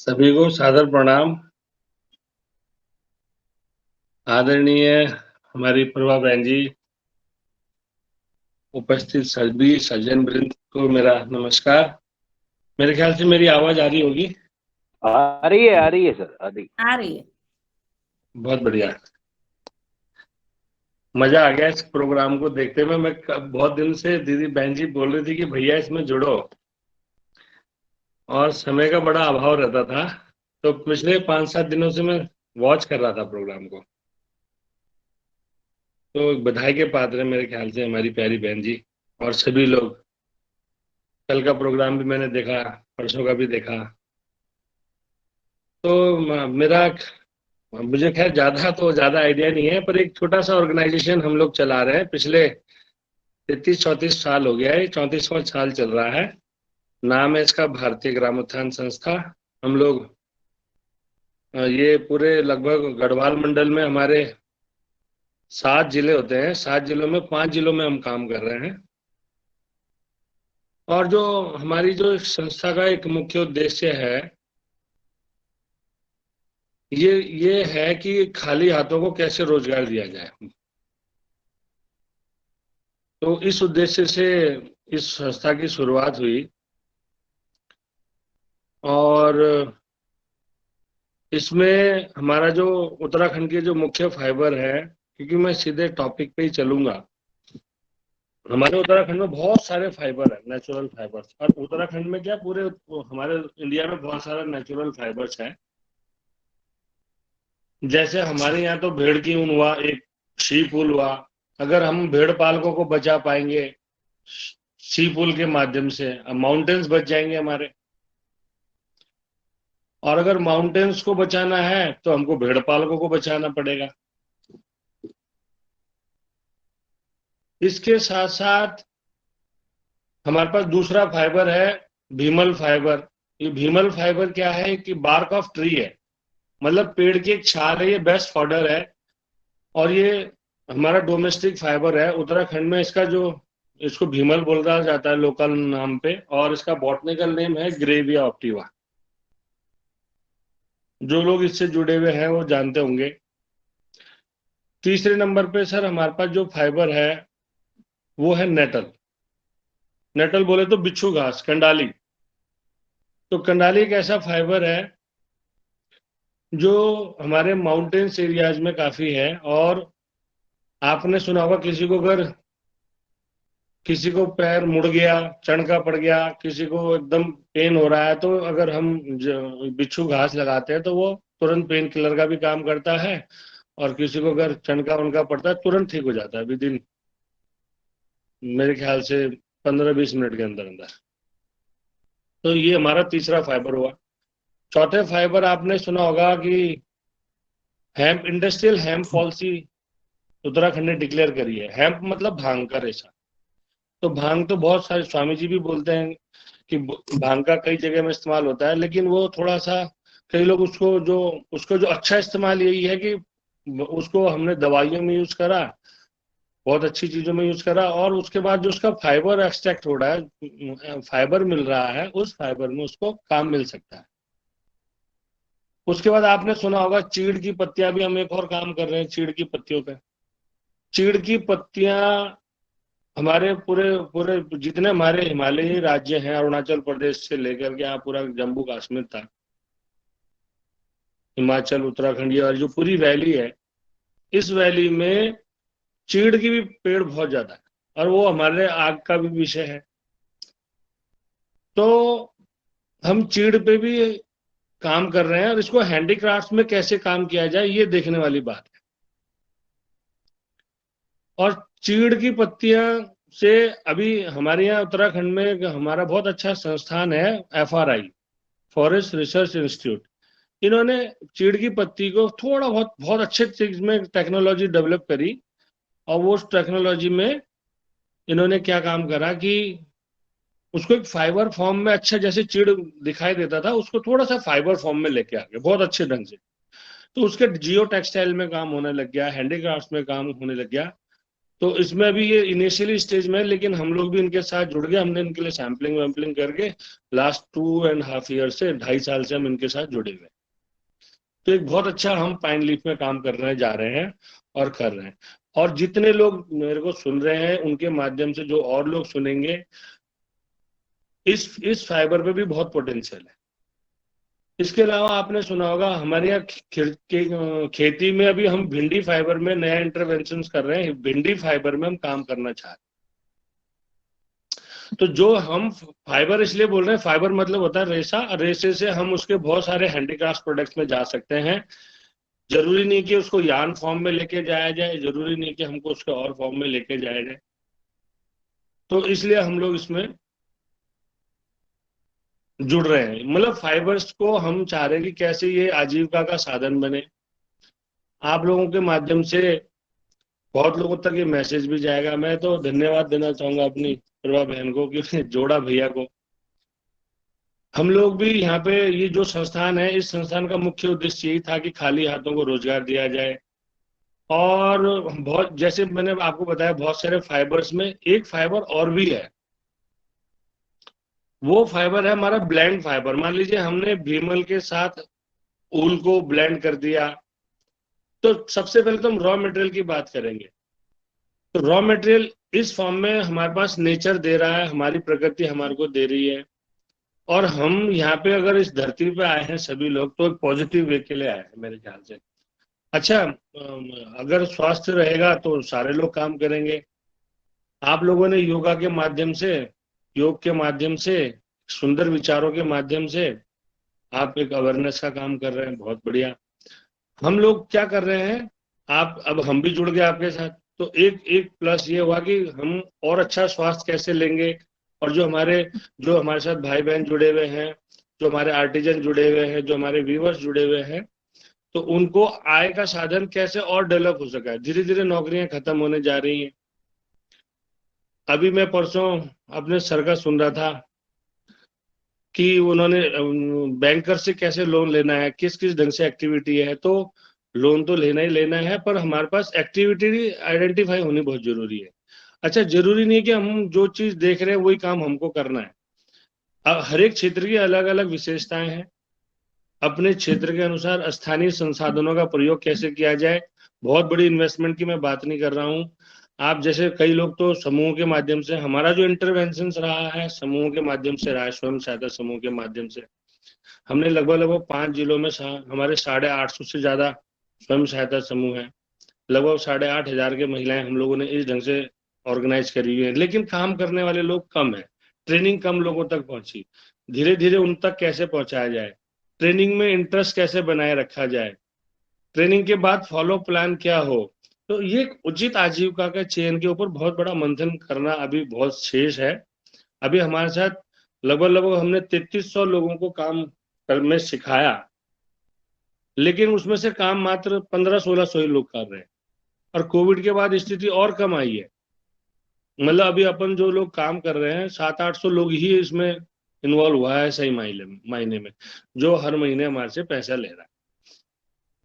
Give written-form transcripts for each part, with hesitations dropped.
सभी को सादर प्रणाम। आदरणीय हमारी प्रभा बहन जी, उपस्थित सभी सज्जन वृंद को मेरा नमस्कार। मेरे ख्याल से मेरी आवाज आ रही होगी। आ रही है सर, आ रही है। बहुत बढ़िया। मजा आ गया इस प्रोग्राम को देखते हुए। मैं बहुत दिन से दीदी बहन जी बोल रही थी कि भैया इसमें जुड़ो, और समय का बड़ा अभाव रहता था, तो पिछले 5-7 दिनों से मैं वॉच कर रहा था प्रोग्राम को। तो बधाई के पात्र है मेरे ख्याल से हमारी प्यारी बहन जी और सभी लोग। कल का प्रोग्राम भी मैंने देखा, परसों का भी देखा। तो मेरा, मुझे खैर ज्यादा आइडिया नहीं है, पर एक छोटा सा ऑर्गेनाइजेशन हम लोग चला रहे हैं। पिछले 33-34 साल हो गया है, 34वां साल चल रहा है। नाम है इसका भारतीय ग्रामोत्थान संस्था। हम लोग ये पूरे लगभग गढ़वाल मंडल में हमारे 7 जिले होते हैं। 7 जिलों में 5 जिलों में हम काम कर रहे हैं। और जो हमारी जो संस्था का एक मुख्य उद्देश्य है, ये है कि खाली हाथों को कैसे रोजगार दिया जाए। तो इस उद्देश्य से इस संस्था की शुरुआत हुई। और इसमें हमारा जो उत्तराखंड के जो मुख्य फाइबर है, क्योंकि मैं सीधे टॉपिक पे ही चलूंगा। हमारे उत्तराखंड में बहुत सारे फाइबर है, नेचुरल फाइबर्स। और उत्तराखंड में क्या, पूरे हमारे इंडिया में बहुत सारा नेचुरल फाइबर्स है। जैसे हमारे यहाँ तो भेड़ की ऊन हुआ, एक शीप वूल हुआ। अगर हम भेड़ पालकों को बचा पाएंगे शीप वूल के माध्यम से, माउंटेन्स बच जाएंगे हमारे। और अगर माउंटेन्स को बचाना है तो हमको भेड़ पालकों को बचाना पड़ेगा। इसके साथ साथ हमारे पास दूसरा फाइबर है, भीमल फाइबर। ये भीमल फाइबर क्या है कि बार्क ऑफ ट्री है, मतलब पेड़ की एक छाल है। ये बेस्ट फॉडर है और ये हमारा डोमेस्टिक फाइबर है। उत्तराखंड में इसको भीमल बोला जाता है लोकल नाम पे, और इसका बॉटनिकल नेम है ग्रेविया ऑप्टिवा। जो लोग इससे जुड़े हुए हैं वो जानते होंगे। तीसरे नंबर पे सर हमारे पास जो फाइबर है वो है नेटल। नेटल बोले तो बिच्छू घास, कंडाली। तो कंडाली एक ऐसा फाइबर है जो हमारे माउंटेन्स एरियाज में काफी है। और आपने सुना होगा, किसी को पैर मुड़ गया, चणका पड़ गया, किसी को एकदम पेन हो रहा है, तो अगर हम बिच्छू घास लगाते हैं तो वो तुरंत पेन किलर का भी काम करता है। और किसी को अगर चणका वनका पड़ता है तुरंत ठीक हो जाता है, विद इन मेरे ख्याल से 15-20 मिनट के अंदर अंदर। तो ये हमारा तीसरा फाइबर हुआ। चौथे फाइबर आपने सुना होगा कि hemp, industrial hemp policy Uttarakhand ने डिक्लेयर करी है। हेम्प मतलब भांग का रेशा। तो भांग तो बहुत सारे स्वामी जी भी बोलते हैं कि भांग का कई जगह में इस्तेमाल होता है, लेकिन वो थोड़ा सा, कई लोग उसको जो अच्छा इस्तेमाल यही है कि उसको हमने दवाइयों में यूज करा, बहुत अच्छी चीजों में यूज करा, और उसके बाद जो उसका फाइबर एक्सट्रैक्ट हो रहा है, फाइबर मिल रहा है, उस फाइबर में उसको काम मिल सकता है। उसके बाद आपने सुना होगा चीड़ की पत्तियां भी, हम एक और काम कर रहे हैं चीड़ की पत्तियों पे। चीड़ की पत्तियां हमारे पूरे पूरे जितने हमारे हिमालयी राज्य हैं, अरुणाचल प्रदेश से लेकर के यहाँ पूरा जम्मू कश्मीर तक, हिमाचल, उत्तराखंड, ये और जो पूरी वैली है, इस वैली में चीड़ की भी पेड़ बहुत ज्यादा है। और वो हमारे आग का भी विषय है। तो हम चीड़ पे भी काम कर रहे हैं, और इसको हैंडीक्राफ्ट में कैसे काम किया जाए ये देखने वाली बात है। और चीड़ की पत्तियां से अभी हमारे यहाँ उत्तराखंड में हमारा बहुत अच्छा संस्थान है, FRI, फॉरेस्ट रिसर्च इंस्टीट्यूट। इन्होंने चीड़ की पत्ती को थोड़ा बहुत बहुत अच्छे चीज में टेक्नोलॉजी डेवलप करी। और वो उस टेक्नोलॉजी में इन्होंने क्या काम करा कि उसको एक फाइबर फॉर्म में, अच्छा जैसे चीड़ दिखाई देता था, उसको थोड़ा सा फाइबर फॉर्म में लेके आ गए बहुत अच्छे ढंग से। तो उसके जियो टेक्सटाइल में काम होने लग गया, हैंडीक्राफ्ट में काम होने लग गया। तो इसमें अभी ये इनिशियली स्टेज में है, लेकिन हम लोग भी इनके साथ जुड़ गए। हमने इनके लिए सैम्पलिंग वैम्पलिंग करके लास्ट 2.5 ईयर से, 2.5 साल से हम इनके साथ जुड़े हुए हैं। तो एक बहुत अच्छा हम पाइन लीफ में काम करने जा रहे हैं और कर रहे हैं। और जितने लोग मेरे को सुन रहे हैं उनके माध्यम से जो और लोग सुनेंगे, इस फाइबर पे भी बहुत पोटेंशियल है। इसके अलावा आपने सुना होगा हमारे यहाँ खेती में अभी हम भिंडी फाइबर में नया इंटरवेंशन कर रहे हैं। भिंडी फाइबर में हम काम करना चाह रहे हैं। तो जो हम फाइबर इसलिए बोल रहे हैं, फाइबर मतलब होता है रेशा। रेशे से हम उसके बहुत सारे हैंडीक्राफ्ट प्रोडक्ट्स में जा सकते हैं। जरूरी नहीं कि उसको यार्न फॉर्म में लेके जाया जाए, जरूरी नहीं कि हमको उसके और फॉर्म में लेके जाया जाए। तो इसलिए हम लोग इसमें जुड़ रहे हैं। मतलब फाइबर्स को हम चाह रहे हैं कि कैसे ये आजीविका का साधन बने। आप लोगों के माध्यम से बहुत लोगों तक ये मैसेज भी जाएगा। मैं तो धन्यवाद देना चाहूंगा अपनी प्रभा बहन को कि उसने जोड़ा भैया को। हम लोग भी यहाँ पे, ये जो संस्थान है, इस संस्थान का मुख्य उद्देश्य यही था कि खाली हाथों को रोजगार दिया जाए। और बहुत, जैसे मैंने आपको बताया, बहुत सारे फाइबर्स में एक फाइबर और भी है। वो फाइबर है हमारा ब्लेंड फाइबर। मान लीजिए हमने भीमल के साथ ऊल को ब्लेंड कर दिया, तो सबसे पहले तो हम रॉ मटेरियल की बात करेंगे। तो रॉ मटेरियल इस फॉर्म में हमारे पास नेचर दे रहा है, हमारी प्रकृति हमारे को दे रही है। और हम यहाँ पे अगर इस धरती पे आए हैं सभी लोग, तो एक पॉजिटिव वे के लिए आए हैं मेरे ख्याल से। अच्छा, अगर स्वास्थ्य रहेगा तो सारे लोग काम करेंगे। आप लोगों ने योगा के माध्यम से, योग के माध्यम से, सुंदर विचारों के माध्यम से आप एक अवेयरनेस का काम कर रहे हैं, बहुत बढ़िया। हम लोग क्या कर रहे हैं, आप, अब हम भी जुड़ गए आपके साथ। तो एक एक प्लस ये हुआ कि हम और अच्छा स्वास्थ्य कैसे लेंगे। और जो हमारे साथ भाई बहन जुड़े हुए हैं, जो हमारे आर्टिजन जुड़े हुए हैं, जो हमारे व्यूवर्स जुड़े हुए हैं, तो उनको आय का साधन कैसे और डेवलप हो सका है। धीरे धीरे नौकरियां खत्म होने जा रही हैं। अभी मैं परसों अपने सर का सुन रहा था कि उन्होंने बैंकर से कैसे लोन लेना है, किस किस ढंग से एक्टिविटी है। तो लोन तो लेना ही लेना है, पर हमारे पास एक्टिविटी आइडेंटिफाई होनी बहुत जरूरी है। अच्छा, जरूरी नहीं है कि हम जो चीज देख रहे हैं वही काम हमको करना है। अब हर एक क्षेत्र की अलग अलग विशेषताएं हैं। अपने क्षेत्र के अनुसार स्थानीय संसाधनों का प्रयोग कैसे किया जाए। बहुत बड़ी इन्वेस्टमेंट की मैं बात नहीं कर रहा हूँ। आप जैसे कई लोग तो समूह के माध्यम से, हमारा जो इंटरवेंशन रहा है समूह के माध्यम से रहा है, स्वयं सहायता समूह के माध्यम से। हमने लगभग लगभग 5 जिलों में हमारे 850 से ज्यादा स्वयं सहायता समूह है। लगभग 8,500 के महिलाएं हम लोगों ने इस ढंग से ऑर्गेनाइज करी हुई है। लेकिन काम करने वाले लोग कम है, ट्रेनिंग कम लोगों तक पहुंची। धीरे धीरे उन तक कैसे पहुंचाया जाए, ट्रेनिंग में इंटरेस्ट कैसे बनाए रखा जाए, ट्रेनिंग के बाद फॉलो प्लान क्या हो। तो ये एक उचित आजीविका के चयन के ऊपर बहुत बड़ा मंथन करना अभी बहुत शेष है। अभी हमारे साथ लगभग लगभग हमने 3300 लोगों को काम कर में सिखाया, लेकिन उसमें से काम मात्र 1500-1600 ही लोग कर रहे हैं। और कोविड के बाद स्थिति और कम आई है। मतलब अभी अपन जो लोग काम कर रहे हैं, 700-800 लोग ही इसमें इन्वॉल्व हुआ है सही महीने में, जो हर महीने हमारे से पैसा ले रहा है।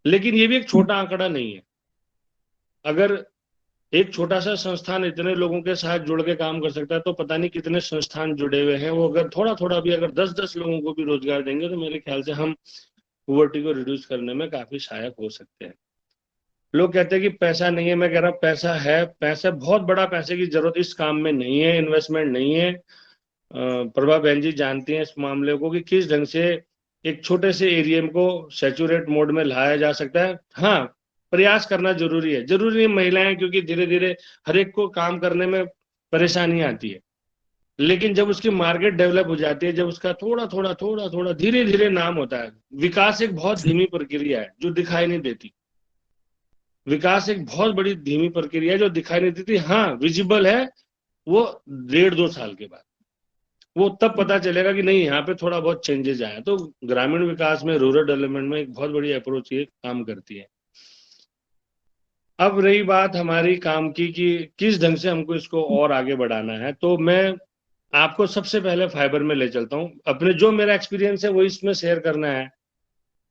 लेकिन ये भी एक छोटा आंकड़ा नहीं है। अगर एक छोटा सा संस्थान इतने लोगों के साथ जुड़ के काम कर सकता है, तो पता नहीं कितने संस्थान जुड़े हुए हैं। वो अगर थोड़ा थोड़ा भी, अगर 10-10 लोगों को भी रोजगार देंगे, तो मेरे ख्याल से हम पोवर्टी को रिड्यूस करने में काफी सहायक हो सकते हैं। लोग कहते हैं कि पैसा नहीं है। मैं कह रहा हूं पैसा है। पैसा, बहुत बड़ा पैसे की जरूरत इस काम में नहीं है, इन्वेस्टमेंट नहीं है। प्रभा बहन जी जानती हैं इस मामले को कि किस ढंग से एक छोटे से एरिया को सैचुरेट मोड में लाया जा सकता है। हाँ, प्रयास करना जरूरी है। जरूरी नहीं महिलाएं, क्योंकि धीरे धीरे हर एक को काम करने में परेशानी आती है। लेकिन जब उसकी मार्केट डेवलप हो जाती है, जब उसका थोड़ा थोड़ा थोड़ा थोड़ा धीरे धीरे नाम होता है। विकास एक बहुत धीमी प्रक्रिया है जो दिखाई नहीं देती। विकास एक बहुत बड़ी धीमी प्रक्रिया है जो दिखाई नहीं देती। हाँ, विजिबल है वो 1.5-2 साल के बाद। वो तब पता चलेगा कि नहीं, यहाँ पे थोड़ा बहुत चेंजेस आए। तो ग्रामीण विकास में, रूरल डेवलपमेंट में एक बहुत बड़ी अप्रोच ये काम करती है। अब रही बात हमारी काम की कि किस ढंग से हमको इसको और आगे बढ़ाना है, तो मैं आपको सबसे पहले फाइबर में ले चलता हूँ। अपने जो मेरा एक्सपीरियंस है वो इसमें शेयर करना है।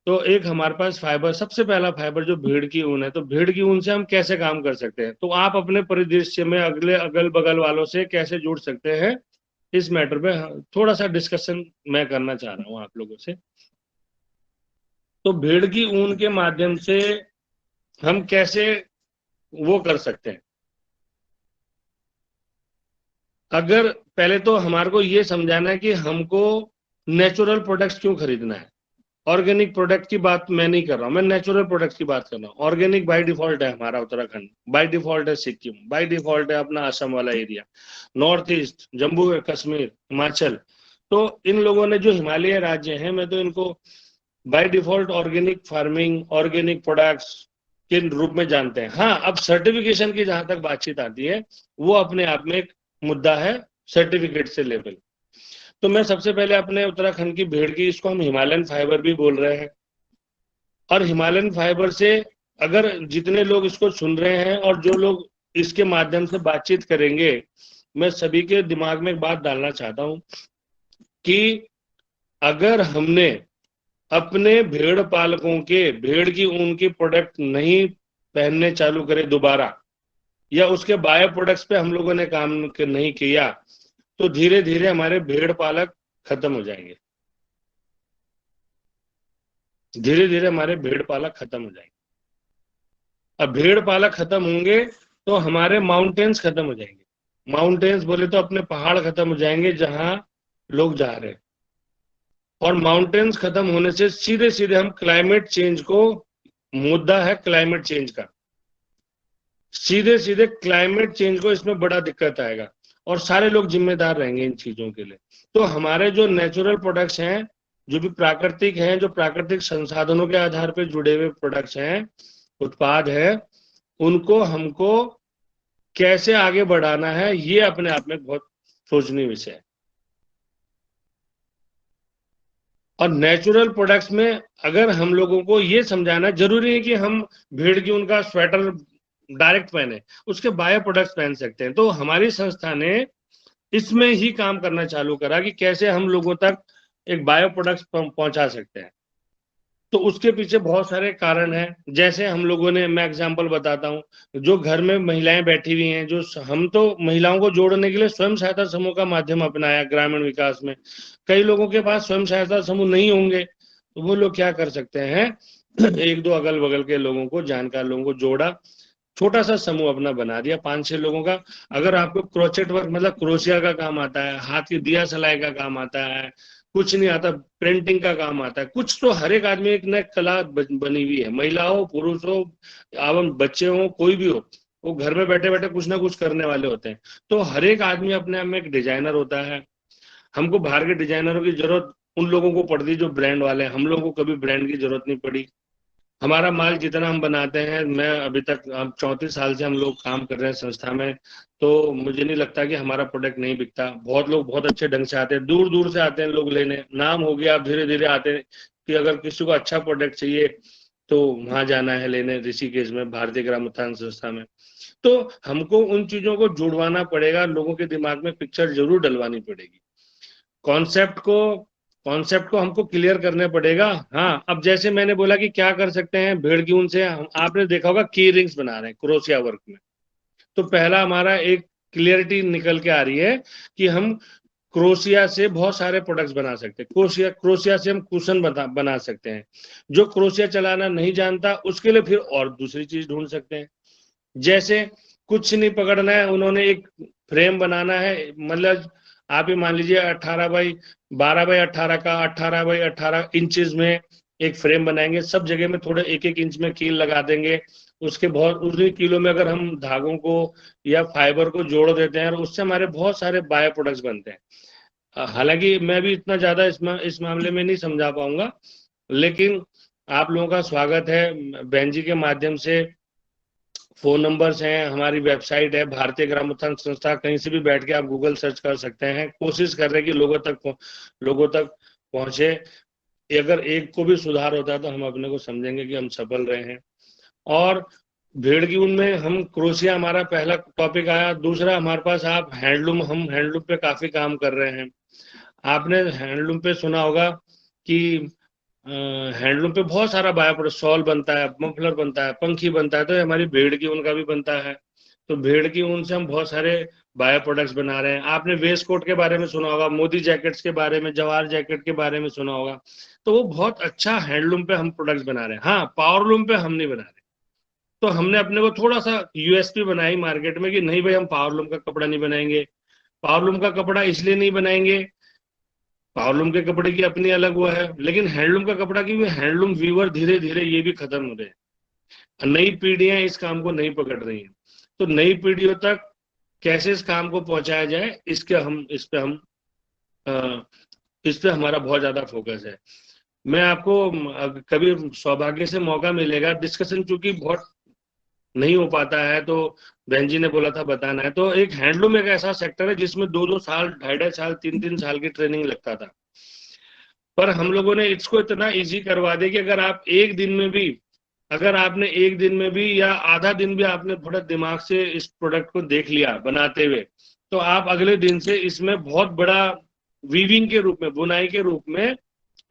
तो एक हमारे पास फाइबर, सबसे पहला फाइबर जो भेड़ की ऊन है, तो भेड़ की ऊन से हम कैसे काम कर सकते हैं, तो आप अपने परिदृश्य में अगले अगल बगल वालों से कैसे जुड़ सकते हैं, इस मैटर पे थोड़ा सा डिस्कशन मैं करना चाह रहा हूँ आप लोगों से। तो भेड़ की ऊन के माध्यम से हम कैसे वो कर सकते हैं। अगर पहले तो हमारे को ये समझाना है कि हमको नेचुरल प्रोडक्ट्स क्यों खरीदना है। ऑर्गेनिक प्रोडक्ट की बात मैं नहीं कर रहा हूं, मैं नेचुरल प्रोडक्ट की बात कर रहा हूँ। ऑर्गेनिक बाय डिफॉल्ट है हमारा उत्तराखंड, बाय डिफॉल्ट है सिक्किम, बाय डिफॉल्ट है अपना असम वाला area, north east, Jammu Kashmir, Himachal. तो इन लोगों ने जो हिमालय राज्य हैं, मैं तो इनको by default organic farming, organic products के रूप में जानते हैं। हाँ, अब सर्टिफिकेशन की जहां तक बातचीत आती है, वो अपने आप में एक मुद्दा है, सर्टिफिकेट से लेवल। तो मैं सबसे पहले अपने उत्तराखंड की भेड़ की, इसको हम हिमालयन फाइबर भी बोल रहे हैं, और हिमालयन फाइबर से अगर जितने लोग इसको सुन रहे हैं और जो लोग इसके माध्यम से बातचीत करेंगे, मैं सभी के दिमाग में एक बात डालना चाहता हूं कि अगर हमने अपने भेड़ पालकों के भेड़ की ऊन की प्रोडक्ट नहीं पहनने चालू करे दोबारा, या उसके बायो प्रोडक्ट्स पे हम लोगों ने काम नहीं किया, तो धीरे धीरे हमारे भेड़ पालक खत्म हो जाएंगे। धीरे धीरे हमारे भेड़ पालक खत्म हो जाएंगे। अब भेड़ पालक खत्म होंगे तो हमारे माउंटेन्स खत्म हो जाएंगे। माउंटेन्स बोले तो अपने पहाड़ खत्म हो जाएंगे जहां लोग जा रहे हैं। और माउंटेन्स खत्म होने से सीधे सीधे हम क्लाइमेट चेंज को, मुद्दा है क्लाइमेट चेंज का, सीधे सीधे क्लाइमेट चेंज को इसमें बड़ा दिक्कत आएगा, और सारे लोग जिम्मेदार रहेंगे इन चीजों के लिए। तो हमारे जो नेचुरल प्रोडक्ट्स हैं, जो भी प्राकृतिक हैं, जो प्राकृतिक संसाधनों के आधार पर जुड़े हुए प्रोडक्ट्स हैं, उत्पाद है, उनको हमको कैसे आगे बढ़ाना है, ये अपने आप में बहुत सोचनीय विषय है। और नेचुरल प्रोडक्ट्स में अगर हम लोगों को ये समझाना, जरूरी है कि हम भेड़ की उनका स्वेटर डायरेक्ट पहने, उसके बायो प्रोडक्ट्स पहन सकते हैं। तो हमारी संस्था ने इसमें ही काम करना चालू करा कि कैसे हम लोगों तक एक बायो प्रोडक्ट्स पहुंचा सकते हैं। तो उसके पीछे बहुत सारे कारण हैं। जैसे हम लोगों ने, मैं एग्जांपल बताता हूँ, जो घर में महिलाएं बैठी हुई हैं, जो हम तो महिलाओं को जोड़ने के लिए स्वयं सहायता समूह का माध्यम अपनाया ग्रामीण विकास में। कई लोगों के पास स्वयं सहायता समूह नहीं होंगे, तो वो लोग क्या कर सकते हैं, एक दो अगल बगल के लोगों को, जानकार लोगों को जोड़ा, छोटा सा समूह अपना बना दिया 5-6 लोगों का। अगर आपको क्रोचेट वर्क मतलब क्रोशिया का काम आता है, हाथ की दिया सलाई का काम आता है, कुछ नहीं आता, प्रिंटिंग का काम आता है, कुछ तो हर एक आदमी एक नई कला बनी हुई है। महिला हो, पुरुष हो, एवं बच्चे हो, कोई भी हो, वो घर में बैठे बैठे कुछ ना कुछ करने वाले होते हैं। तो हर एक आदमी अपने आप में एक डिजाइनर होता है। हमको बाहर के डिजाइनरों की जरूरत उन लोगों को पड़ती जो ब्रांड वाले हैं, हम लोगों को कभी ब्रांड की जरूरत नहीं पड़ी। हमारा माल जितना हम बनाते हैं, मैं अभी तक, हम 34 साल से हम लोग काम कर रहे हैं संस्था में, तो मुझे नहीं लगता कि हमारा प्रोडक्ट नहीं बिकता। बहुत लोग बहुत अच्छे ढंग से आते हैं, दूर दूर से आते हैं लोग लेने, नाम हो गया, अब धीरे धीरे आते हैं कि अगर किसी को अच्छा प्रोडक्ट चाहिए तो वहां जाना है लेने, ऋषिकेश में भारतीय ग्राम उत्थान संस्था में। तो हमको उन चीजों को जुड़वाना पड़ेगा, लोगों के दिमाग में पिक्चर जरूर डलवानी पड़ेगी, कॉन्सेप्ट को कॉन्सेप्ट को हमको क्लियर करने पड़ेगा। हाँ, अब जैसे मैंने बोला कि क्या कर सकते हैं भेड़ की ऊन से, आपने देखा होगा की रिंग्स बना रहे हैं क्रोशिया वर्क में। तो पहला हमारा एक क्लियरिटी निकल के आ रही है कि हम क्रोशिया से बहुत सारे प्रोडक्ट्स बना सकते हैं। क्रोशिया क्रोशिया से हम कुशन बना सकते हैं। जो क्रोशिया चलाना नहीं जानता उसके लिए फिर और दूसरी चीज ढूंढ सकते हैं। जैसे कुछ नहीं पकड़ना है, उन्होंने एक फ्रेम बनाना है, मतलब आप ही मान लीजिए 18 बाई 12 बाई 18 का 18 बाई 18 इंचेस में एक फ्रेम बनाएंगे, सब जगह में थोड़े 1-1 इंच में कील लगा देंगे। उसके बहुत उतनी कीलों में अगर हम धागों को या फाइबर को जोड़ देते हैं, और उससे हमारे बहुत सारे बायो प्रोडक्ट्स बनते हैं। हालांकि मैं भी इतना ज्यादा इस मामले में नहीं समझा पाऊंगा, लेकिन आप लोगों का स्वागत है। बहन जी के माध्यम से फोन नंबर्स हैं, हमारी वेबसाइट है भारतीय ग्राम उत्थान संस्था, कहीं से भी बैठ के आप गूगल सर्च कर सकते हैं। कोशिश कर रहे हैं कि लोगों तक पहुंचे। अगर एक को भी सुधार होता है तो हम अपने को समझेंगे कि हम सफल रहे हैं। और भेड़ की ऊन में हम क्रोशिया, हमारा पहला टॉपिक आया। दूसरा हमारे पास आप हैंडलूम, हम हैंडलूम पे काफी काम कर रहे हैं। आपने हैंडलूम पे सुना होगा कि हैंडलूम पे बहुत सारा बायो प्रोडक्ट, शॉल बनता है, मफलर बनता है, पंखी बनता है, तो ये हमारी भेड़ की ऊन का भी बनता है। तो भेड़ की ऊन से हम बहुत सारे बायो प्रोडक्ट्स बना रहे हैं। आपने वेस्ट कोट के बारे में सुना होगा, मोदी जैकेट्स के बारे में, जवाहर जैकेट के बारे में सुना होगा। तो वो बहुत अच्छा हैंडलूम पे हम प्रोडक्ट्स बना रहे हैं। हाँ, पावरलूम पे हम नहीं बना रहे। तो हमने अपने को थोड़ा सा यूएसपी बनाई मार्केट में कि नहीं भाई, हम पावरलूम का कपड़ा नहीं बनाएंगे। पावरलूम का कपड़ा इसलिए नहीं बनाएंगे, पावरलूम के कपड़े की अपनी अलग वो है, लेकिन हैंडलूम का कपड़ा की हैंडलूम वीवर धीरे धीरे ये भी खत्म हो रहे हैं। नई पीढ़ियां इस काम को नहीं पकड़ रही हैं। तो नई पीढ़ियों तक कैसे इस काम को पहुंचाया जाए, अ, इस पे हमारा बहुत ज्यादा फोकस है। मैं आपको कभी सौभाग्य से मौका मिलेगा, डिस्कशन चूंकि बहुत नहीं हो पाता है, तो बहन जी ने बोला था बताना है। तो एक हैंडलूम एक ऐसा सेक्टर है जिसमें 2-2 साल, 2.5-2.5 साल, 3-3 साल की ट्रेनिंग लगता था। पर हम लोगों ने इसको इतना इजी करवा दिया कि अगर आपने एक दिन में भी या आधा दिन भी आपने थोड़ा दिमाग से इस प्रोडक्ट को देख लिया बनाते हुए, तो आप अगले दिन से इसमें बहुत बड़ा वीविंग के रूप में, बुनाई के रूप में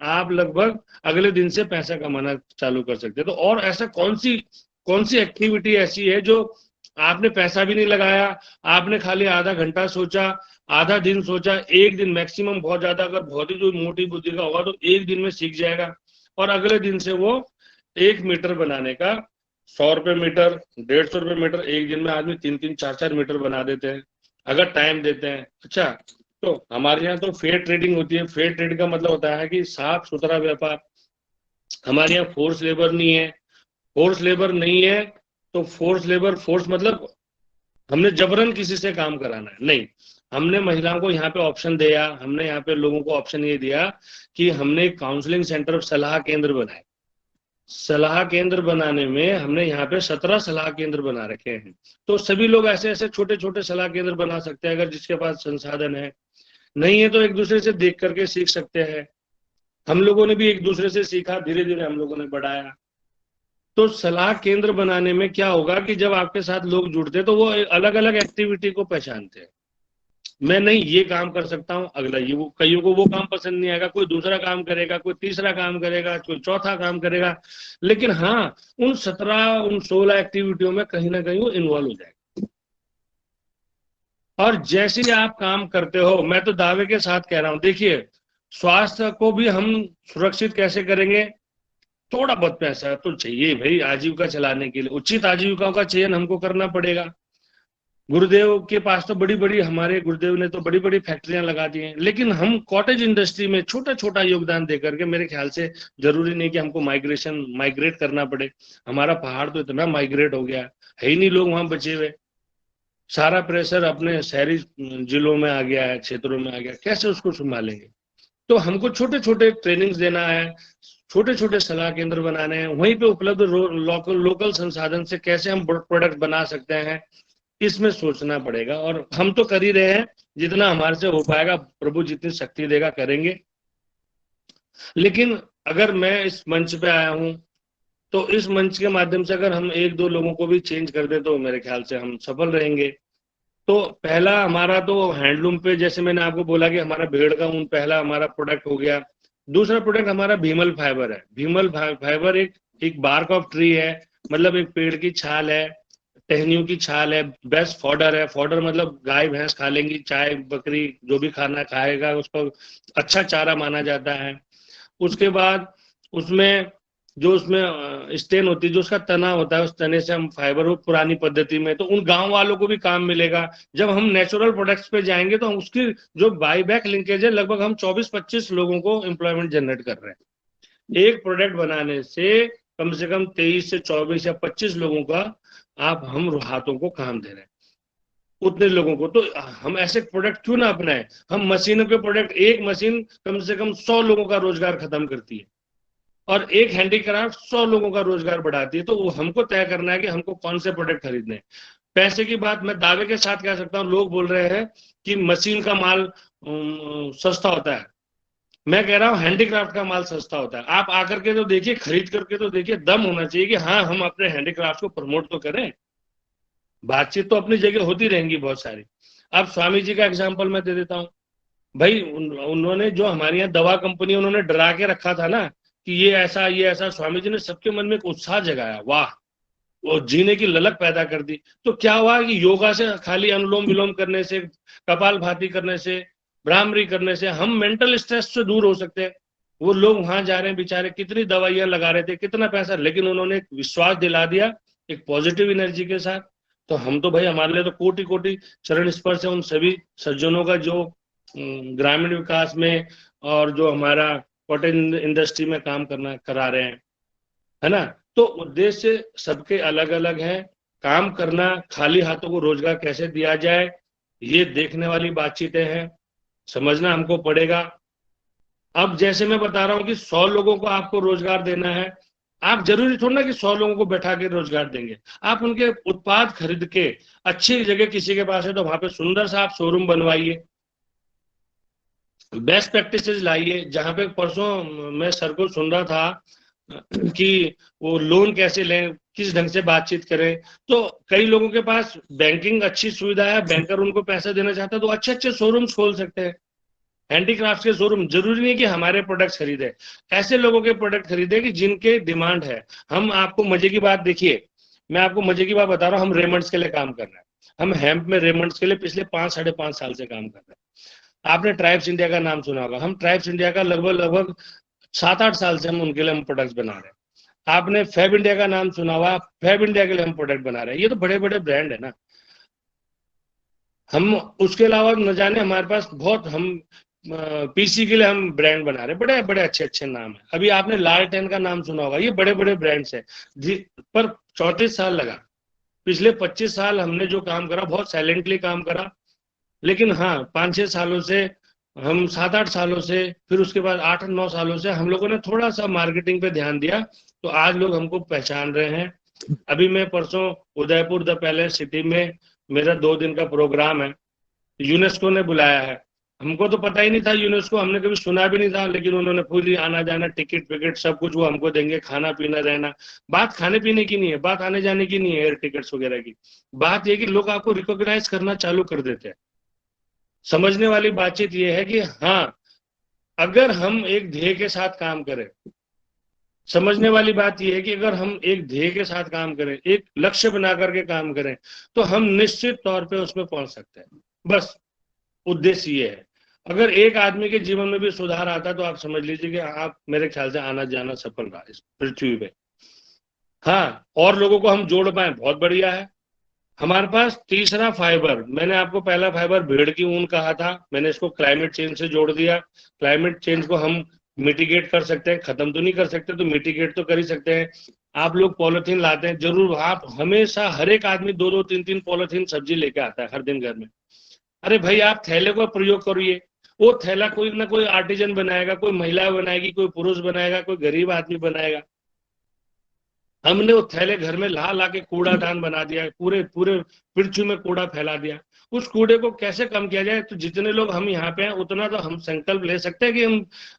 आप लगभग अगले दिन से पैसा कमाना चालू कर सकते हैं। तो और ऐसा कौन सी एक्टिविटी ऐसी है जो आपने पैसा भी नहीं लगाया, आपने खाली आधा घंटा सोचा, आधा दिन सोचा, एक दिन मैक्सिमम, बहुत ज्यादा अगर बहुत ही जो मोटी बुद्धि का होगा तो एक दिन में सीख जाएगा। और अगले दिन से वो 1 मीटर बनाने का, 100 रुपये मीटर, 150 रुपये मीटर, एक दिन में आदमी 3-3, 4-4 मीटर बना देते हैं अगर टाइम देते हैं। अच्छा, तो हमारे यहाँ तो फेयर ट्रेडिंग होती है। फेयर ट्रेड का मतलब होता है कि साफ सुथरा व्यापार। हमारे यहाँ फोर्स लेबर नहीं है। फोर्स लेबर नहीं है तो फोर्स मतलब हमने जबरन किसी से काम कराना है नहीं। हमने महिलाओं को यहाँ पे ऑप्शन दिया, हमने यहाँ पे लोगों को ऑप्शन ये दिया कि हमने काउंसलिंग सेंटर, सलाह केंद्र बनाए। सलाह केंद्र बनाने में हमने यहाँ पे 17 सलाह केंद्र बना रखे हैं। तो सभी लोग ऐसे ऐसे छोटे छोटे सलाह केंद्र बना सकते हैं, अगर जिसके पास संसाधन है। नहीं है तो एक दूसरे से देख करके सीख सकते हैं। हम लोगों ने भी एक दूसरे से सीखा, धीरे धीरे हम लोगों ने बढ़ाया। तो सलाह केंद्र बनाने में क्या होगा कि जब आपके साथ लोग जुड़ते हैं तो वो अलग अलग एक्टिविटी को पहचानते हैं। मैं नहीं ये काम कर सकता हूँ, अगला ये, वो कईयों को वो काम पसंद नहीं आएगा, कोई दूसरा काम करेगा, कोई तीसरा काम करेगा, कोई चौथा काम करेगा। लेकिन हाँ, उन 16 एक्टिविटियों में कहीं ना कहीं वो इन्वॉल्व हो जाएगा। और जैसे ही आप काम करते हो, मैं तो दावे के साथ कह रहा हूं, देखिए, स्वास्थ्य को भी हम सुरक्षित कैसे करेंगे। थोड़ा बहुत पैसा तो चाहिए भाई आजीविका चलाने के लिए, उचित आजीविका का चयन हमको करना पड़ेगा। गुरुदेव के पास तो बड़ी बड़ी, हमारे गुरुदेव ने तो बड़ी बड़ी फैक्ट्रियां लगा दी हैं, लेकिन हम कॉटेज इंडस्ट्री में छोटा छोटा योगदान दे करके, मेरे ख्याल से जरूरी नहीं कि हमको माइग्रेट करना पड़े। हमारा पहाड़ तो इतना माइग्रेट हो गया है ही नहीं, लोग वहां बचे हुए। सारा प्रेशर अपने शहरी जिलों में आ गया है, क्षेत्रों में आ गया, कैसे उसको संभालेंगे। तो हमको छोटे छोटे ट्रेनिंग्स देना है, छोटे छोटे सलाह केंद्र बनाने हैं, वहीं पे उपलब्ध लोकल संसाधन से कैसे हम प्रोडक्ट बना सकते हैं, इसमें सोचना पड़ेगा। और हम तो कर ही रहे हैं, जितना हमारे से हो पाएगा, प्रभु जितनी शक्ति देगा करेंगे। लेकिन अगर मैं इस मंच पे आया हूं, तो इस मंच के माध्यम से अगर हम एक दो लोगों को भी चेंज कर दे तो मेरे ख्याल से हम सफल रहेंगे। तो पहला हमारा तो हैंडलूम पे, जैसे मैंने आपको बोला कि हमारा भेड़ का ऊन पहला हमारा प्रोडक्ट हो गया। दूसरा प्रोडक्ट हमारा भीमल फाइबर है। भीमल फाइबर एक बार्क ऑफ ट्री है, मतलब एक पेड़ की छाल है, टहनियों की छाल है। बेस्ट फॉडर है। फॉडर मतलब गाय भैंस खा लेंगी, चाय बकरी जो भी खाना खाएगा उसको अच्छा चारा माना जाता है। उसके बाद उसमें जो उसमें स्टेन होती है, जो उसका तना होता है, उस तने से हम फाइबर, वो पुरानी पद्धति में, तो उन गांव वालों को भी काम मिलेगा। जब हम नेचुरल प्रोडक्ट्स पे जाएंगे तो हम उसकी जो बाई बैक लिंकेज है, लगभग हम 24-25 लोगों को एम्प्लॉयमेंट जनरेट कर रहे हैं। एक प्रोडक्ट बनाने से कम 23 से 24 या 25 लोगों का हम हाथों को काम दे रहे हैं, उतने लोगों को। तो हम ऐसे प्रोडक्ट क्यों ना अपनाएं। हम मशीनों के प्रोडक्ट, एक मशीन कम से कम 100 लोगों का रोजगार खत्म करती है, और एक हैंडीक्राफ्ट 100 लोगों का रोजगार बढ़ाती है। तो वो हमको तय करना है कि हमको कौन से प्रोडक्ट खरीदने हैं। पैसे की बात मैं दावे के साथ कह सकता हूँ, लोग बोल रहे हैं कि मशीन का माल सस्ता होता है। मैं कह रहा हूँ हैंडीक्राफ्ट का माल सस्ता होता है। आप आकर के तो देखिए, खरीद करके तो देखिए, दम होना चाहिए कि हाँ, हम अपने हैंडीक्राफ्ट को प्रमोट तो करें। बातचीत तो अपनी जगह होती रहेंगी बहुत सारी। अब स्वामी जी का एग्जाम्पल मैं दे देता हूँ। भाई उन्होंने जो हमारे यहाँ दवा कंपनी उन्होंने डरा के रखा था ना, कि ये ऐसा स्वामी जी ने सबके मन में एक उत्साह जगाया, वाह, वो जीने की ललक पैदा कर दी। तो क्या हुआ कि योगा से, खाली अनुलोम विलोम करने से, कपाल भाती करने से, भ्रामरी करने से हम मेंटल स्ट्रेस से दूर हो सकते हैं। वो लोग वहां जा रहे हैं बेचारे, कितनी दवाइयां लगा रहे थे, कितना पैसा, लेकिन उन्होंने एक विश्वास दिला दिया एक पॉजिटिव एनर्जी के साथ। तो हम तो भाई, हमारे लिए तो कोटि कोटि चरण स्पर्श है उन सभी सज्जनों का जो ग्रामीण विकास में और जो हमारा कॉटेज इंडस्ट्री में काम करना करा रहे हैं, है ना। तो उद्देश्य सबके अलग अलग है। काम करना, खाली हाथों को रोजगार कैसे दिया जाए, ये देखने वाली बातचीतें हैं, समझना हमको पड़ेगा। अब जैसे मैं बता रहा हूँ कि 100 लोगों को आपको रोजगार देना है, आप जरूरी थोड़ा ना कि 100 लोगों को बैठा के रोजगार देंगे। आप उनके उत्पाद खरीद के, अच्छी जगह किसी के पास है तो वहां पे सुंदर सा आप शोरूम बनवाइए, बेस्ट प्रैक्टिसेस लाइए। जहां पे परसों मैं सर को सुन रहा था कि वो लोन कैसे लें, किस ढंग से बातचीत करें। तो कई लोगों के पास बैंकिंग अच्छी सुविधा है, बैंकर उनको पैसा देना चाहता है, तो अच्छे अच्छे शोरूम्स खोल सकते हैं, हैंडीक्राफ्ट के शोरूम। जरूरी नहीं कि हमारे प्रोडक्ट्स खरीदे, ऐसे लोगों के प्रोडक्ट खरीदे कि जिनके डिमांड है। हम आपको मजे की बात, देखिए मैं आपको मजे की बात बता रहा हूँ, हम रेमंड्स के लिए काम कर रहे हैं। हम हेम्प में रेमंड्स के लिए पिछले 5-5.5 साल से काम कर रहे हैं। आपने ट्राइब्स इंडिया का नाम सुना होगा, हम ट्राइब्स इंडिया का लगभग लगभग 7-8 साल से हम उनके लिए हम प्रोडक्ट्स बना रहे हैं। आपने फैब इंडिया का नाम सुना हुआ, फैब इंडिया के लिए हम प्रोडक्ट बना रहे हैं। ये तो बड़े बड़े ब्रांड है ना। हम उसके अलावा न जाने हमारे पास बहुत, हम पीसी के लिए हम ब्रांड बना रहे हैं, बड़े बड़े अच्छे अच्छे नाम है। अभी आपने लालटेन का नाम सुना होगा, ये बड़े बड़े ब्रांड्स है पर 34 साल लगा। पिछले 25 साल हमने जो काम करा, बहुत साइलेंटली काम करा। लेकिन हाँ, 5-6 सालों से, हम 7-8 सालों से, फिर उसके बाद 8-9 सालों से हम लोगों ने थोड़ा सा मार्केटिंग पे ध्यान दिया, तो आज लोग हमको पहचान रहे हैं। अभी मैं परसों उदयपुर द पैलेस सिटी में, मेरा 2 दिन का प्रोग्राम है, यूनेस्को ने बुलाया है। हमको तो पता ही नहीं था, यूनेस्को हमने कभी सुना भी नहीं था, लेकिन उन्होंने पूरी आना जाना, टिकट विकेट सब कुछ वो हमको देंगे, खाना पीना रहना। बात खाने पीने की नहीं है, बात आने जाने की नहीं है, एयर टिकट्स वगैरह की। बात ये कि लोग आपको रिकॉग्नाइज करना चालू कर देते हैं। समझने वाली बातचीत ये है कि हाँ, अगर हम एक ध्येय के साथ काम करें, समझने वाली बात यह है कि अगर हम एक ध्येय के साथ काम करें, एक लक्ष्य बना करके काम करें, तो हम निश्चित तौर पे उसमें पहुंच सकते हैं। बस उद्देश्य ये है। अगर एक आदमी के जीवन में भी सुधार आता, तो आप समझ लीजिए कि आप, मेरे ख्याल से आना जाना सफल रहा इस पृथ्वी पे। हाँ, और लोगों को हम जोड़ पाए, बहुत बढ़िया है। हमारे पास तीसरा फाइबर, मैंने आपको पहला फाइबर भेड़ की ऊन कहा था, मैंने इसको क्लाइमेट चेंज से जोड़ दिया। क्लाइमेट चेंज को हम मिटिगेट कर सकते हैं, खत्म तो नहीं कर सकते, तो मिटिगेट तो कर ही सकते हैं। आप लोग पॉलिथीन लाते हैं, जरूर आप हमेशा, हर एक आदमी 2-2 3-3 पॉलिथीन सब्जी लेके आता है हर दिन घर में। अरे भाई, आप थैले का प्रयोग करिए। वो थैला कोई ना कोई आर्टिजन बनाएगा, कोई महिला बनाएगी, कोई पुरुष बनाएगा, कोई गरीब आदमी बनाएगा। हमने वो थैले घर में ला ला के कूड़ादान बना दिया, पूरे पूरे पृथ्वी में कूड़ा फैला दिया। उस कूड़े को कैसे कम किया जाए? तो जितने लोग हम यहाँ पे हैं, उतना तो हम संकल्प ले सकते हैं कि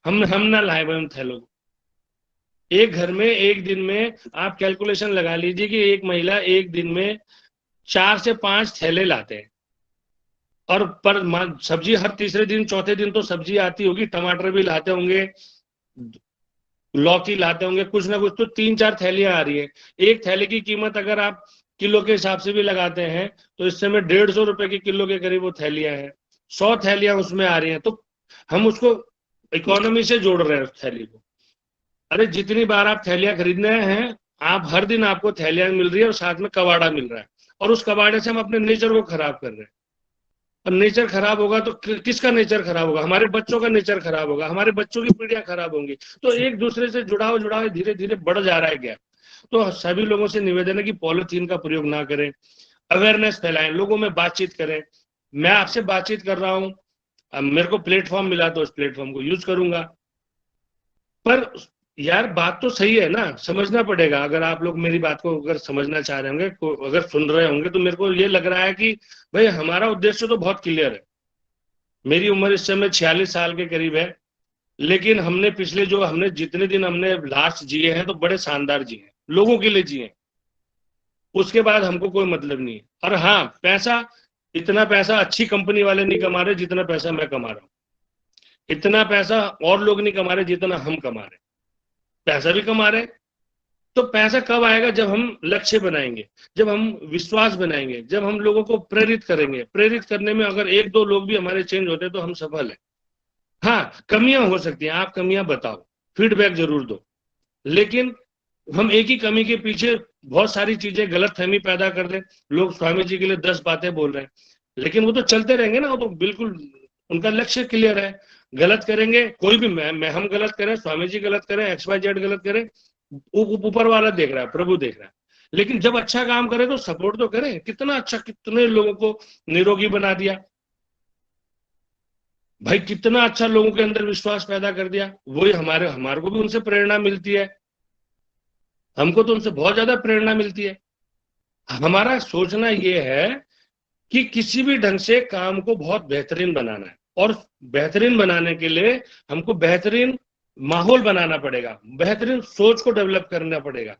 हम ना लाए भाई उन थैलों को। एक घर में एक दिन में आप कैलकुलेशन लगा लीजिए कि एक महिला एक दिन में 4 से 5 थैले लाते हैं। और पर सब्जी हर तीसरे दिन चौथे दिन तो सब्जी आती होगी, टमाटर भी लाते होंगे, लौकी लाते होंगे, कुछ ना कुछ तो 3-4 थैलियां आ रही है। एक थैले की कीमत अगर आप किलो के हिसाब से भी लगाते हैं, तो इस समय 150 रुपए के किलो के करीब वो थैलियां हैं। 100 थैलियां उसमें आ रही हैं, तो हम उसको इकोनॉमी से जोड़ रहे हैं उस थैली को। अरे जितनी बार आप थैलियां खरीदने हैं, आप हर दिन आपको थैलियां मिल रही है और साथ में कबाड़ा मिल रहा है, और उस कबाड़े से हम अपने नेचर को खराब कर रहे हैं। और नेचर खराब होगा तो किसका नेचर खराब होगा? हमारे बच्चों का नेचर खराब होगा, हमारे बच्चों की पीढ़ियां खराब होंगी। तो एक दूसरे से जुड़ाव जुड़ाव धीरे धीरे बढ़ जा रहा है गैप। तो सभी लोगों से निवेदन है कि पॉलिथीन का प्रयोग ना करें, अवेयरनेस फैलाएं, लोगों में बातचीत करें। मैं आपसे बातचीत कर रहा हूं, अब मेरे को प्लेटफॉर्म मिला तो उस प्लेटफॉर्म को यूज करूंगा। पर यार, बात तो सही है ना, समझना पड़ेगा। अगर आप लोग मेरी बात को अगर समझना चाह रहे होंगे, अगर सुन रहे होंगे, तो मेरे को ये लग रहा है कि भाई हमारा उद्देश्य तो बहुत क्लियर है। मेरी उम्र इस समय 46 साल के करीब है, लेकिन हमने जितने दिन हमने लास्ट जिए हैं, तो बड़े शानदार जिए हैं, लोगों के लिए जिए। उसके बाद हमको कोई मतलब नहीं है। और हाँ, पैसा, इतना पैसा अच्छी कंपनी वाले नहीं कमा रहे जितना पैसा मैं कमा रहा हूँ। इतना पैसा और लोग नहीं कमा रहे जितना हम कमा रहे हैं। पैसा भी कमा रहे हैं। तो पैसा कब आएगा? जब हम लक्ष्य बनाएंगे, जब हम विश्वास बनाएंगे, जब हम लोगों को प्रेरित करेंगे। प्रेरित करने में अगर एक दो लोग भी हमारे चेंज होते हैं तो हम सफल हैं। हाँ, कमियां हो सकती हैं, आप कमियां बताओ, फीडबैक जरूर दो, लेकिन हम एक ही कमी के पीछे बहुत सारी चीजें गलत फहमी पैदा कर दें। लोग स्वामी जी के लिए 10 बातें बोल रहे हैं, लेकिन वो तो चलते रहेंगे ना, वो तो बिल्कुल उनका लक्ष्य क्लियर है। गलत करेंगे कोई भी, मैं हम गलत करें, स्वामी जी गलत करें, XYZ गलत करें, ऊपर वाला देख रहा है, प्रभु देख रहा है। लेकिन जब अच्छा काम करे तो सपोर्ट तो करें। कितना अच्छा, कितने लोगों को निरोगी बना दिया भाई, कितना अच्छा लोगों के अंदर विश्वास पैदा कर दिया। वही हमारे हमारे को भी उनसे प्रेरणा मिलती है, हमको तो उनसे बहुत ज्यादा प्रेरणा मिलती है। हमारा सोचना ये है कि किसी भी ढंग से काम को बहुत बेहतरीन बनाना है, और बेहतरीन बनाने के लिए हमको बेहतरीन माहौल बनाना पड़ेगा, बेहतरीन सोच को डेवलप करना पड़ेगा।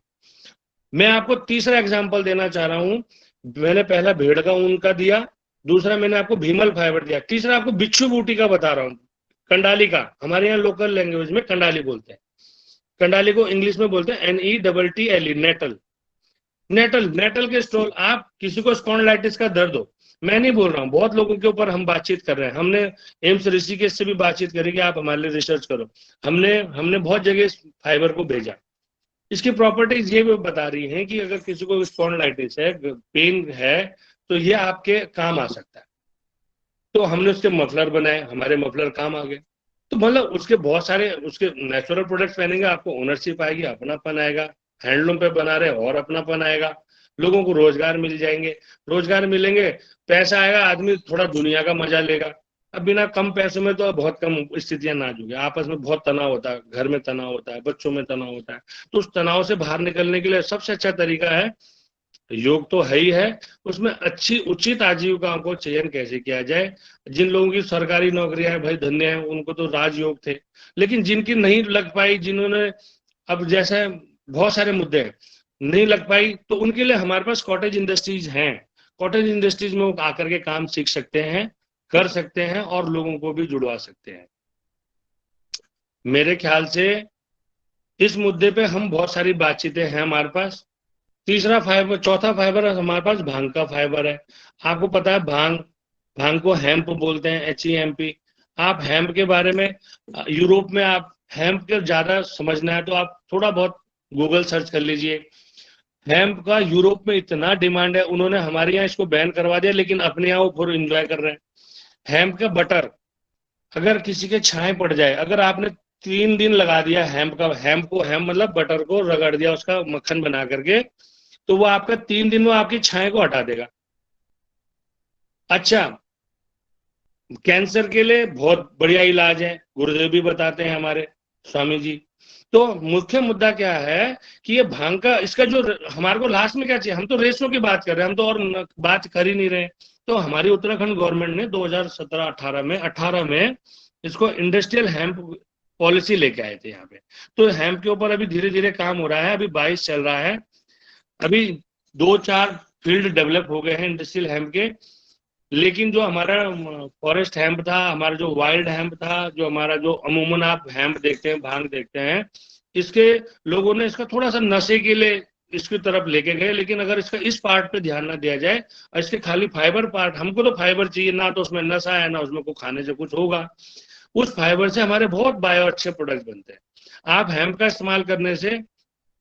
मैं आपको तीसरा एग्जांपल देना चाह रहा हूं। मैंने पहला भेड़ का ऊन का दिया, दूसरा मैंने आपको भीमल फाइबर दिया, तीसरा आपको बिच्छू बूटी का बता रहा हूं, कंडाली का। हमारे यहाँ लोकल लैंग्वेज में कंडाली बोलते हैं। कंडाली को इंग्लिश में बोलते हैं NETTLE, नेटल। नेटल, नेटल के स्टोल। आप किसी को स्पॉन्डिलाइटिस का दर्द हो, मैं नहीं बोल रहा हूँ, बहुत लोगों के ऊपर हम बातचीत कर रहे हैं। हमने एम्स ऋषिकेश से भी बातचीत करी कि आप हमारे लिए रिसर्च करो। हमने हमने बहुत जगह फाइबर को भेजा। इसकी प्रॉपर्टीज ये भी बता रही हैं कि अगर किसी को स्पॉन्डिलाइटिस है, पेन है, तो ये आपके काम आ सकता है। तो हमने उसके मफलर बनाए, हमारे मफलर काम आ गए। तो मतलब उसके बहुत सारे, उसके नेचुरल प्रोडक्ट्स पहनेंगे, आपको ओनरशिप आएगी, अपनापन आएगा। हैंडलूम पे बना रहे और अपनापन आएगा, लोगों को रोजगार मिल जाएंगे, रोजगार मिलेंगे, पैसा आएगा, आदमी थोड़ा दुनिया का मजा लेगा। अब बिना कम पैसे में तो बहुत कम स्थितियां नाजुक है, आपस में बहुत तनाव होता है, घर में तनाव होता है, बच्चों में तनाव होता है। तो उस तनाव से बाहर निकलने के लिए सबसे अच्छा तरीका है योग, तो है ही है। उसमें अच्छी उचित आजीविका को चयन कैसे किया जाए। जिन लोगों की सरकारी नौकरियां हैं भाई, धन्य है, उनको तो राजयोग थे। लेकिन जिनकी नहीं लग पाई, जिन्होंने, अब जैसे बहुत सारे मुद्दे हैं, नहीं लग पाई, तो उनके लिए हमारे पास कॉटेज इंडस्ट्रीज हैं। कॉटेज इंडस्ट्रीज में वो आकर के काम सीख सकते हैं, कर सकते हैं, और लोगों को भी जुड़वा सकते हैं। मेरे ख्याल से इस मुद्दे पे हम बहुत सारी बातचीतें हैं हमारे पास। तीसरा फाइबर, चौथा फाइबर हमारे पास भांग का फाइबर है। आपको पता है भांग, भांग को हेम्प बोलते हैं, HEMP। आप हेम्प के बारे में, यूरोप में आप हेम्प के ज्यादा समझना है तो आप थोड़ा बहुत गूगल सर्च कर लीजिए। हेम्प का यूरोप में इतना डिमांड है, उन्होंने हमारे यहाँ इसको बैन करवा दिया, लेकिन अपने यहाँ वो पूरा एंजॉय कर रहे हैं। हेम्प का बटर, अगर किसी के छाए पड़ जाए, अगर आपने 3 दिन लगा दिया हेम्प का, हेम्प को, हेम्प मतलब बटर को रगड़ दिया, उसका मक्खन बना करके, तो वो आपका 3 दिन में आपकी छाए को हटा देगा। अच्छा, कैंसर के लिए बहुत बढ़िया इलाज है, गुरुदेव भी बताते हैं हमारे स्वामी जी। तो मुख्य मुद्दा क्या है कि ये भांग का, इसका जो हमारे को लास्ट में क्या चाहिए, हम तो रेशों की बात कर रहे हैं, हम तो और बात कर ही नहीं रहे। तो हमारी उत्तराखंड गवर्नमेंट ने 2017-18 में, 18 में इसको इंडस्ट्रियल हेम्प पॉलिसी लेके आए थे यहाँ पे। तो हेम्प के ऊपर अभी धीरे धीरे काम हो रहा है, अभी 22 चल रहा है। अभी 2-4 फील्ड डेवलप हो गए हैं इंडस्ट्रियल हेम्प के। लेकिन जो हमारा फॉरेस्ट हेम्प था, हमारा जो वाइल्ड हेम्प था, जो हमारा जो अमूमन आप हेम्प देखते हैं, भांग देखते हैं, इसके लोगों ने इसका थोड़ा सा नशे के लिए इसकी तरफ लेके गए। लेकिन अगर इसका इस पार्ट पे ध्यान ना दिया जाए, और इसके खाली फाइबर पार्ट, हमको तो फाइबर चाहिए ना, तो उसमें नशा है ना उसमें को खाने से कुछ होगा। उस फाइबर से हमारे बहुत बायो अच्छे प्रोडक्ट बनते हैं। आप हेम्प का इस्तेमाल करने से,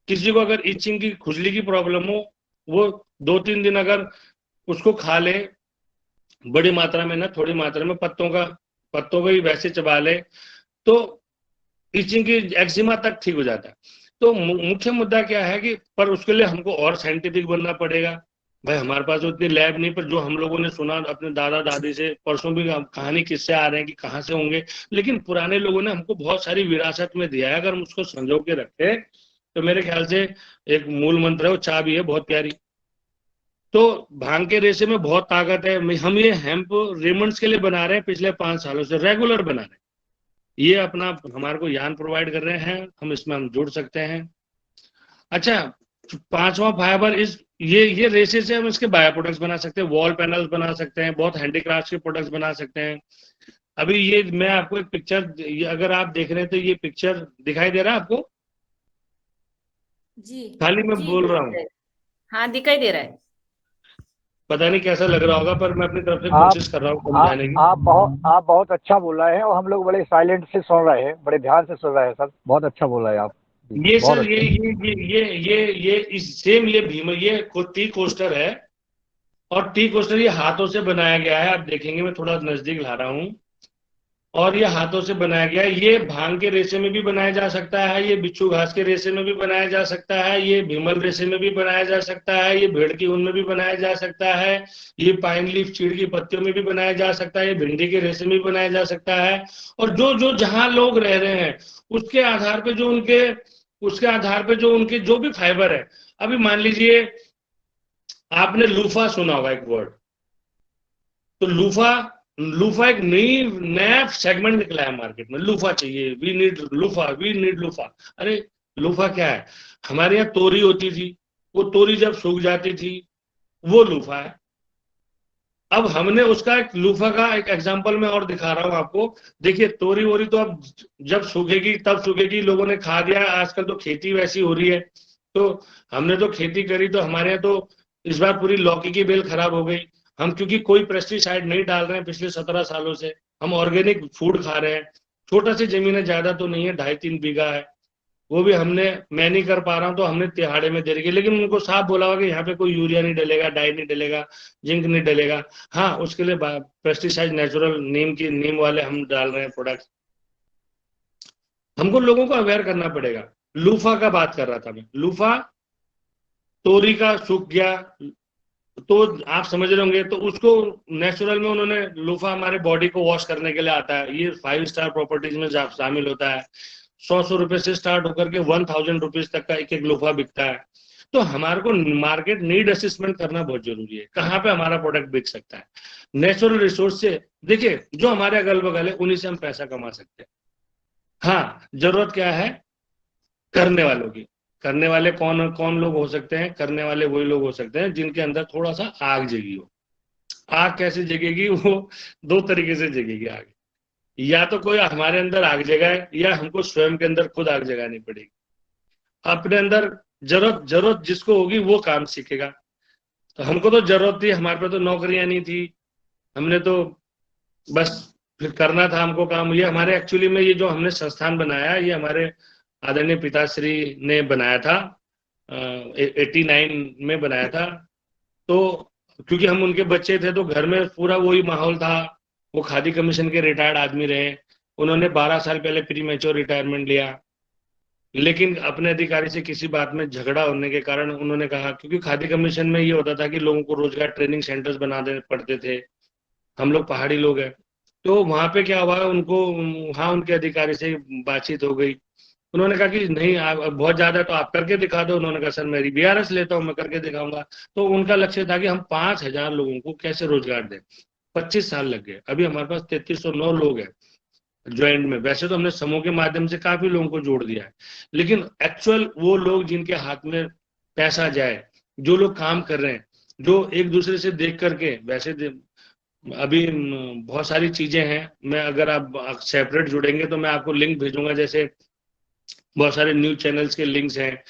किसी को अगर इचिंग की, खुजली की प्रॉब्लम हो, वो 2-3 दिन अगर उसको खा ले, बड़ी मात्रा में ना, थोड़ी मात्रा में, पत्तों को ही वैसे चबा ले, तो इचिंग की, एक्जिमा तक ठीक हो जाता है। तो मुख्य मुद्दा क्या है कि, पर उसके लिए हमको और साइंटिफिक बनना पड़ेगा। भाई हमारे पास उतनी लैब नहीं, पर जो हम लोगों ने सुना अपने दादा दादी से, परसों भी कहानी किससे आ रहे हैं कि कहाँ से होंगे, लेकिन पुराने लोगों ने हमको बहुत सारी विरासत में दिया है। अगर हम उसको संजो के रखे तो मेरे ख्याल से एक मूल मंत्र है, वो चाबी है बहुत प्यारी। तो भांग के रेशे में बहुत ताकत है। हम ये हेम्प रेमंड्स के लिए बना रहे हैं, पिछले 5 सालों से रेगुलर बना रहे हैं। ये अपना हमारे को ज्ञान प्रोवाइड कर रहे हैं, हम इसमें हम जुड़ सकते हैं। अच्छा, पांचवा फाइबर इस, ये रेशे से हम इसके बायो प्रोडक्ट्स बना सकते हैं, वॉल पैनल्स बना सकते हैं, बहुत हैंडीक्राफ्ट के प्रोडक्ट्स बना सकते हैं। अभी ये मैं आपको एक पिक्चर, अगर आप देख रहे हैं तो ये पिक्चर दिखाई दे रहा है आपको? जी खाली मैं जी बोल रहा दिखाई हूँ। दे रहा है। हाँ दिखाई दे रहा है। पता नहीं कैसा लग रहा होगा, पर मैं अपनी तरफ से आप कोशिश कर रहा हूँ समझाने की। आप बहुत अच्छा बोल रहे हैं और हम लोग बड़े साइलेंट से सुन रहे हैं, बड़े ध्यान से सुन रहे हैं सर। बहुत अच्छा बोल रहे हैं आप जी, ये बहुत सर, अच्छा। ये इस सेम ये भीम, ये टी कोस्टर है। और टी कोस्टर ये हाथों से बनाया गया है, आप देखेंगे, मैं थोड़ा नजदीक ला रहा हूँ। और ये हाथों से बनाया गया है। ये भांग के रेशे में भी बनाया जा सकता है, ये बिच्छू घास के रेशे में भी बनाया जा सकता है, ये भीमल रेशे में भी बनाया जा सकता है, ये भेड़ की ऊन में भी बनाया जा सकता है, ये पाइन लीफ चीड़ की पत्तियों में भी बनाया जा सकता है, ये भिंडी के रेशे में भी बनाया जा सकता है। और जो जो जहां लोग रह रहे हैं, उसके आधार पे जो उनके उसके आधार पे जो उनके जो भी फाइबर है। अभी मान लीजिए, आपने लूफा सुना होगा एक वर्ड। तो लूफा लूफा एक नई नया सेगमेंट निकला है मार्केट में। लूफा चाहिए, we need loofah, we need loofah. अरे, लूफा क्या है? हमारे यहाँ तोरी होती थी, वो तोरी जब सूख जाती थी, वो लूफा है। अब हमने उसका एक लूफा का एक एग्जांपल मैं और दिखा रहा हूं आपको। देखिए, तोरी वोरी तो अब जब सूखेगी तब सूखेगी, लोगों ने खा दिया। आजकल तो खेती वैसी हो रही है। तो हमने तो खेती करी, तो हमारे यहाँ तो इस बार पूरी लौकी की बेल खराब हो गई। हम क्योंकि कोई पेस्टिसाइड नहीं डाल रहे हैं पिछले 17 सालों से, हम ऑर्गेनिक फूड खा रहे हैं। छोटा सी जमीन है, ज्यादा तो नहीं है, 2.5-3 बीघा है। वो भी हमने, मैं नहीं कर पा रहा हूँ तो हमने तिहाड़े में दे रखी, लेकिन उनको साफ बोला हुआ कि यहाँ पे कोई यूरिया नहीं डलेगा, डाई नहीं डलेगा, जिंक नहीं डलेगा। हाँ, उसके लिए पेस्टिसाइड नेचुरल नीम वाले हम डाल रहे हैं प्रोडक्ट। हमको लोगों को अवेयर करना पड़ेगा। लूफा का बात कर रहा था मैं। लूफा तोरी का सूख गया, तो आप समझ रहे होंगे, तो उसको नेचुरल में उन्होंने लूफा हमारे बॉडी को वॉश करने के लिए आता है। ये 5 स्टार प्रॉपर्टीज में शामिल होता है। 100 रुपए से स्टार्ट होकर के 1000 रुपीज तक का एक एक लोफा बिकता है। तो हमारे को मार्केट नीड असेसमेंट करना बहुत जरूरी है, कहाँ पे हमारा प्रोडक्ट बिक सकता है। नेचुरल रिसोर्स से, देखिए, जो हमारे अगल बगल है उन्हीं से हम पैसा कमा सकते हैं। हाँ, जरूरत क्या है? करने वालों की। करने वाले कौन कौन लोग हो सकते हैं? करने वाले वही लोग हो सकते हैं जिनके अंदर थोड़ा सा आग जगी हो। आग कैसे जगेगी? वो दो तरीके से जगेगी आग। या तो कोई हमारे अंदर आग जगाए, या हमको स्वयं के अंदर खुद आग जगानी पड़ेगी। अपने अंदर जरूरत जरूरत जिसको होगी वो काम सीखेगा। तो हमको तो जरूरत थी, हमारे पे तो नौकरियां नहीं थी। हमने तो बस फिर करना था हमको काम। ये हमारे एक्चुअली में ये जो हमने संस्थान बनाया, ये हमारे आदरणीय पिताश्री ने बनाया था। 89 में बनाया था। तो क्योंकि हम उनके बच्चे थे, तो घर में पूरा वही माहौल था। वो खादी कमीशन के रिटायर्ड आदमी रहे। उन्होंने 12 साल पहले प्री मैच्योर रिटायरमेंट लिया। लेकिन अपने अधिकारी से किसी बात में झगड़ा होने के कारण उन्होंने कहा, क्योंकि खादी कमीशन में ये होता था कि लोगों को रोजगार ट्रेनिंग सेंटर्स बना देने पड़ते थे। हम लोग पहाड़ी लोग हैं। तो वहां पे क्या हुआ, उनको, हाँ, उनके अधिकारी से बातचीत हो गई। उन्होंने कहा कि नहीं, आप बहुत ज्यादा है तो आप करके दिखा दो। उन्होंने कहा, सर मेरी बीआरएस लेता हूँ, मैं करके दिखाऊंगा। तो उनका लक्ष्य था कि हम 5,000 लोगों को कैसे रोजगार दें। 25 साल लग गए। अभी हमारे पास 3309 लोग हैं ज्वाइंट में। वैसे तो हमने समूह के माध्यम से काफी लोगों को जोड़ दिया है, लेकिन एक्चुअल वो लोग जिनके हाथ में पैसा जाए, जो लोग काम कर रहे हैं, जो एक दूसरे से देख करके, अभी बहुत सारी चीजें हैं। मैं, अगर आप सेपरेट जुड़ेंगे तो मैं आपको लिंक भेजूंगा। जैसे बहुत सारे न्यूज चैनल्स के लिंक्स हैं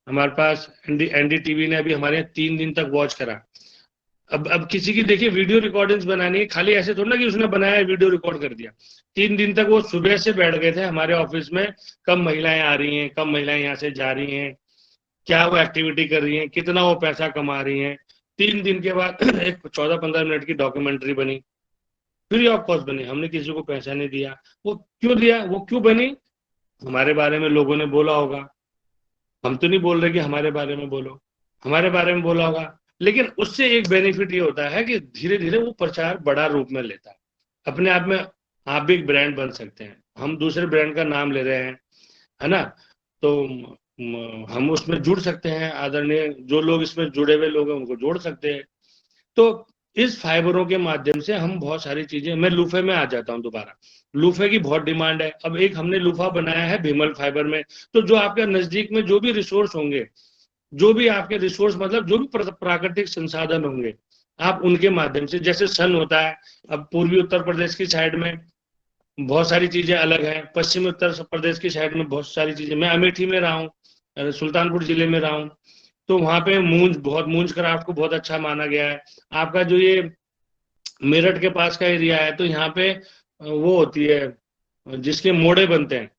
हमारे पास। एनडीटीवी ने अभी हमारे यहाँ 3 दिन तक वॉच करा। अब किसी की, देखिए, वीडियो रिकॉर्डिंग्स बनानी है, खाली ऐसे थोड़ा ना कि उसने बनाया वीडियो रिकॉर्ड कर दिया। 3 दिन तक वो सुबह से बैठ गए थे हमारे ऑफिस में। कब महिलाएं आ रही हैं, कब महिलाएं यहाँ से जा रही हैं, क्या वो एक्टिविटी कर रही हैं, कितना वो पैसा कमा रही हैं। 3 दिन के बाद एक 14-15 मिनट की डॉक्यूमेंट्री बनी। फ्री ऑफ कॉस्ट बनी, हमने किसी को पैसा नहीं दिया। वो क्यों दिया, वो क्यों बनी? हमारे बारे में लोगों ने बोला होगा। हम तो नहीं बोल रहे कि हमारे बारे में बोलो, हमारे बारे में बोला होगा। लेकिन उससे एक बेनिफिट ये होता है कि धीरे धीरे वो प्रचार बड़ा रूप में लेता है। अपने आप में आप भी एक ब्रांड बन सकते हैं। हम दूसरे ब्रांड का नाम ले रहे हैं, है ना? तो हम उसमें जुड़ सकते हैं। आदरणीय जो लोग इसमें जुड़े हुए लोग हैं उनको जोड़ सकते हैं। तो इस फाइबरों के माध्यम से हम बहुत सारी चीजें, मैं लूफे में आ जाता हूँ दोबारा। लूफे की बहुत डिमांड है। अब एक हमने लूफा बनाया है भीमल फाइबर में। तो जो आपके नजदीक में जो भी रिसोर्स होंगे, जो भी आपके रिसोर्स मतलब जो भी प्राकृतिक संसाधन होंगे, आप उनके माध्यम से, जैसे सन होता है। अब पूर्वी उत्तर प्रदेश की साइड में बहुत सारी चीजें अलग हैं, पश्चिमी उत्तर प्रदेश की साइड में बहुत सारी चीजें। मैं अमेठी में रहा हूँ। सुल्तानपुर जिले में रहा हूँ, तो वहां पे मूंज क्राफ्ट को बहुत अच्छा माना गया है। आपका जो ये मेरठ के पास का एरिया है, तो यहाँ पे वो होती है जिसके मोड़े बनते हैं,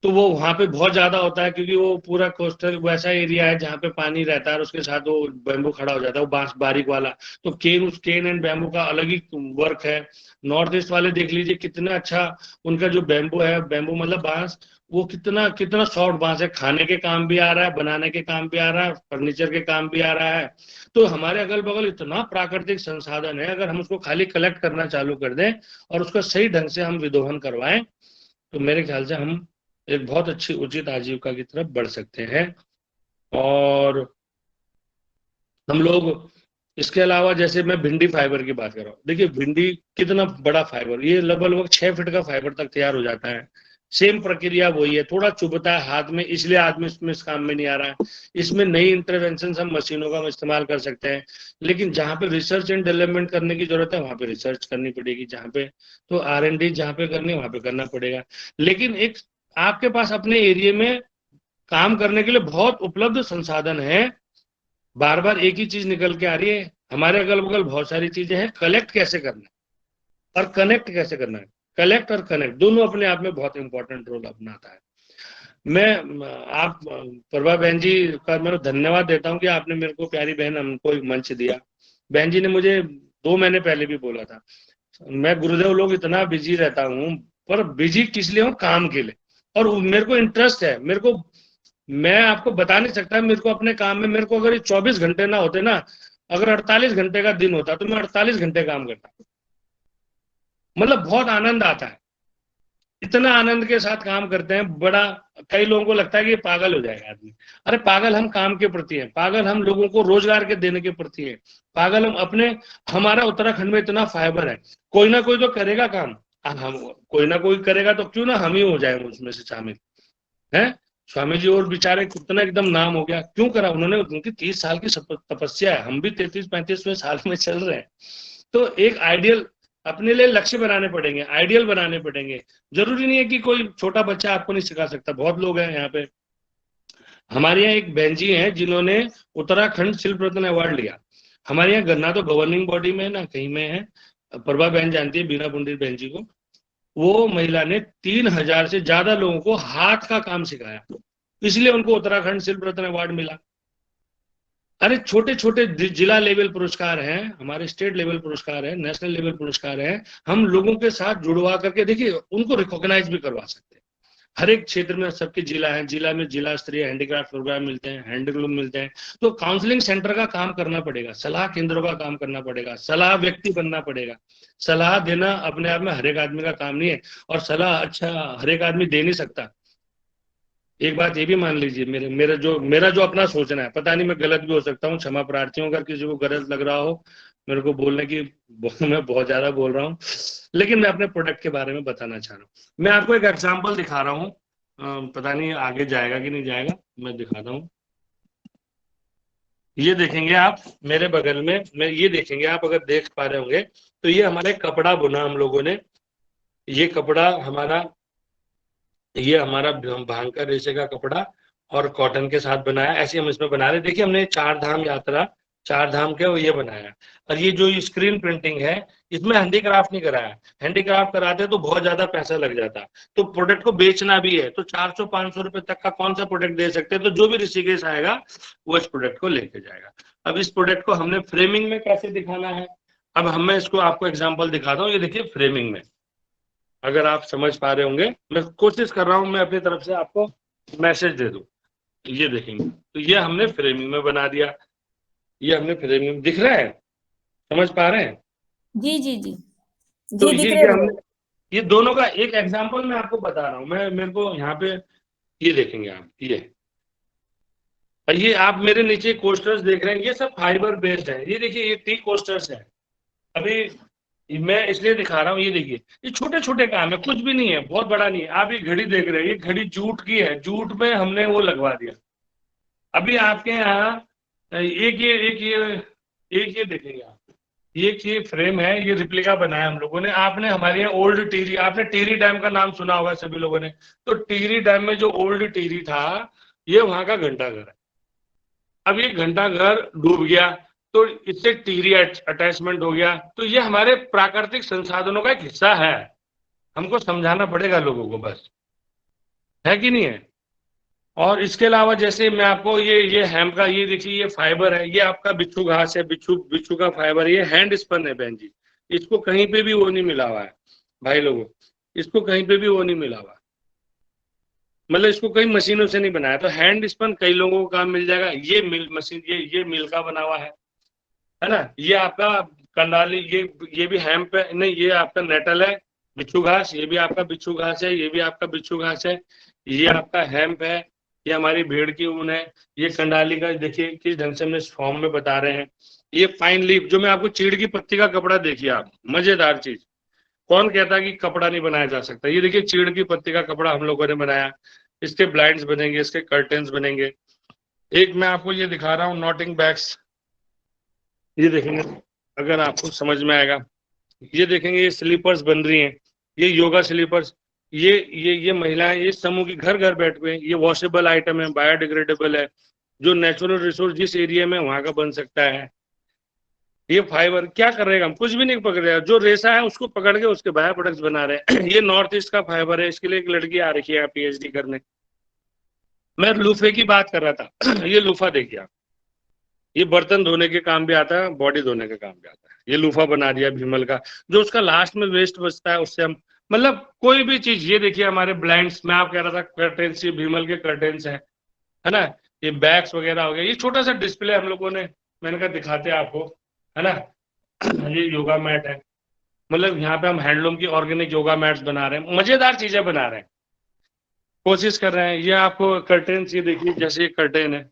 तो वो वहां पे बहुत ज्यादा होता है, क्योंकि वो पूरा कोस्टल वैसा एरिया है जहाँ पे पानी रहता है, और उसके साथ वो बैम्बू खड़ा हो जाता है, वो बांस बारीक वाला। तो उस केन एंड बैम्बू का अलग ही वर्क है। नॉर्थ ईस्ट वाले देख लीजिए कितना अच्छा उनका जो बैम्बू है, बैम्बू मतलब बांस, वो कितना कितना सॉफ्ट बांस है, खाने के काम भी आ रहा है, बनाने के काम भी आ रहा है, फर्नीचर के काम भी आ रहा है। तो हमारे अगल बगल इतना प्राकृतिक संसाधन है, अगर हम उसको खाली कलेक्ट करना चालू कर दें और उसका सही ढंग से हम विदोहन करवाएं, तो मेरे ख्याल से हम एक बहुत अच्छी उचित आजीविका की तरफ बढ़ सकते हैं। और हम लोग इसके अलावा, जैसे मैं भिंडी फाइबर की बात कर रहा हूँ, देखिए भिंडी कितना बड़ा फाइबर, ये लगभग 6 फीट का फाइबर तक तैयार हो जाता है। सेम प्रक्रिया वही है, थोड़ा चुभता है हाथ में, इसलिए आदमी इसमें इस काम में नहीं आ रहा है। इसमें नई इंटरवेंशन हम मशीनों का इस्तेमाल कर सकते हैं, लेकिन जहां पे रिसर्च एंड डेवलपमेंट करने की जरूरत है वहां पे रिसर्च करनी पड़ेगी, जहां पे तो R&D जहां पे करनी है वहां पे करना पड़ेगा। लेकिन एक आपके पास अपने एरिया में काम करने के लिए बहुत उपलब्ध संसाधन है। बार बार एक ही चीज निकल के आ रही है, हमारे अगल बगल बहुत सारी चीजें हैं, कलेक्ट कैसे करना है और कनेक्ट कैसे करना है। कलेक्ट और कनेक्ट दोनों अपने आप में बहुत इंपॉर्टेंट रोल अपनाता है। मैं आप प्रभा बहन जी का मैं धन्यवाद देता हूं कि आपने मेरे को, प्यारी बहन, हमको एक मंच दिया। बहन जी ने मुझे 2 महीने पहले भी बोला था, मैं गुरुदेव लोग इतना बिजी रहता हूँ, पर बिजी किस लिए हूँ, काम के लिए, और मेरे को इंटरेस्ट है, मेरे को, मैं आपको बता नहीं सकता, मेरे को अपने काम में, मेरे को अगर ये 24 घंटे ना होते ना, अगर 48 घंटे का दिन होता तो मैं 48 घंटे काम करता। मतलब बहुत आनंद आता है, इतना आनंद के साथ काम करते हैं, बड़ा। कई लोगों को लगता है कि ये पागल हो जाएगा आदमी। अरे पागल हम काम के प्रति हैं, पागल हम लोगों को रोजगार के देने के प्रति है, पागल हम अपने, हमारा उत्तराखंड में इतना फाइबर है, कोई ना कोई तो करेगा काम। हम, कोई ना कोई करेगा तो क्यों ना हम ही हो जाए उसमें से शामिल है। स्वामी जी और बेचारे कितना एकदम नाम हो गया, क्यों करा उन्होंने, उनकी 30 साल की तपस्या है, हम भी 33-35वें साल में चल रहे हैं। तो एक आइडियल अपने लिए लक्ष्य बनाने पड़ेंगे, आइडियल बनाने पड़ेंगे। जरूरी नहीं है कि कोई छोटा बच्चा आपको नहीं सिखा सकता, बहुत लोग हैं यहाँ पे। हमारे यहाँ एक बहन जी हैं जिन्होंने उत्तराखंड शिल्प रत्न अवार्ड लिया। हमारे यहाँ ना तो गवर्निंग बॉडी में ना कहीं में है। प्रभा बहन जानती है, बीना पंडित बहन जी को। वो महिला ने 3,000 से ज्यादा लोगों को हाथ का काम सिखाया, इसलिए उनको उत्तराखंड शिल्प रत्न अवार्ड मिला। अरे छोटे छोटे जिला लेवल पुरस्कार हैं, हमारे स्टेट लेवल पुरस्कार है, नेशनल लेवल पुरस्कार है, हम लोगों के साथ जुड़वा करके देखिए उनको रिकॉग्नाइज भी करवा सकते हैं। हर एक क्षेत्र में सबके जिला है, जिला में जिला स्तरीय हैंडीक्राफ्ट प्रोग्राम मिलते हैं, हैंडलूम मिलते हैं। तो काउंसलिंग सेंटर का काम करना पड़ेगा, सलाह केंद्रों का काम करना पड़ेगा, सलाह व्यक्ति बनना पड़ेगा। सलाह देना अपने आप में हर एक आदमी का काम नहीं है, और सलाह अच्छा हर एक आदमी दे नहीं सकता। एक बात ये भी मान लीजिए, मेरा जो अपना सोचना है, पता नहीं मैं गलत भी हो सकता हूँ, क्षमा प्रार्थी हूँ अगर किसी को गलत लग रहा हो मेरे को बोलने की, मैं बहुत ज्यादा बोल रहा हूँ, लेकिन मैं अपने प्रोडक्ट के बारे में बताना चाह रहा हूँ। मैं आपको एक एग्जांपल दिखा रहा हूँ, पता नहीं आगे जाएगा कि नहीं जाएगा, मैं दिखाता हूँ। ये देखेंगे आप मेरे बगल में, मैं ये देखेंगे आप, अगर देख पा रहे होंगे तो ये हमारे कपड़ा बुना हम लोगों ने। ये कपड़ा हमारा, ये हमारा भांग का रेशे का कपड़ा और कॉटन के साथ बनाया, ऐसे हम इसमें बना रहे। देखिए हमने 4 धाम यात्रा, 4 धाम के ये बनाया। और ये जो स्क्रीन प्रिंटिंग है, इसमें हैंडीक्राफ्ट नहीं कराया, हैंडीक्राफ्ट कराते तो बहुत ज्यादा पैसा लग जाता। तो प्रोडक्ट को बेचना भी है तो 400-500 रुपए तक का कौन सा प्रोडक्ट दे सकते हैं, तो जो भी ऋषिकेश आएगा वो इस प्रोडक्ट को लेके जाएगा। अब इस प्रोडक्ट को हमने फ्रेमिंग में कैसे दिखाना है, अब मैं इसको आपको एग्जाम्पल दिखाता हूँ। ये देखिए फ्रेमिंग में, अगर आप समझ पा रहे होंगे, मैं कोशिश कर रहा हूं मैं अपनी तरफ से आपको मैसेज दे दूं। ये देखेंगे तो ये हमने फ्रेमिंग में बना दिया, ये हमने फ्रेमिंग में, दिख रहा है, समझ पा रहे हैं? जी जी जी तो जी, दिख ये रहे हमने, हैं। ये दोनों का एक एग्जांपल मैं आपको बता रहा हूं। मैं, मेरे को यहाँ पे ये देखेंगे आप, ये आप मेरे नीचे कोस्टर्स देख रहे हैं, ये सब फाइबर बेस्ड है। ये देखिए ये टी कोस्टर्स है। अभी मैं इसलिए दिखा रहा हूँ, ये देखिए ये छोटे छोटे काम है, कुछ भी नहीं है, बहुत बड़ा नहीं है। आप ये घड़ी देख रहे हैं, ये घड़ी जूट की है, जूट में हमने वो लगवा दिया। अभी आपके यहाँ एक ये देखेंगे आप, ये फ्रेम है, ये रिप्लिका बनाया हम लोगों ने। आपने हमारे यहाँ ओल्ड टिहरी, आपने टिहरी डैम का नाम सुना होगा सभी लोगों ने। तो टिहरी डैम में जो ओल्ड टिहरी था, ये वहां का घंटाघर है। अब ये घंटाघर डूब गया तो इससे टिहरी अटैचमेंट हो गया, तो ये हमारे प्राकृतिक संसाधनों का एक हिस्सा है। हमको समझाना पड़ेगा लोगों को, बस, है कि नहीं है। और इसके अलावा जैसे मैं आपको ये हेम्प का, ये देखिए, ये फाइबर है, ये आपका बिच्छू घास है, बिच्छू बिच्छू का फाइबर, ये हैंड स्पन है बहन जी। इसको कहीं पे भी वो नहीं मिला हुआ है भाई लोगों, इसको कहीं पे भी वो नहीं मिला हुआ, मतलब इसको कई मशीनों से नहीं बनाया। तो हैंड स्पन कई लोगों को काम मिल जाएगा। ये मिल मशीन, ये मिल का बना हुआ है ना। ये आपका कंडाली, ये भी हेम्प है, नहीं ये आपका नेटल है, बिच्छू घास, ये भी आपका बिच्छू घास है, ये भी आपका बिच्छू घास है, ये आपका हेम्प है, ये हमारी भेड़ की ऊन है। ये कंडाली का देखिए किस ढंग से हम इस फॉर्म में बता रहे हैं। ये पाइन लीफ, जो मैं आपको चीड़ की पत्ती का कपड़ा, देखिए आप, मजेदार चीज। कौन कहता कि कपड़ा नहीं बनाया जा सकता। ये देखिए चीड़ की पत्ती का कपड़ा हम लोगों ने बनाया, इसके ब्लाइंड्स बनेंगे, इसके कर्टेन्स बनेंगे। एक मैं आपको ये दिखा रहा हूँ नॉटिंग बैग्स, ये देखेंगे अगर आपको समझ में आएगा। ये देखेंगे ये स्लीपर्स बन रही हैं, ये योगा स्लीपर्स। ये महिलाएं, ये समूह की घर घर बैठ हुए हैं। ये वॉशेबल आइटम है, बायोडिग्रेडेबल है, जो नेचुरल रिसोर्स जिस एरिया में वहां का बन सकता है। ये फाइबर क्या कर रहे हैं, हम कुछ भी नहीं पकड़ रहे हैं, जो रेसा है उसको पकड़ के उसके बायो प्रोडक्ट्स बना रहे हैं। ये नॉर्थ ईस्ट का फाइबर है, इसके लिए एक लड़की आ रखी है पीएचडी करने। मैं लूफे की बात कर रहा था। ये लूफा देखिए आप, ये बर्तन धोने के काम भी आता है, बॉडी धोने का काम भी आता है। ये लूफा बना दिया भीमल का, जो उसका लास्ट में वेस्ट बचता है उससे हम, मतलब कोई भी चीज। ये देखिए हमारे ब्लाइंड्स, मैं आप कह रहा था कर्टेन्स, ये भीमल के कर्टेन्स है ना। ये बैग्स वगैरह हो गया। ये छोटा सा डिस्प्ले हम लोगों ने, मैंने कहा दिखाते हैं आपको, है ना। ये योगा मैट है, मतलब यहाँ पे हम हैंडलूम की ऑर्गेनिक योगा मैट्स बना रहे हैं, मजेदार चीजें बना रहे हैं, कोशिश कर रहे हैं। ये आपको कर्टेन्स, ये देखिए जैसे ये कर्टेन है,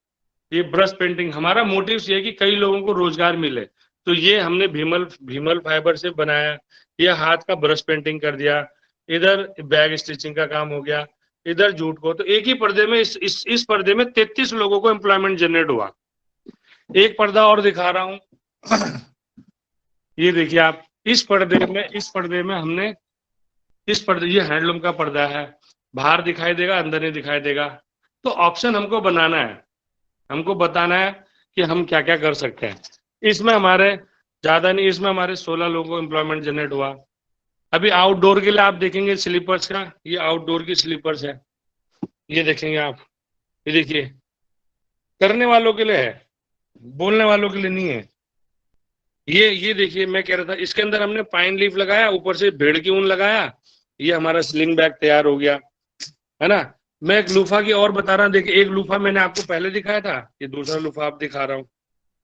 ये ब्रश पेंटिंग। हमारा मोटिव ये है कि कई लोगों को रोजगार मिले, तो ये हमने भीमल भीमल फाइबर से बनाया। ये हाथ का ब्रश पेंटिंग कर दिया, इधर बैग स्टिचिंग का काम हो गया, इधर जूट को। तो एक ही पर्दे में, इस पर्दे में 33 लोगों को एम्प्लॉयमेंट जनरेट हुआ। एक पर्दा और दिखा रहा हूं। ये देखिए आप, इस पर्दे में हमने, इस पर्दे, ये हैंडलूम का पर्दा है, बाहर दिखाई देगा, अंदर नहीं दिखाई देगा। तो ऑप्शन हमको बनाना है, हमको बताना है कि हम क्या क्या कर सकते हैं। इसमें हमारे ज्यादा नहीं, इसमें हमारे 16 लोगों को एम्प्लॉयमेंट जनरेट हुआ। अभी आउटडोर के लिए आप देखेंगे स्लीपर्स का, ये आउटडोर की स्लीपर्स है, ये देखेंगे आप, ये देखिए, करने वालों के लिए है, बोलने वालों के लिए नहीं है। ये देखिए, मैं कह रहा था इसके अंदर हमने पाइन लीफ लगाया, ऊपर से भेड़ की ऊन लगाया, ये हमारा स्लिंग बैग तैयार हो गया, है ना। मैं एक लूफा की और बता रहा हूँ, देखिए एक लूफा मैंने आपको पहले दिखाया था, ये दूसरा लूफा आप दिखा रहा हूँ,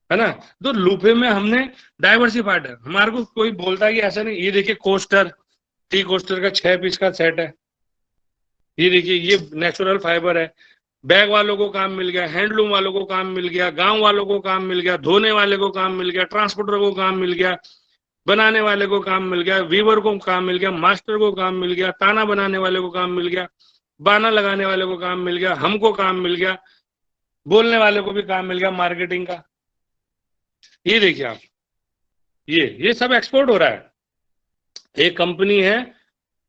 है ना। तो लूफे में हमने डाइवर्सिफाइड है, हमारे को कोई बोलता है कि ऐसा नहीं। ये देखिए कोस्टर, टी कोस्टर का 6 पीस का सेट है। ये देखिए ये नेचुरल फाइबर है। बैग वालों को काम मिल गया, हैंडलूम वालों को काम मिल गया, गांव वालों को काम मिल गया, धोने वाले को काम मिल गया, ट्रांसपोर्टर को काम मिल गया, बनाने वाले को काम मिल गया, वीवर को काम मिल गया, मास्टर को काम मिल गया, ताना बनाने वाले को काम मिल गया, बाना लगाने वाले को काम मिल गया, हमको काम मिल गया, बोलने वाले को भी काम मिल गया, मार्केटिंग का। ये देखिए आप, ये सब एक्सपोर्ट हो रहा है। एक कंपनी है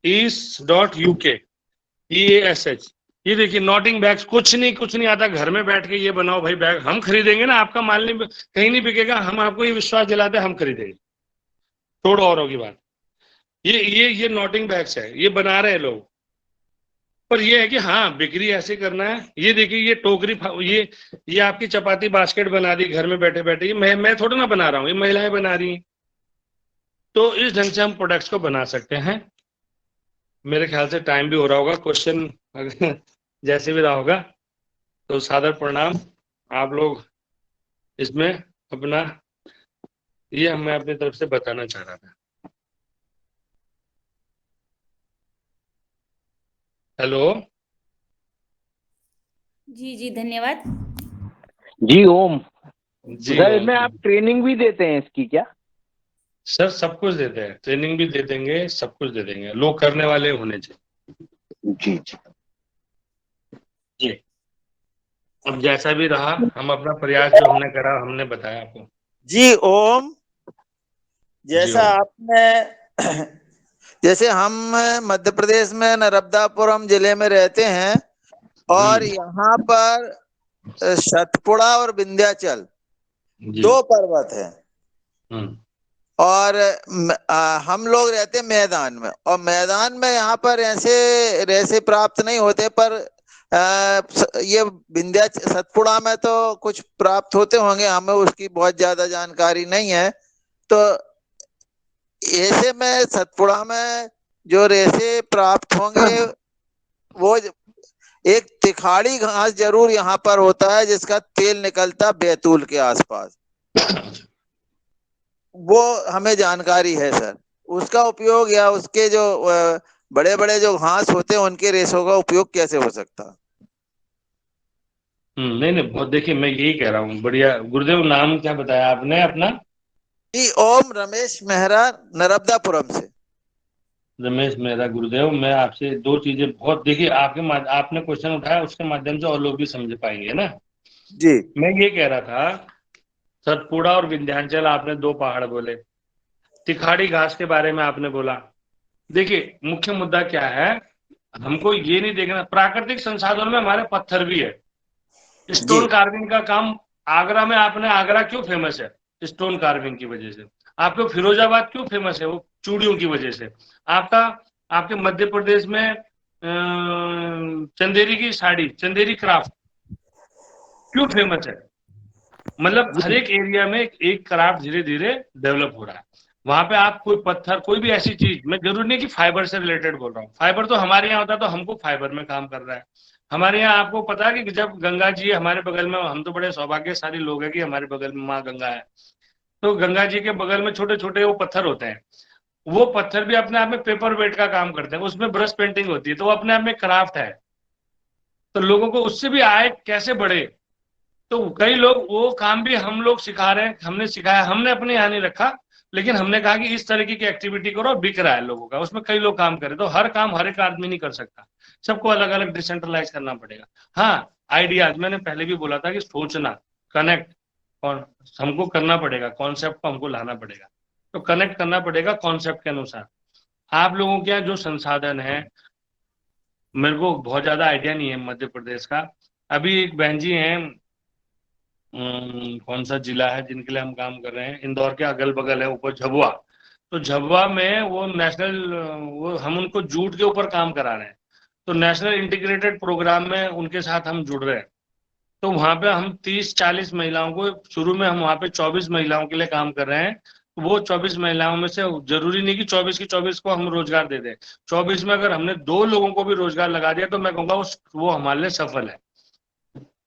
east.uk, EASH। ये देखिए नॉटिंग बैग्स, कुछ नहीं आता, घर में बैठ के ये बनाओ भाई बैग, हम खरीदेंगे ना, आपका माल नहीं कहीं नहीं बिकेगा, हम आपको ये विश्वास दिलाते हैं हम खरीदेंगे, थोड़ा और होगी बात। ये नॉटिंग बैग्स है, ये बना रहे हैं लोग, पर ये है कि हाँ बिक्री ऐसे करना है। ये देखिए ये टोकरी, ये आपकी चपाती बास्केट बना दी घर में बैठे बैठे, ये मैं थोड़ा ना बना रहा हूँ, ये महिलाएं बना रही हैं। तो इस ढंग से हम प्रोडक्ट्स को बना सकते हैं। मेरे ख्याल से टाइम भी हो रहा होगा, क्वेश्चन अगर जैसे भी रहा होगा तो सादर प्रणाम। आप लोग इसमें अपना, ये मैं अपनी तरफ से बताना चाह रहा था। हेलो जी जी धन्यवाद। जी ओम। जी सर इसमें आप ट्रेनिंग भी देते हैं इसकी क्या? सर सब कुछ देते हैं, ट्रेनिंग भी दे देंगे, सब कुछ दे देंगे, लोग करने वाले होने चाहिए। जी जी जी अब जैसा भी रहा, हम अपना प्रयास जो हमने करा हमने बताया आपको। जी ओम। जी जैसा ओम। आपने जैसे हम मध्य प्रदेश में नर्मदापुरम जिले में रहते हैं और यहाँ पर सतपुड़ा और विंध्याचल जी। 2 पर्वत है। हम्म। और हम लोग रहते हैं मैदान में, और मैदान में यहाँ पर ऐसे रेसे प्राप्त नहीं होते, पर ये विंध्याचल सतपुड़ा में तो कुछ प्राप्त होते होंगे, हमें उसकी बहुत ज्यादा जानकारी नहीं है। तो ऐसे में सतपुड़ा में जो रेसे प्राप्त होंगे वो एक तिखाड़ी घास जरूर यहाँ पर होता है जिसका तेल निकलता बैतूल के आसपास, वो हमें जानकारी है सर। उसका उपयोग या उसके जो बड़े बड़े जो घास होते हैं उनके रेशों का उपयोग कैसे हो सकता है? नहीं नहीं, बहुत देखिए, मैं यही कह रहा हूँ, बढ़िया। गुरुदेव, नाम क्या बताया आपने अपना? जी, ओम रमेश मेहरा, नर्मदापुरम से। रमेश मेहरा। गुरुदेव, मैं आपसे दो चीजें बहुत, देखिए आपने क्वेश्चन उठाया, उसके माध्यम से और लोग भी समझ पाएंगे ना। जी मैं ये कह रहा था, सतपुड़ा और विंध्याचल आपने दो पहाड़ बोले, तिखाड़ी घास के बारे में आपने बोला। देखिए, मुख्य मुद्दा क्या है, हमको ये नहीं देखना, प्राकृतिक संसाधनों में हमारे पत्थर भी है। जी स्टोन कार्विंग का काम आगरा में, आपने आगरा क्यों फेमस है? स्टोन कार्विंग की वजह से। आपको फिरोजाबाद क्यों फेमस है? वो चूड़ियों की वजह से। आपका आपके मध्य प्रदेश में चंदेरी की साड़ी, चंदेरी क्राफ्ट क्यों फेमस है? मतलब हर जी एक एरिया में एक क्राफ्ट धीरे धीरे डेवलप हो रहा है। वहां पे आप कोई पत्थर, कोई भी ऐसी चीज, मैं जरूरी नहीं कि फाइबर से रिलेटेड बोल रहा हूँ, फाइबर तो हमारे यहाँ होता है, तो हमको फाइबर में काम कर रहा है। हमारे यहाँ आपको पता है कि जब गंगा जी हमारे बगल में, हम तो बड़े सौभाग्यशाली लोग हैं कि हमारे बगल में माँ गंगा है। तो गंगा जी के बगल में छोटे छोटे वो पत्थर होते हैं, वो पत्थर भी अपने आप में पेपर वेट का काम करते हैं, उसमें ब्रश पेंटिंग होती है, तो वो अपने आप में क्राफ्ट है। तो लोगों को उससे भी आय कैसे बढ़े, तो कई लोग वो काम भी हम लोग सिखा रहे हैं, हमने सिखाया, हमने अपने यहाँ नहीं रखा, लेकिन हमने कहा कि इस तरीके की एक्टिविटी करो, बिक रहा है लोगों का, उसमें कई लोग काम करें। तो हर काम हर एक आदमी नहीं कर सकता, सबको अलग अलग डिसेंट्रलाइज करना पड़ेगा। हाँ, आइडियाज, मैंने पहले भी बोला था कि सोचना, कनेक्ट, और हमको करना पड़ेगा, कॉन्सेप्ट को हमको लाना पड़ेगा, तो कनेक्ट करना पड़ेगा कॉन्सेप्ट के अनुसार। आप लोगों के यहाँ जो संसाधन है, मेरे को बहुत ज्यादा आइडिया नहीं है मध्य प्रदेश का। अभी एक बहन जी हैं, कौन सा जिला है जिनके लिए हम काम कर रहे हैं, इंदौर के अगल बगल है, ऊपर झबुआ। तो झबुआ में वो नेशनल, वो हम उनको जूट के ऊपर काम करा रहे हैं, तो नेशनल इंटीग्रेटेड प्रोग्राम में उनके साथ हम जुड़ रहे हैं। तो वहां पे हम 30-40 महिलाओं को, शुरू में हम वहां पे 24 महिलाओं के लिए काम कर रहे हैं। तो वो 24 महिलाओं में से जरूरी नहीं कि 24 की 24 को हम रोजगार दे दें। 24 में अगर हमने 2 लोगों को भी रोजगार लगा दिया, तो मैं कहूंगा वो हमारे लिए सफल है।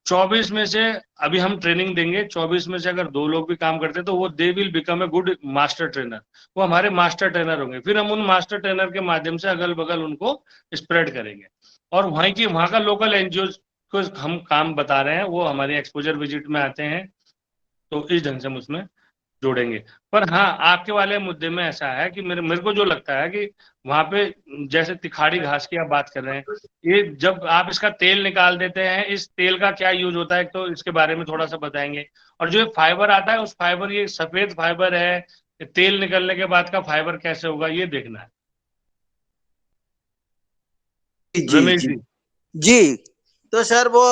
24 में से अभी हम ट्रेनिंग देंगे, 24 में से अगर 2 लोग भी काम करते हैं, तो वो they will become a good master trainer, वो हमारे मास्टर ट्रेनर होंगे। फिर हम उन मास्टर ट्रेनर के माध्यम से अगल बगल उनको स्प्रेड करेंगे, और वहां का लोकल एनजीओ को हम काम बता रहे हैं, वो हमारी एक्सपोजर विजिट में आते हैं, तो इस ढंग से हम उसमें जोड़ेंगे। पर हाँ, आपके वाले मुद्दे में ऐसा है कि मेरे मेरे को जो लगता है कि वहां पे, जैसे तिखाड़ी घास की आप बात कर रहे हैं, ये जब आप इसका तेल निकाल देते हैं, इस तेल का क्या यूज होता है, तो इसके बारे में थोड़ा सा बताएंगे। और जो फाइबर आता है, उस फाइबर, ये सफेद फाइबर है, तेल निकलने के बाद का फाइबर कैसे होगा, ये देखना है जी रमेश जी जी। जी। तो सर वो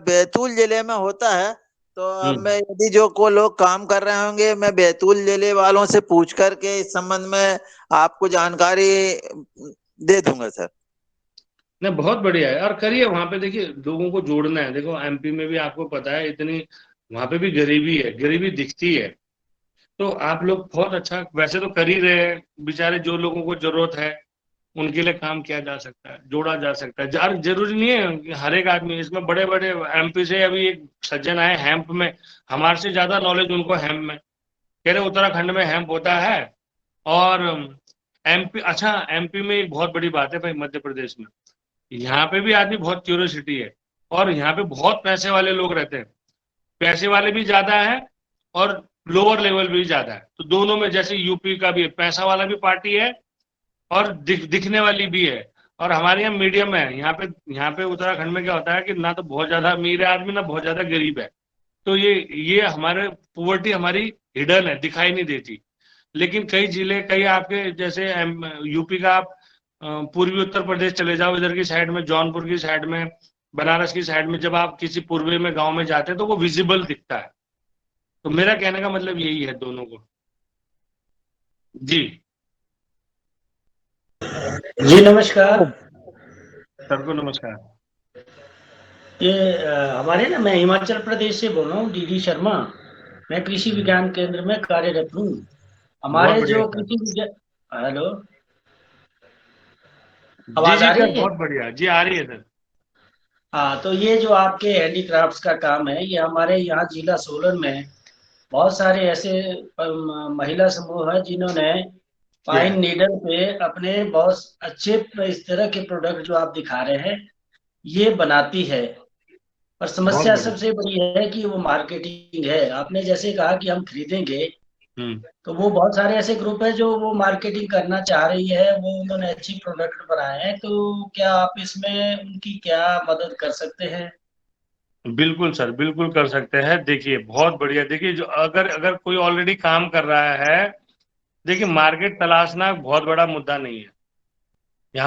बैतूल जिले में होता है, तो अब मैं, यदि जो को लोग काम कर रहे होंगे, मैं बैतूल जिले वालों से पूछ करके इस संबंध में आपको जानकारी दे दूंगा सर। नहीं, बहुत बढ़िया है, और करिए वहां पे। देखिए, लोगों को जोड़ना है। देखो, एमपी में भी आपको पता है, इतनी वहां पे भी गरीबी है, गरीबी दिखती है। तो आप लोग बहुत अच्छा वैसे तो कर ही रहे हैं, बेचारे जो लोगों को जरूरत है उनके लिए काम किया जा सकता है, जोड़ा जा सकता है। जरूरी नहीं है कि हर एक आदमी इसमें, बड़े बड़े एमपी से अभी एक सज्जन आए हेम्प में, हमारे से ज्यादा नॉलेज उनको हेम्प में, कह रहे उत्तराखंड में हेम्प होता है। और एमपी, अच्छा, एमपी में एक बहुत बड़ी बात है भाई, मध्य प्रदेश में, यहाँ पे भी आदमी बहुत क्यूरियोसिटी है, और यहाँ पे बहुत पैसे वाले लोग रहते हैं, पैसे वाले भी ज्यादा है, और लोअर लेवल भी ज्यादा है। तो दोनों में, जैसे यूपी का भी पैसा वाला भी पार्टी है, और दिखने वाली भी है, और हमारे यहाँ मीडियम है। यहाँ पे उत्तराखंड में क्या होता है कि ना तो बहुत ज्यादा अमीर है आदमी, ना बहुत ज्यादा गरीब है। तो ये हमारे पुवर्टी हमारी हिडन है, दिखाई नहीं देती। लेकिन कई जिले, कई आपके जैसे यूपी का आप पूर्वी उत्तर प्रदेश चले जाओ, इधर की साइड में, जौनपुर की साइड में, बनारस की साइड में जब आप किसी पूर्वी में गांव में जाते हैं तो वो विजिबल दिखता है। तो मेरा कहने का मतलब यही है दोनों को। जी जी नमस्कार। सर को नमस्कार। ये हमारे ना, मैं हिमाचल प्रदेश से बोल रहा हूँ, डीडी शर्मा। मैं कृषि विज्ञान केंद्र में कार्यरत हूँ। बहुत हमारे बढ़िया जो सर। कृषि विज्ञान, हेलो, जी आवाज जी आ सर, रही है? बहुत बढ़िया जी, आ रही है सर। हाँ, तो ये जो आपके हैंडीक्राफ्ट्स का काम है, ये हमारे यहाँ जिला सोलन में बहुत सारे ऐसे महिला समूह है जिन्होंने जी पाइन नीडल पे अपने बहुत अच्छे इस तरह के प्रोडक्ट जो आप दिखा रहे हैं ये बनाती है। पर बहुत समस्या बढ़िया। सबसे बड़ी है कि वो मार्केटिंग है। आपने जैसे कहा कि हम खरीदेंगे, हम्म। तो वो बहुत सारे ऐसे ग्रुप है जो वो मार्केटिंग करना चाह रही है, वो उन्होंने अच्छी प्रोडक्ट बनाए हैं, तो क्या आप इसमें उनकी क्या मदद कर सकते हैं? बिल्कुल सर, बिल्कुल कर सकते हैं। देखिए बहुत बढ़िया। देखिए जो अगर अगर कोई ऑलरेडी काम कर रहा है, देखिए मार्केट तलाशना बहुत बड़ा मुद्दा नहीं है। ये जी।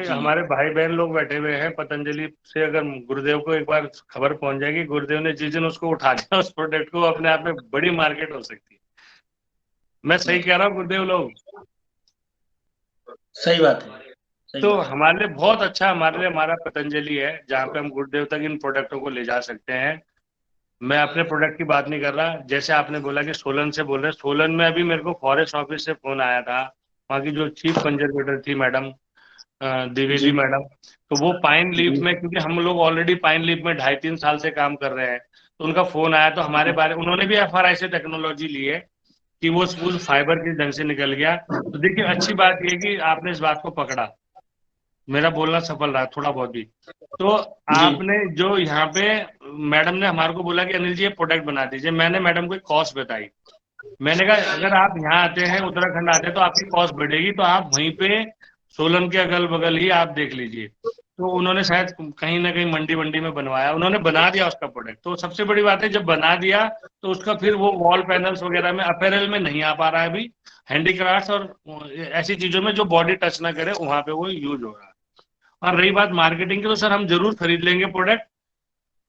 हमारे भाई बहन लोग बैठे हुए हैं पतंजलि से, अगर गुरुदेव को एक बार खबर पहुंच जाएगी, गुरुदेव ने जिस दिन उसको उठा दिया उस प्रोडक्ट को, अपने आप में बड़ी मार्केट हो सकती है। मैं सही कह रहा हूँ गुरुदेव लोग? सही बात है, सही तो बात है। हमारे लिए बहुत अच्छा, हमारे लिए हमारा पतंजलि है जहाँ पे हम गुरुदेव तक इन प्रोडक्टों को ले जा सकते हैं। मैं अपने प्रोडक्ट की बात नहीं कर रहा। जैसे आपने बोला कि सोलन से बोल रहे हैं, सोलन में अभी मेरे को फॉरेस्ट ऑफिस से फोन आया था। वहाँ की जो चीफ कंजर्वेटर थी मैडम, जी द्विवेदी मैडम, तो वो पाइन लीफ जी में, क्योंकि हम लोग ऑलरेडी पाइन लीफ में 2.5-3 साल से काम कर रहे हैं, तो उनका फोन आया। तो हमारे बारे, उन्होंने भी एफआरआई से टेक्नोलॉजी ली है कि वो स्कूल फाइबर के ढंग से निकल गया। तो देखिए अच्छी बात ये है कि आपने इस बात को पकड़ा, मेरा बोलना सफल रहा थोड़ा बहुत भी। तो जी। आपने जो यहाँ पे, मैडम ने हमारे को बोला कि अनिल जी ये प्रोडक्ट बना दीजिए। मैंने मैडम को एक कॉस्ट बताई। मैंने कहा अगर आप यहाँ आते हैं, उत्तराखंड आते हैं, तो आपकी कॉस्ट बढ़ेगी, तो आप वहीं पे सोलन के अगल बगल ही आप देख लीजिए। तो उन्होंने शायद कहीं ना कहीं मंडी वंडी में बनवाया, उन्होंने बना दिया उसका प्रोडक्ट। तो सबसे बड़ी बात है, जब बना दिया तो उसका फिर वो वॉल पैनल्स वगैरह में, अपैरल में नहीं आ पा रहा है अभी। हैंडीक्राफ्ट और ऐसी चीजों में जो बॉडी टच ना करे वहां पे वो यूज हो रहा है। और रही बात मार्केटिंग की, तो सर हम जरूर खरीद लेंगे प्रोडक्ट।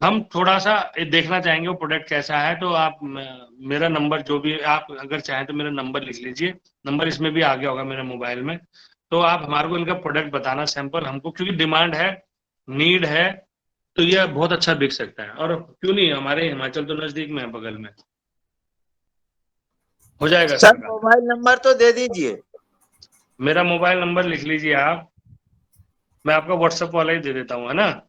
हम थोड़ा सा देखना चाहेंगे वो प्रोडक्ट कैसा है। तो आप मेरा नंबर जो भी, आप अगर चाहें तो मेरा नंबर लिख लीजिए। नंबर इसमें भी आ गया होगा मेरे मोबाइल में। तो आप हमारे को इनका प्रोडक्ट बताना, सैंपल हमको, क्योंकि डिमांड है, नीड है, तो ये बहुत अच्छा बिक सकता है। और क्यों नहीं, हमारे हिमाचल तो नजदीक में है, बगल में हो जाएगा सर सर का। मोबाइल नंबर तो दे दीजिए। मेरा मोबाइल नंबर लिख लीजिए आप। मैं आपका व्हाट्सएप वाला ही दे देता हूँ, है ना?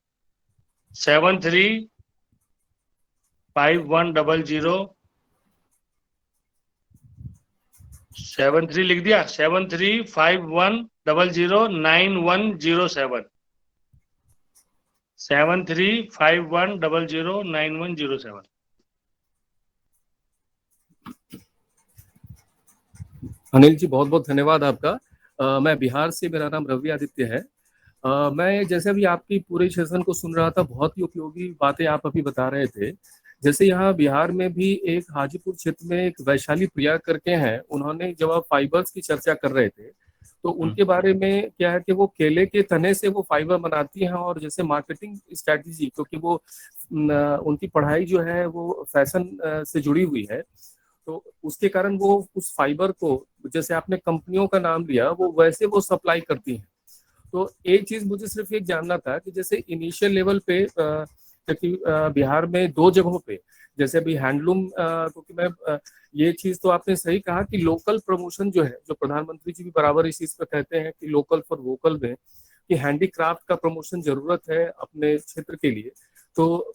735100 73 लिख दिया, 7351009107 7351009107। अनिल जी बहुत बहुत धन्यवाद आपका। मैं बिहार से, मेरा नाम रवि आदित्य है। मैं जैसे अभी आपकी पूरे सेशन को सुन रहा था, बहुत ही उपयोगी बातें आप अभी बता रहे थे। जैसे यहाँ बिहार में भी एक हाजीपुर क्षेत्र में एक वैशाली प्रिया करके हैं, उन्होंने जब आप फाइबर्स की चर्चा कर रहे थे तो उनके बारे में क्या है कि वो केले के तने से वो फाइबर बनाती हैं, और जैसे मार्केटिंग स्ट्रैटेजी, क्योंकि वो उनकी पढ़ाई जो है वो फैशन से जुड़ी हुई है, तो उसके कारण वो उस फाइबर को, जैसे आपने कंपनियों का नाम लिया, वो वैसे वो सप्लाई करती हैं। तो एक चीज मुझे सिर्फ एक जानना था कि जैसे इनिशियल लेवल पे, क्योंकि बिहार में 2 जगहों पे, जैसे अभी हैंडलूम, क्योंकि मैं ये चीज तो आपने सही कहा कि लोकल प्रमोशन जो है, जो प्रधानमंत्री जी भी बराबर इस चीज पे कहते हैं कि लोकल फॉर वोकल में, कि हैंडीक्राफ्ट का प्रमोशन जरूरत है अपने क्षेत्र के लिए। तो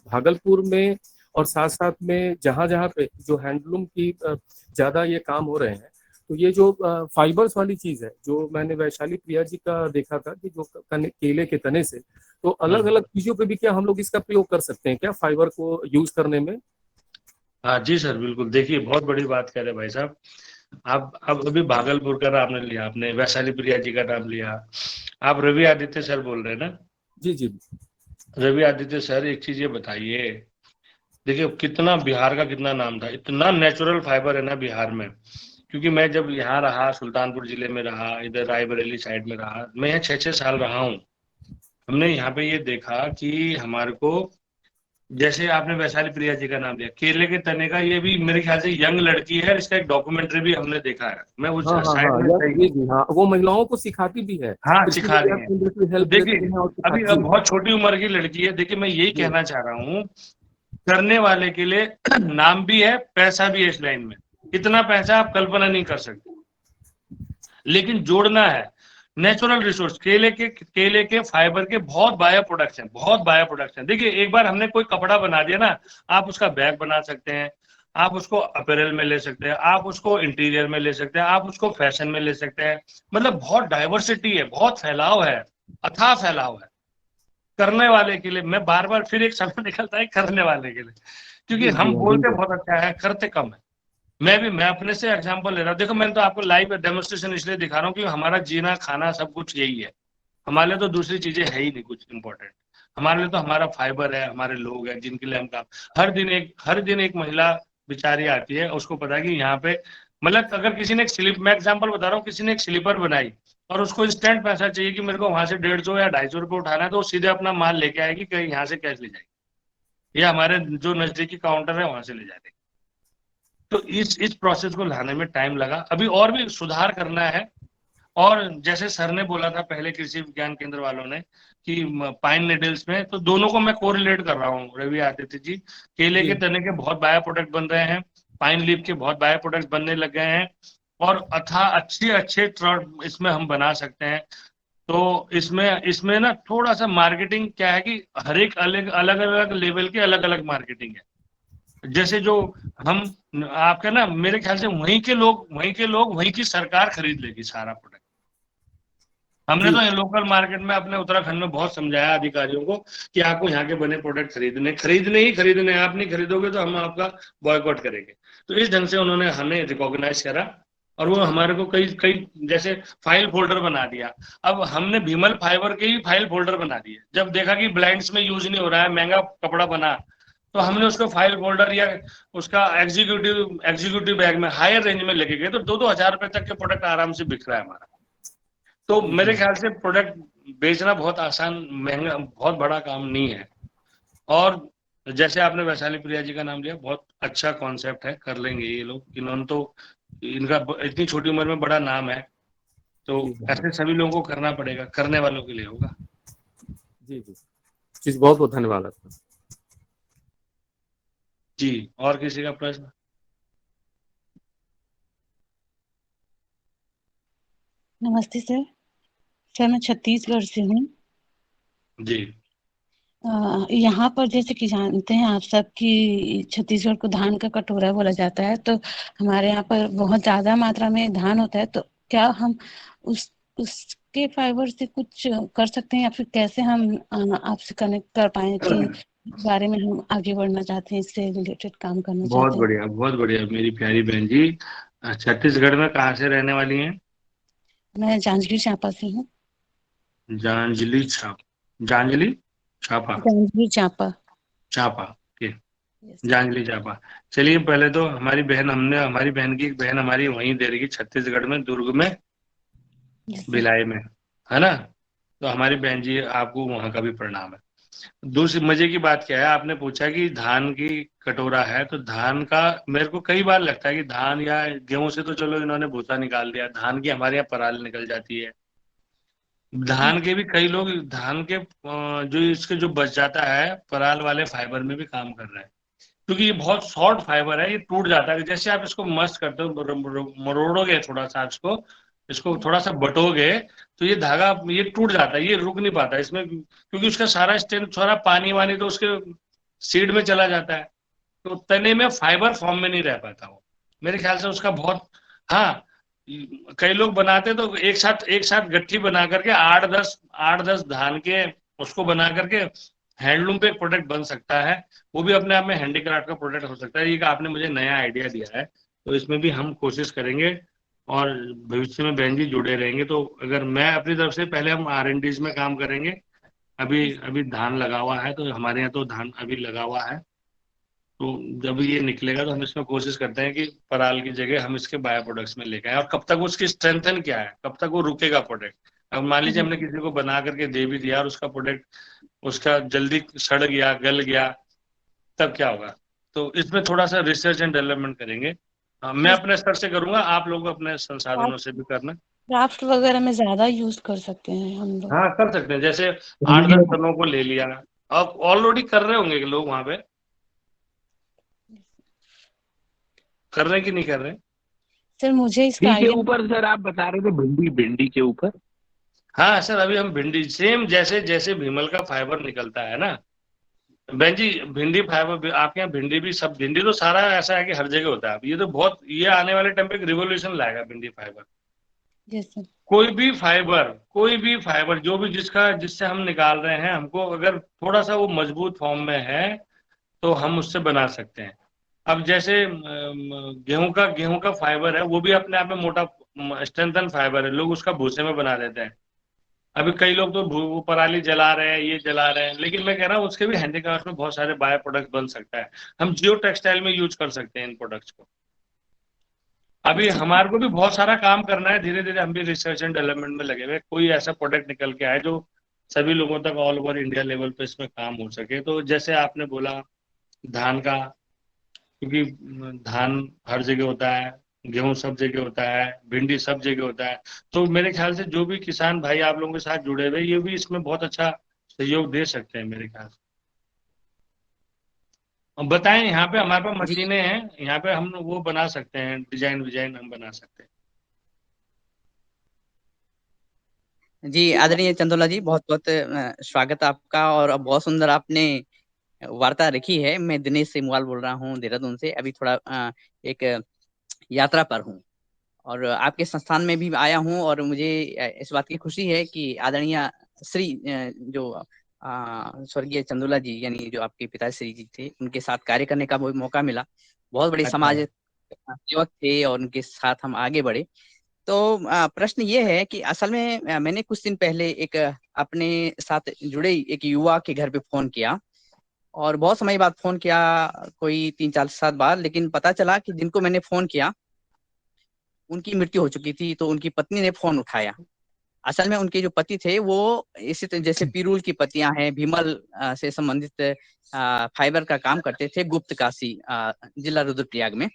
भागलपुर में और साथ साथ में जहाँ जहाँ पे जो हैंडलूम की ज्यादा ये काम हो रहे हैं, तो ये जो फाइबर्स वाली चीज है, जो मैंने वैशाली प्रिया जी का देखा था कि जो केले के तने से, तो अलग अलग चीजों पे भी क्या हम लोग इसका प्रयोग कर सकते हैं क्या, फाइबर को यूज करने में? हाँ जी सर, बिल्कुल। देखिए बहुत बड़ी बात कह रहे भाई साहब। आप अब अभी भागलपुर का नाम नहीं लिया आपने, वैशाली प्रिया जी का नाम लिया। आप रवि आदित्य सर बोल रहे हैं ना? जी जी। रवि आदित्य सर, एक चीज ये बताइए, देखिए कितना बिहार का कितना नाम था, इतना नेचुरल फाइबर है ना बिहार में। क्योंकि मैं जब यहाँ रहा, सुल्तानपुर जिले में रहा, इधर रायबरेली साइड में रहा, मैं यहाँ 6-6 साल रहा हूँ। हमने यहाँ पे ये देखा कि हमारे को, जैसे आपने वैशाली प्रिया जी का नाम लिया, केले के तने का, ये भी मेरे ख्याल से यंग लड़की है, इसका एक डॉक्यूमेंट्री भी हमने देखा है, मैं उस हाँ हाँ साइड हाँ, में सही ये हूँ। भी, हाँ वो महिलाओं को सिखाती भी है, हाँ, कृषि सिखा रही विज्ञान हैं। केंद्र की तो हेल्प लेती देखिए, है और अभी सिखाती अब भी है। बहुत छोटी उम्र की लड़की है। देखिए, मैं यही जी कहना चाह रहा हूँ, करने वाले के लिए नाम भी है, पैसा भी है इस लाइन में। इतना पैसा आप कल्पना नहीं कर सकते, लेकिन जोड़ना है। नेचुरल रिसोर्स, केले के फाइबर के बहुत बायो प्रोडक्ट्स हैं, बहुत बायो प्रोडक्ट्स हैं। देखिए, एक बार हमने कोई कपड़ा बना दिया ना, आप उसका बैग बना सकते हैं, आप उसको अपैरल में ले सकते हैं, आप उसको इंटीरियर में ले सकते हैं, आप उसको फैशन में ले सकते हैं। मतलब बहुत डाइवर्सिटी है, बहुत फैलाव है, अथाह फैलाव है। करने वाले के लिए, मैं बार बार फिर एक शब्द निकलता है, करने वाले के लिए, क्योंकि जी जी हम हाँ, बोलते बिल्कुल। बहुत अच्छा है, करते कम है। मैं अपने से एग्जांपल ले रहा हूँ। देखो, मैंने तो आपको लाइव डेमोन्स्ट्रेशन इसलिए दिखा रहा हूँ कि हमारा जीना खाना सब कुछ यही है। हमारे लिए तो दूसरी चीजें है ही नहीं कुछ इंपॉर्टेंट। हमारे लिए तो हमारा फाइबर है, हमारे लोग हैं जिनके लिए हम काम। हर दिन एक महिला बेचारी आती है, उसको पता है कि यहाँ पे, मतलब अगर किसी ने एक स्लिप, मैं एग्जांपल बता रहा हूँ, किसी ने एक स्लीपर बनाई और उसको इंस्टेंट पैसा चाहिए कि मेरे को वहां से 150 या 250 रुपये उठाना है, तो वो सीधे अपना माल लेके आएगी, कहीं यहाँ से कैश ले जाएगी, या हमारे जो नजदीकी काउंटर है वहां से ले जाएगी। तो इस प्रोसेस को लाने में टाइम लगा, अभी और भी सुधार करना है। और जैसे सर ने बोला था पहले, कृषि विज्ञान केंद्र वालों ने, कि पाइन नेडल्स में, तो दोनों को मैं कोरिलेट कर रहा हूँ रवि आदित्य जी। केले के जी तने के बहुत बायो प्रोडक्ट बन रहे हैं, पाइन लीफ के बहुत बायो प्रोडक्ट बनने लग गए हैं, और अथा अच्छे अच्छे ट्रड इसमें हम बना सकते हैं। तो इसमें इसमें ना थोड़ा सा मार्केटिंग क्या है कि हर एक अलग अलग अलग लेवल की अलग अलग मार्केटिंग है। जैसे जो हम, आपका ना, मेरे ख्याल से वहीं के लोग वहीं की सरकार खरीद लेगी सारा प्रोडक्ट। हमने जी तो लोकल मार्केट में अपने उत्तराखंड में बहुत समझाया अधिकारियों को कि आपको यहाँ के बने प्रोडक्ट खरीदने, आप नहीं खरीदोगे तो हम आपका बॉयकॉट करेंगे। तो इस ढंग से उन्होंने हमें रिकॉग्नाइज करा, और वो हमारे को कई कई जैसे फाइल फोल्डर बना दिया। अब हमने भीमल फाइबर के ही फाइल फोल्डर बना दिए, जब देखा कि ब्लाइंड्स में यूज नहीं हो रहा है, महंगा कपड़ा बना, तो हमने उसको फाइल फोल्डर या उसका एग्जीक्यूटिव एग्जीक्यूटिव बैग में हायर रेंज में लेके गए, तो 2-2 हजार रुपए तक के प्रोडक्ट आराम से बिक रहा है हमारा। तो जी मेरे जी ख्याल से प्रोडक्ट बेचना बहुत आसान, महंगा, बहुत बड़ा काम नहीं है। और जैसे आपने वैशाली प्रिया जी का नाम लिया, बहुत अच्छा कॉन्सेप्ट है, कर लेंगे ये लोग। इन्होंने तो, इनका इतनी छोटी उम्र में बड़ा नाम है, तो जी हाँ, ऐसे सभी लोगों को करना पड़ेगा, करने वालों के लिए होगा। जी जी जी, बहुत बहुत धन्यवाद आपका। जी, और किसी का प्रश्न? नमस्ते सर। सर मैं छत्तीसगढ़ से हूँ। जी यहाँ पर जैसे कि जानते हैं आप सब कि छत्तीसगढ़ को धान का कटोरा बोला जाता है, तो हमारे यहाँ पर बहुत ज्यादा मात्रा में धान होता है। तो क्या हम उसके फाइबर से कुछ कर सकते हैं, या फिर कैसे हम आपसे कनेक्ट कर पाए कि इस बारे में हम आगे बढ़ना चाहते हैं, इससे रिलेटेड काम करना बहुत चाहते हैं। बढ़िया, बहुत बढ़िया मेरी प्यारी बहन जी। छत्तीसगढ़ में कहाँ से रहने वाली हैं? मैं जांजगीर चांपा से हूँ। जांजली छाप जांजली छापा जांजगीर चांपा। चापा के यस। जांजली चापा। चलिए, पहले तो हमारी बहन की एक बहन हमारी वहीं दे रही, छत्तीसगढ़ में, दुर्ग में, यस सर। भिलाई में, है ना? तो हमारी बहन जी, आपको वहां का भी प्रणाम है। दूसरी मजे की बात क्या है, आपने पूछा कि धान की कटोरा है, तो धान का मेरे को कई बार लगता है कि धान या गेहूं से तो चलो इन्होंने भूसा निकाल दिया, धान की हमारे यहाँ पराल निकल जाती है। धान के भी कई लोग, धान के जो इसके जो बच जाता है पराल वाले फाइबर में भी काम कर रहे हैं, क्योंकि ये बहुत सॉफ्ट फाइबर है, ये टूट जाता है। जैसे आप इसको मस्त करते हो, मरोड़ोगे थोड़ा सा इसको इसको थोड़ा सा बटोगे, तो ये धागा ये टूट जाता है, ये रुक नहीं पाता इसमें, क्योंकि उसका सारा स्ट्रेंथ, सारा पानी वानी तो उसके सीड में चला जाता है, तो तने में फाइबर फॉर्म में नहीं रह पाता वो। मेरे ख्याल से उसका बहुत, हाँ, कई लोग बनाते तो एक साथ गट्ठी बना करके 8-10 धान के उसको बना करके हैंडलूम पे एक प्रोडक्ट बन सकता है। वो भी अपने आप में हैंडीक्राफ्ट का प्रोडक्ट हो सकता है। ये आपने मुझे नया आइडिया दिया है, तो इसमें भी हम कोशिश करेंगे, और भविष्य में बहन जी जुड़े रहेंगे। तो अगर मैं अपनी तरफ से, पहले हम R&Ds में काम करेंगे। अभी अभी धान लगा हुआ है, तो हमारे यहाँ तो धान अभी लगा हुआ है, तो जब ये निकलेगा तो हम इसमें कोशिश करते हैं कि पराल की जगह हम इसके बायो प्रोडक्ट्स में लेके आए। और कब तक उसकी स्ट्रेंथन क्या है, कब तक वो रुकेगा प्रोडक्ट। अब मान लीजिए हमने किसी को बना करके दे भी दिया और उसका प्रोडक्ट उसका जल्दी सड़ गया, गल गया, तब क्या होगा? तो इसमें थोड़ा सा रिसर्च एंड डेवलपमेंट करेंगे। मैं अपने स्तर से करूंगा, आप लोग अपने संसाधनों से भी करना। क्राफ्ट वगैरह में ज्यादा यूज कर सकते हैं हम लोग। हाँ, कर सकते हैं, जैसे 8-10 टनों को ले लिया, अब ऑलरेडी कर रहे होंगे लोग वहां पे, कर रहे हैं कि नहीं कर रहे? सर मुझे इसका भिंडी के आइडिया ऊपर सर आप बता रहे थे, भिंडी के ऊपर। हाँ सर, अभी हम भिंडी सेम जैसे जैसे भीमल का फाइबर निकलता है ना बहन जी, भिंडी फाइबर भी आपके यहाँ, भिंडी भी सब, भिंडी तो सारा ऐसा है कि हर जगह होता है। अब ये तो बहुत, ये आने वाले टाइम पे एक रिवोल्यूशन लाएगा भिंडी फाइबर। जैसे कोई भी फाइबर जो भी जिससे हम निकाल रहे हैं, हमको अगर थोड़ा सा वो मजबूत फॉर्म में है तो हम उससे बना सकते हैं। अब जैसे गेहूं का फाइबर है, वो भी अपने आप में मोटा स्ट्रेंथन फाइबर है, लोग उसका भूसे में बना देते हैं। अभी कई लोग तो वो पराली जला रहे हैं, ये जला रहे हैं, लेकिन मैं कह रहा हूँ उसके भी हैंडीक्राफ्ट में बहुत सारे बायो प्रोडक्ट बन सकता है। हम जियो टेक्सटाइल में यूज कर सकते हैं इन प्रोडक्ट्स को। अभी हमारे को भी बहुत सारा काम करना है, धीरे धीरे हम भी रिसर्च एंड डेवलपमेंट में लगे हुए, कोई ऐसा प्रोडक्ट निकल के आए जो सभी लोगों तक ऑल ओवर इंडिया लेवल पे इसमें काम हो सके। तो जैसे आपने बोला धान का, क्योंकि धान हर जगह होता है, गेहूं सब जगह होता है, भिंडी सब जगह होता है, तो मेरे ख्याल से जो भी किसान भाई आप लोगों के साथ जुड़े हुए, ये भी इसमें बहुत अच्छा सहयोग दे सकते हैं मेरे ख्याल से। अब बताएं, यहाँ पे हमारे पास मशीनें हैं, यहाँ पे हम वो बना सकते हैं, डिजाइन हम बना सकते हैं। जी आदरणीय चंदोला जी, बहुत बहुत स्वागत आपका। और बहुत सुंदर आपने वार्ता रखी है। मैं दिनेश सेमवाल बोल रहा हूँ देहरादून से। अभी थोड़ा एक यात्रा पर हूँ और आपके संस्थान में भी आया हूँ, और मुझे इस बात की खुशी है कि आदरणीय श्री जो स्वर्गीय चंदोला जी, यानी जो आपके पिताश्री जी थे, उनके साथ कार्य करने का मौका मिला। बहुत बड़े समाज सेवक थे और उनके साथ हम आगे बढ़े। तो प्रश्न ये है कि असल में मैंने कुछ दिन पहले एक अपने साथ जुड़े एक युवा के घर पे फोन किया, और बहुत समय बाद फोन किया, कोई 3-4 साल बाद, लेकिन पता चला कि जिनको मैंने फोन किया उनकी मृत्यु हो चुकी थी। तो उनकी पत्नी ने फोन उठाया। असल में उनके जो पति थे वो इसी तरह जैसे पिरूल की पत्तियां हैं, भीमल से संबंधित फाइबर का काम करते थे, गुप्त काशी जिला रुद्रप्रयाग में।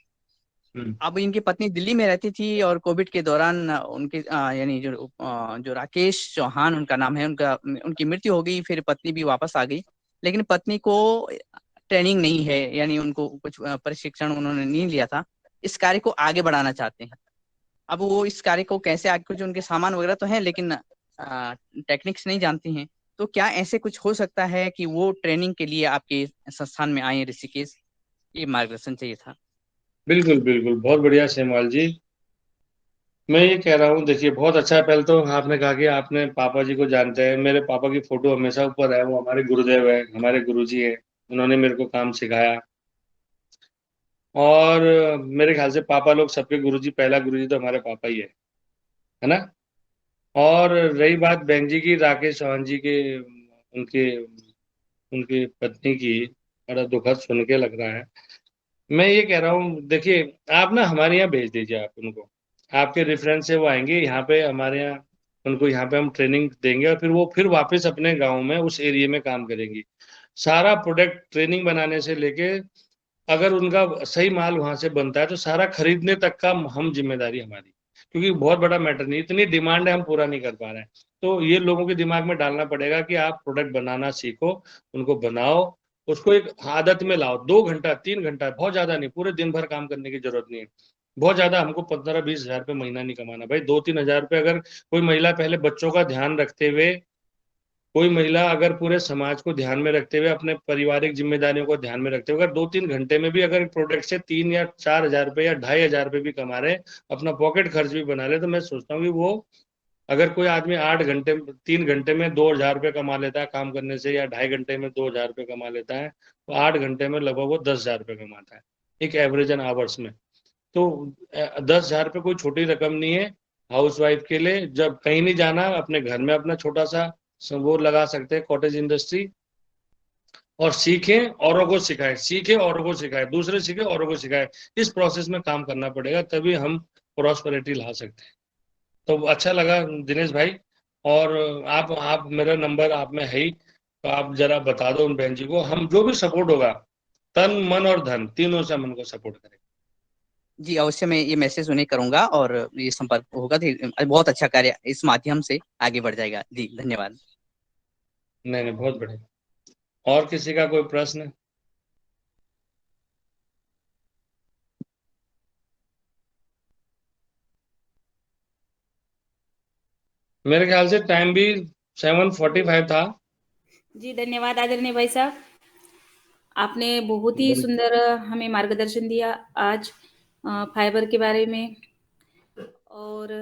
अब इनकी पत्नी दिल्ली में रहती थी, और कोविड के दौरान उनके यानी जो राकेश चौहान उनका नाम है, उनकी मृत्यु हो गई। फिर पत्नी भी वापस आ गई, लेकिन पत्नी को ट्रेनिंग नहीं है, यानी उनको कुछ प्रशिक्षण उन्होंने नहीं लिया था। इस कार्य को आगे बढ़ाना चाहते हैं। अब वो इस कार्य को कैसे आगे, कुछ उनके सामान वगैरह तो हैं, लेकिन टेक्निक्स नहीं जानती हैं। तो क्या ऐसे कुछ हो सकता है कि वो ट्रेनिंग के लिए आपके संस्थान में आए ऋषिकेश? ये मार्गदर्शन चाहिए था। बिल्कुल बिल्कुल, बहुत बढ़िया सेमवाल जी। मैं ये कह रहा हूँ, देखिए बहुत अच्छा है। पहले तो आपने कहा कि आपने पापा जी को जानते हैं। मेरे पापा की फोटो हमेशा ऊपर है, वो हमारे गुरुदेव है, हमारे गुरुजी है, उन्होंने मेरे को काम सिखाया। और मेरे ख्याल से पापा लोग सबके गुरुजी, पहला गुरुजी तो हमारे पापा ही है ना। और रही बात बहन जी की, राकेश चौहान जी के, उनके उनकी पत्नी की, बड़ा दुखद सुन के लग रहा है। मैं ये कह रहा हूँ, देखिए आप ना हमारे यहाँ भेज दीजिए, आप उनको, आपके रेफरेंस से वो आएंगे यहाँ पे हमारे यहाँ, उनको यहाँ पे हम ट्रेनिंग देंगे, और फिर वो फिर वापस अपने गांव में उस एरिया में काम करेंगी। सारा प्रोडक्ट ट्रेनिंग बनाने से लेके, अगर उनका सही माल वहां से बनता है तो सारा खरीदने तक का हम जिम्मेदारी हमारी, क्योंकि बहुत बड़ा मैटर नहीं, इतनी डिमांड है, हम पूरा नहीं कर पा रहे हैं। तो ये लोगों के दिमाग में डालना पड़ेगा कि आप प्रोडक्ट बनाना सीखो, उनको बनाओ, उसको एक आदत में लाओ। 2 घंटा 3 घंटा, बहुत ज्यादा नहीं, पूरे दिन भर काम करने की जरूरत नहीं है। बहुत ज्यादा हमको 15-20 हजार रुपये महीना नहीं कमाना भाई। 2-3 हजार रुपये अगर कोई महिला पहले बच्चों का ध्यान रखते हुए, कोई महिला अगर पूरे समाज को ध्यान में रखते हुए, अपने पारिवारिक जिम्मेदारियों को ध्यान में रखते हुए, अगर 2-3 घंटे में भी अगर प्रोडक्ट से 3 या 4 हजार रुपये या 2,500 रुपये भी कमा रहे, अपना पॉकेट खर्च भी बना ले, तो मैं सोचता हूँ कि वो, अगर कोई आदमी 3 घंटे में 2,000 रुपये कमा लेता है काम करने से, या 2.5 घंटे में 2,000 रुपये कमा लेता है, तो 8 घंटे में लगभग वो 10,000 रुपये कमाता है, एक एवरेज एन आवर्स में। तो 10,000 रुपये कोई छोटी रकम नहीं है हाउस वाइफ के लिए। जब कहीं नहीं जाना, अपने घर में अपना छोटा सा वो लगा सकते हैं, कॉटेज इंडस्ट्री, और सीखें, औरों को सिखाएं, सीखें औरों को सिखाएं, दूसरे सीखे औरों को सिखाएं। इस प्रोसेस में काम करना पड़ेगा, तभी हम प्रॉस्पेरिटी ला सकते हैं। तो अच्छा लगा दिनेश भाई। और आप मेरा नंबर आप में है ही, तो आप जरा बता दो उन बहन जी को, हम जो भी सपोर्ट होगा तन मन और धन तीनों से हम उनको सपोर्ट करेंगे। जी अवश्य मैं ये मैसेज उन्हें करूंगा और ये संपर्क होगा तो बहुत अच्छा कार्य इस माध्यम से आगे बढ़ जाएगा। जी धन्यवाद। नहीं, बहुत बढ़िया। और किसी का कोई प्रश्न? मेरे ख्याल से टाइम भी 7:45 था। जी धन्यवाद आदरणीय भाई साहब, आपने बहुत ही सुंदर हमें मार्गदर्शन दिया आज फाइबर के बारे में और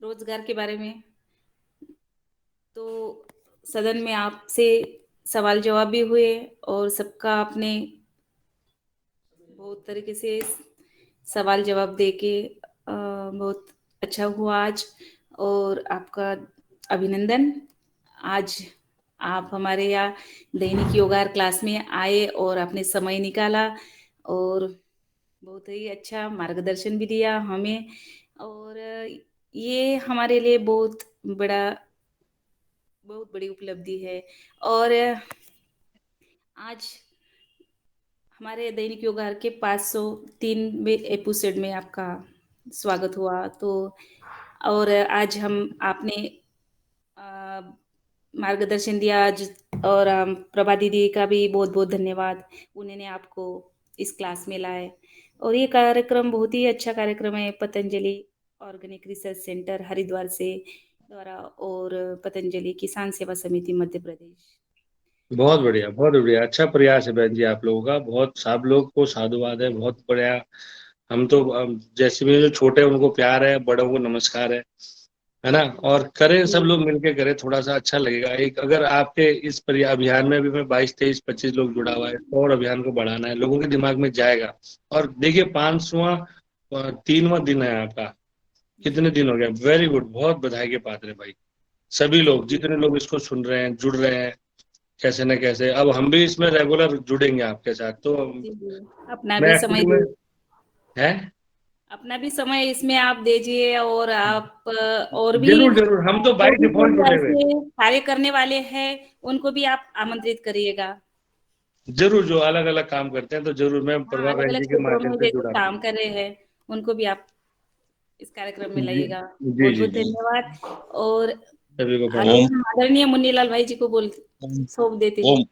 रोजगार के बारे में। तो सदन में आपसे सवाल जवाब भी हुए और सबका आपने बहुत तरीके से सवाल जवाब देके बहुत अच्छा हुआ आज, और आपका अभिनंदन। आज आप हमारे यहाँ दैनिक योगा क्लास में आए और आपने समय निकाला और बहुत ही अच्छा मार्गदर्शन भी दिया हमें, और ये हमारे लिए बहुत बड़ी उपलब्धि है। और आज हमारे दैनिक योगा के 503 एपिसोड में आपका स्वागत हुआ। तो और आज हम आपने मार्गदर्शन दिया आज, और प्रभा दीदी का भी बहुत बहुत धन्यवाद, उन्होंने आपको इस क्लास में लाए। और ये कार्यक्रम बहुत ही अच्छा कार्यक्रम है Patanjali organic research centre Haridwar से द्वारा और पतंजलि किसान सेवा समिति मध्य प्रदेश। बहुत बढ़िया, बहुत बढ़िया। अच्छा प्रयास है बहन जी आप लोगों का, बहुत सब लोग को साधुवाद है, बहुत बढ़िया। हम तो जैसे भी जो छोटे उनको प्यार है, बड़ों को नमस्कार है ना। और करें, सब लोग मिलके करें, थोड़ा सा अच्छा लगेगा। एक अगर आपके इस अभियान में भी मैं 22, 23, 25 लोग जुड़ा हुआ है, और अभियान को बढ़ाना है, लोगों के दिमाग में जाएगा। और देखिए 500वां 3वां दिन है आपका, कितने दिन हो गया। वेरी गुड, बहुत बधाई के पात्र है भाई सभी लोग, जितने लोग इसको सुन रहे हैं, जुड़ रहे हैं कैसे न कैसे। अब हम भी इसमें रेगुलर जुड़ेंगे आपके साथ। तो अपना मैं भी समय एक्चुअली में है, अपना भी समय इसमें आप दीजिए, और आप और भी जरूर जरूर, हम तो बाय डिफॉल्ट जुड़े हुए। ऐसे कार्य करने वाले हैं उनको भी आप आमंत्रित करिएगा। जरूर, जो अलग अलग काम करते हैं, तो जरूर मैं प्रभा अलग बहन अलग जी के क्षेत्रों माध्यम में से जैसे जुड़ा। काम कर रहे हैं उनको भी आप इस कार्यक्रम में जी लाइएगा। जी बहुत जी बहुत जी, धन्यवाद। और सभी को आगे प्रणाम। हम आदरणीय मुन्नीलाल भाई जी को सौंप देते हैं। ओम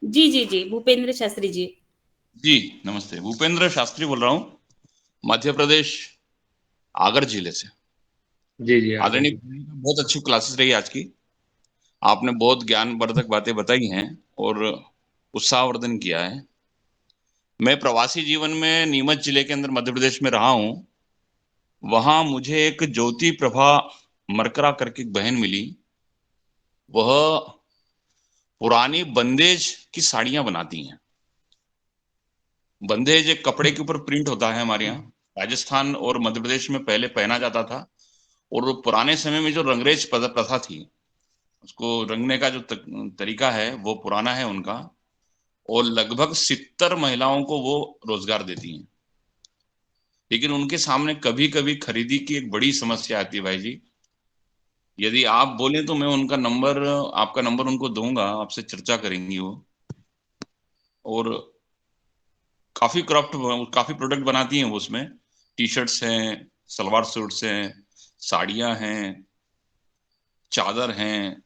जी जी जी, भूपेंद्र शास्त्री जी। जी नमस्ते, भूपेंद्र शास्त्री बोल रहा हूँ, मध्य प्रदेश आगर जिले से। जी जी, आदरणीय, बहुत अच्छी क्लासेस रही आज की। आपने बहुत ज्ञानवर्धक बातें बताई हैं और उत्साहवर्धन किया है। मैं प्रवासी जीवन में नीमच जिले के अंदर मध्य प्रदेश में रहा हूँ। वहां मुझे एक ज्योति प्रभा मरकरा करके एक बहन मिली। वह पुरानी बंदेज की साड़ियां बनाती हैं। बंदेज एक कपड़े के ऊपर प्रिंट होता है, हमारे यहाँ राजस्थान और मध्य प्रदेश में पहले पहना जाता था। और वो पुराने समय में जो रंगरेज प्रथा थी, उसको रंगने का जो तरीका है वो पुराना है उनका। और लगभग 70 महिलाओं को वो रोजगार देती हैं। लेकिन उनके सामने कभी कभी खरीदी की एक बड़ी समस्या आती है भाई जी। यदि आप बोलें तो मैं उनका नंबर, आपका नंबर उनको दूंगा, आपसे चर्चा करेंगी वो। और काफी काफी प्रोडक्ट बनाती हैं वो। उसमें टी शर्ट्स हैं, सलवार सूट्स हैं, साड़ियां हैं, चादर हैं,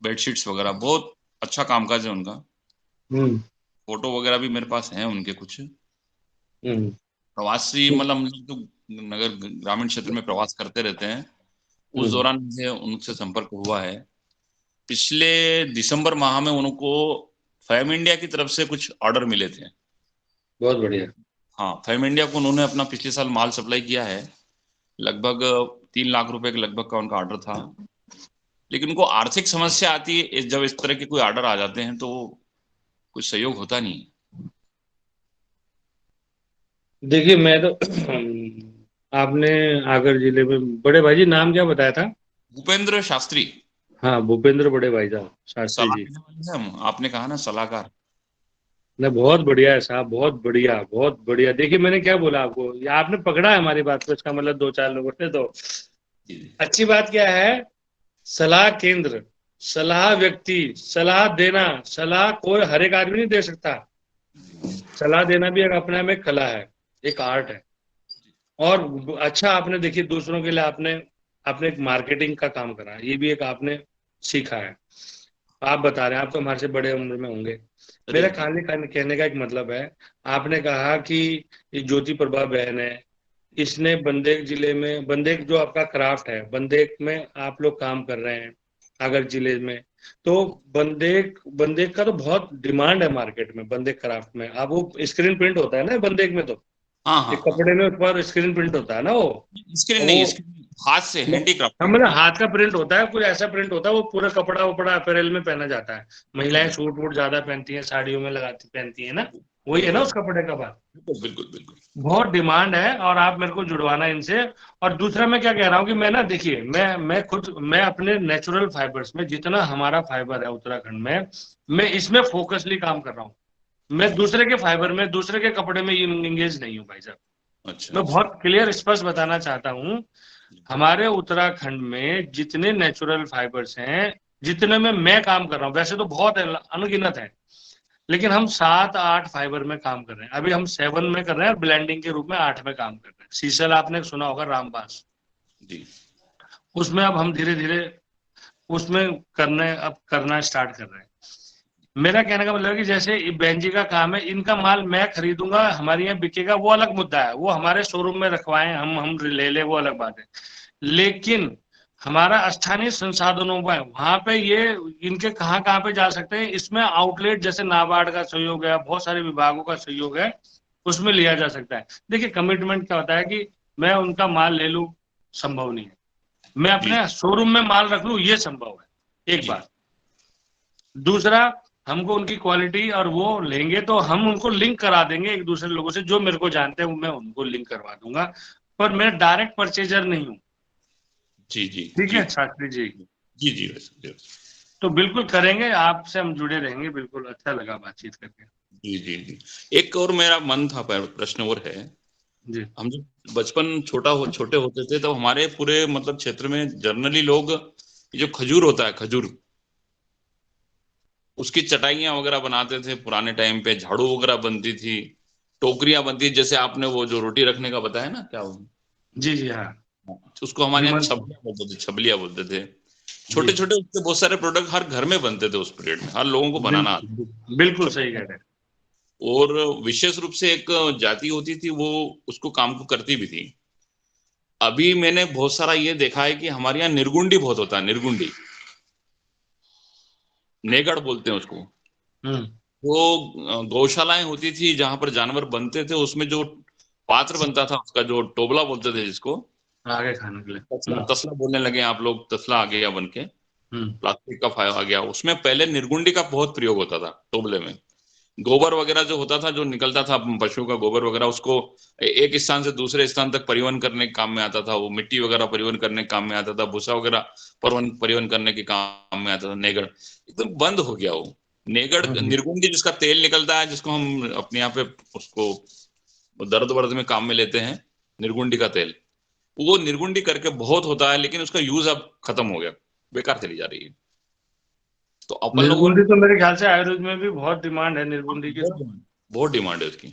बेडशीट्स वगैरह। बहुत अच्छा कामकाज है उनका। फोटो वगैरह भी मेरे पास हैं उनके कुछ। प्रवासी मतलब हम लोग तो नगर ग्रामीण क्षेत्र में प्रवास करते रहते हैं। उस दौरान मुझे उनसे संपर्क हुआ है। पिछले दिसंबर माह में उनको फैम इंडिया की तरफ से कुछ ऑर्डर मिले थे। बहुत बढ़िया। हाँ, फैम इंडिया को उन्होंने अपना पिछले साल माल सप्लाई किया है। लगभग 3 लाख रुपए के लगभग का उनका ऑर्डर था। लेकिन उनको आर्थिक समस्या आती है जब इस तरह के कोई ऑर्डर आ जाते हैं, तो कुछ सहयोग होता नहीं। देखिए मैं तो आपने आगर जिले में बड़े भाई जी नाम क्या बताया था? भूपेंद्र शास्त्री। हाँ, भूपेंद्र बड़े भाई साहब शास्त्री सलाह जी। देने वाले हैं हम, आपने कहा ना सलाहकार। नहीं, बहुत बढ़िया है साहब, बहुत बढ़िया, बहुत बढ़िया। देखिए मैंने क्या बोला आपको, ये आपने पकड़ा है हमारी बात को, इसका मतलब 2-4 लोगों ने। तो अच्छी बात क्या है सलाह केंद्र, सलाह व्यक्ति, सलाह देना, सलाह कोई हर एक आदमी नहीं दे सकता। सलाह देना भी एक अपने में कला है, एक आर्ट है। और अच्छा आपने देखिए दूसरों के लिए आपने एक मार्केटिंग का काम करा, ये भी एक आपने सीखा है। आप बता रहे हैं, आप तो हमारे से बड़े उम्र में होंगे। मेरा कहने का एक मतलब है, आपने कहा कि ये ज्योति प्रभा बहन है, इसने बंदेक जिले में, बंदेक जो आपका क्राफ्ट है, बंदेक में आप लोग काम कर रहे हैं आगर जिले में, तो बंदेक का तो बहुत डिमांड है मार्केट में, बंदेक क्राफ्ट में। आप वो स्क्रीन प्रिंट होता है ना बंदेक में, तो हाँ एक कपड़े में ऊपर स्क्रीन प्रिंट होता है ना, वो स्क्रीन नहीं, हाथ से हैंडीक्राफ्ट, मतलब हाथ का प्रिंट होता है, कुछ ऐसा प्रिंट होता है, वो पूरा कपड़ा उपड़ा अपैरल में पहना जाता है। महिलाएं सूट वूट ज्यादा पहनती हैं, साड़ियों में पहनती है ना, वही है ना उस कपड़े का बात। बिल्कुल बिल्कुल बहुत डिमांड है, और आप मेरे को जुड़वाना इनसे। और दूसरा मैं क्या कह रहा हूँ कि मैं ना, देखिए मैं अपने नेचुरल फाइबर्स में, जितना हमारा फाइबर है उत्तराखंड में, मैं इसमें फोकसली काम कर रहा हूँ। मैं दूसरे के फाइबर में, दूसरे के कपड़े में इंगेज नहीं हूँ भाई साहब। मैं बहुत क्लियर स्पष्ट बताना चाहता हूँ, हमारे उत्तराखंड में जितने नेचुरल फाइबर्स हैं, जितने में मैं काम कर रहा हूँ, वैसे तो बहुत अनगिनत है, लेकिन हम 7-8 फाइबर में काम कर रहे हैं। अभी हम 7 में कर रहे हैं और ब्लेंडिंग के रूप में 8 में काम कर रहे हैं। सीसल आपने सुना होगा, रामपास जी, उसमें अब हम धीरे धीरे उसमें करना स्टार्ट कर रहे हैं। मेरा कहने का मतलब है कि जैसे बेंजी का काम है, इनका माल मैं खरीदूंगा, हमारे यहाँ बिकेगा, वो अलग मुद्दा है, वो हमारे शोरूम में रखवाएं, हम ले ले, वो अलग बात है। लेकिन हमारा स्थानीय संसाधनों में वहां पे ये इनके कहाँ पे जा सकते हैं, इसमें आउटलेट जैसे नाबार्ड का सहयोग है, बहुत सारे विभागों का सहयोग है, उसमें लिया जा सकता है। देखिए कमिटमेंट क्या होता है कि मैं उनका माल ले लूं, संभव नहीं है। मैं अपने शोरूम में माल रख लूं, ये संभव है, एक बात। दूसरा, हमको उनकी क्वालिटी और वो लेंगे तो हम उनको लिंक करा देंगे एक दूसरे लोगों से, जो मेरे को जानते हैं मैं उनको लिंक करवा दूंगा, पर मैं डायरेक्ट परचेजर नहीं हूँ। जी जी, ठीक है शास्त्री जी? जी जी, तो बिल्कुल करेंगे, आपसे हम जुड़े रहेंगे, बिल्कुल अच्छा लगा बातचीत करके। जी जी जी। एक और मेरा मन था, प्रश्न और है जी। हम जब बचपन छोटे होते थे, तो हमारे पूरे मतलब क्षेत्र में जनरली लोग जो खजूर होता है, खजूर, उसकी चटाइयां वगैरह बनाते थे पुराने टाइम पे, झाड़ू वगैरह बनती थी, टोकरियां बनती, जैसे आपने वो जो रोटी रखने का बताया ना, क्या वो? जी जी हाँ, उसको हमारे यहाँ छबलिया बोलते थे। छोटे छोटे उसके बहुत सारे प्रोडक्ट हर घर में बनते थे उस पीरियड में, हर लोगों को बनाना। बिल्कुल सही कह रहे हैं। और विशेष रूप से एक जाति होती थी, वो उसको काम को करती भी थी। अभी मैंने बहुत सारा ये देखा है कि हमारे यहाँ निर्गुंडी बहुत होता है, निर्गुंडी, नेगड़ बोलते हैं उसको। वो गौशालाएं होती थी जहां पर जानवर बनते थे, उसमें जो पात्र बनता था उसका, जो टोबला बोलते थे जिसको, आगे खाने के लिए तसला बोलने लगे आप लोग, तसला आ गया बन के, प्लास्टिक का फाइव आ गया। उसमें पहले निर्गुंडी का बहुत प्रयोग होता था टोबले में। गोबर वगैरह जो होता था, जो निकलता था पशु का गोबर वगैरह, उसको एक स्थान से दूसरे स्थान तक परिवहन करने के काम में आता था। वो मिट्टी वगैरह परिवहन करने के काम में आता था, भूसा वगैरह परिवहन करने के काम में आता था। नेगड़ एकदम बंद हो गया वो। नेगड़, निर्गुंडी जिसका तेल निकलता है, जिसको हम अपने यहाँ पे उसको दर्द वर्द में काम में लेते हैं, निर्गुंडी का तेल, वो निर्गुंडी करके बहुत होता है, लेकिन उसका यूज अब खत्म हो गया, बेकार चली जा रही है। तो अपन लोगों निर्गुंडी तो मेरे ख्याल से आयुर्वेद में भी बहुत डिमांड है निर्गुंडी की, बहुत डिमांड है उसकी।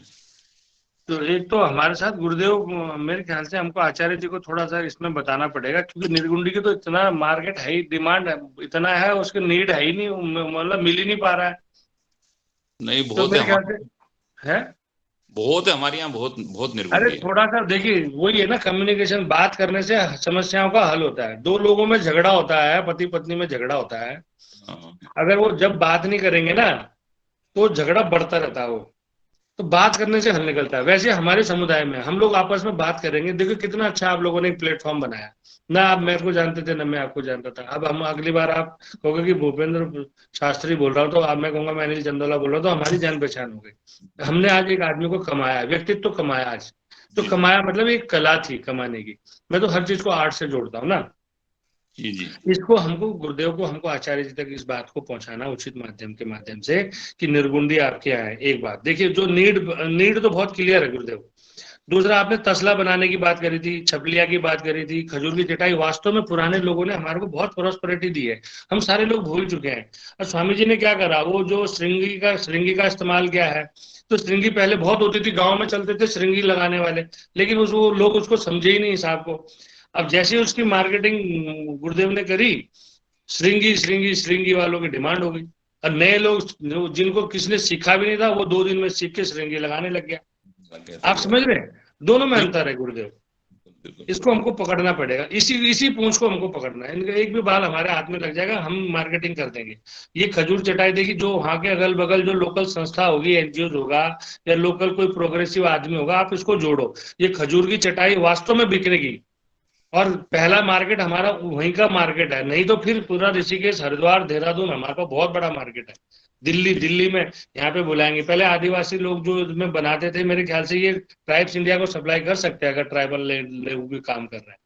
तो एक तो हमारे साथ गुरुदेव, मेरे ख्याल से हमको आचार्य जी को थोड़ा सा इसमें बताना पड़ेगा, क्योंकि निर्गुंडी की तो इतना मार्केट है ही, डिमांड इतना है, उसकी नीड है ही नहीं, मतलब मिल ही नहीं पा रहा है। नहीं तो बहुत मेरे ख्याल से है, बहुत है हमारे यहाँ, बहुत बहुत निर्गुंडी अरे है। थोड़ा सा देखिए, वही है ना, कम्युनिकेशन, बात करने से समस्याओं का हल होता है। दो लोगों में झगड़ा होता है, पति पत्नी में झगड़ा होता है, अगर वो जब बात नहीं करेंगे ना, तो झगड़ा बढ़ता रहता है। वो तो बात करने से हल निकलता है। वैसे हमारे समुदाय में हम लोग आपस में बात करेंगे, देखो कितना अच्छा आप लोगों ने एक प्लेटफॉर्म बनाया ना, आप मेरे को जानते थे ना मैं आपको जानता था। अब हम अगली बार आप कहोगे कि भूपेंद्र शास्त्री बोल रहा हूँ, तो आप, मैं कहूंगा मैं अनिल चंदोला बोल रहा हूँ, तो हमारी जान पहचान हो गई। हमने आज एक आदमी को कमाया, व्यक्तित्व तो कमाया आज, तो कमाया मतलब एक कला थी कमाने की। मैं तो हर चीज को आर्ट से जोड़ता हूँ ना। जी जी, इसको हमको, गुरुदेव को, हमको आचार्य जी तक इस बात को पहुंचाना उचित माध्यम से कि निर्गुंडी आपके यहाँ है। एक बात देखिए, जो नीड तो बहुत क्लियर है गुरुदेव, दूसरा, आपने तसला बनाने की बात करी थी, छपलिया की बात करी थी, खजूर की चटाई। वास्तव में पुराने लोगों ने हमारे को बहुत प्रॉस्पेरिटी दी है, हम सारे लोग भूल चुके हैं। और स्वामी जी ने क्या करा, वो जो श्रृंगी का इस्तेमाल किया है। तो श्रृंगी पहले बहुत होती थी, गांव में चलते थे श्रृंगी लगाने वाले, लेकिन वो लोग उसको समझे ही नहीं हिसाब को। अब जैसे ही उसकी मार्केटिंग गुरुदेव ने करी, श्रृंगी श्रृंगी श्रृंगी वालों की डिमांड हो गई। और नए लोग जिनको किसने सीखा भी नहीं था, वो 2 दिन में सीख के श्रृंगी लगाने लग गया। आप समझ रहे हैं, दोनों में अंतर है गुरुदेव। इसको हमको पकड़ना पड़ेगा, इसी पूंछ को हमको पकड़ना है। इनका एक भी बाल हमारे हाथ में लग जाएगा, हम मार्केटिंग कर देंगे। ये खजूर चटाई देखी, जो वहां के अगल बगल जो लोकल संस्था होगी, एनजीओ होगा, या लोकल कोई प्रोग्रेसिव आदमी होगा, आप इसको जोड़ो। ये खजूर की चटाई वास्तव में बिकनेगी, और पहला मार्केट हमारा वहीं का मार्केट है। नहीं तो फिर पूरा ऋषिकेश, हरिद्वार, देहरादून हमारे पास बहुत बड़ा मार्केट है। दिल्ली में यहाँ पे बुलाएंगे। पहले आदिवासी लोग जो इसमें बनाते थे, मेरे ख्याल से ये ट्राइब्स इंडिया को सप्लाई कर सकते हैं, अगर ट्राइबल लोग भी काम कर रहे हैं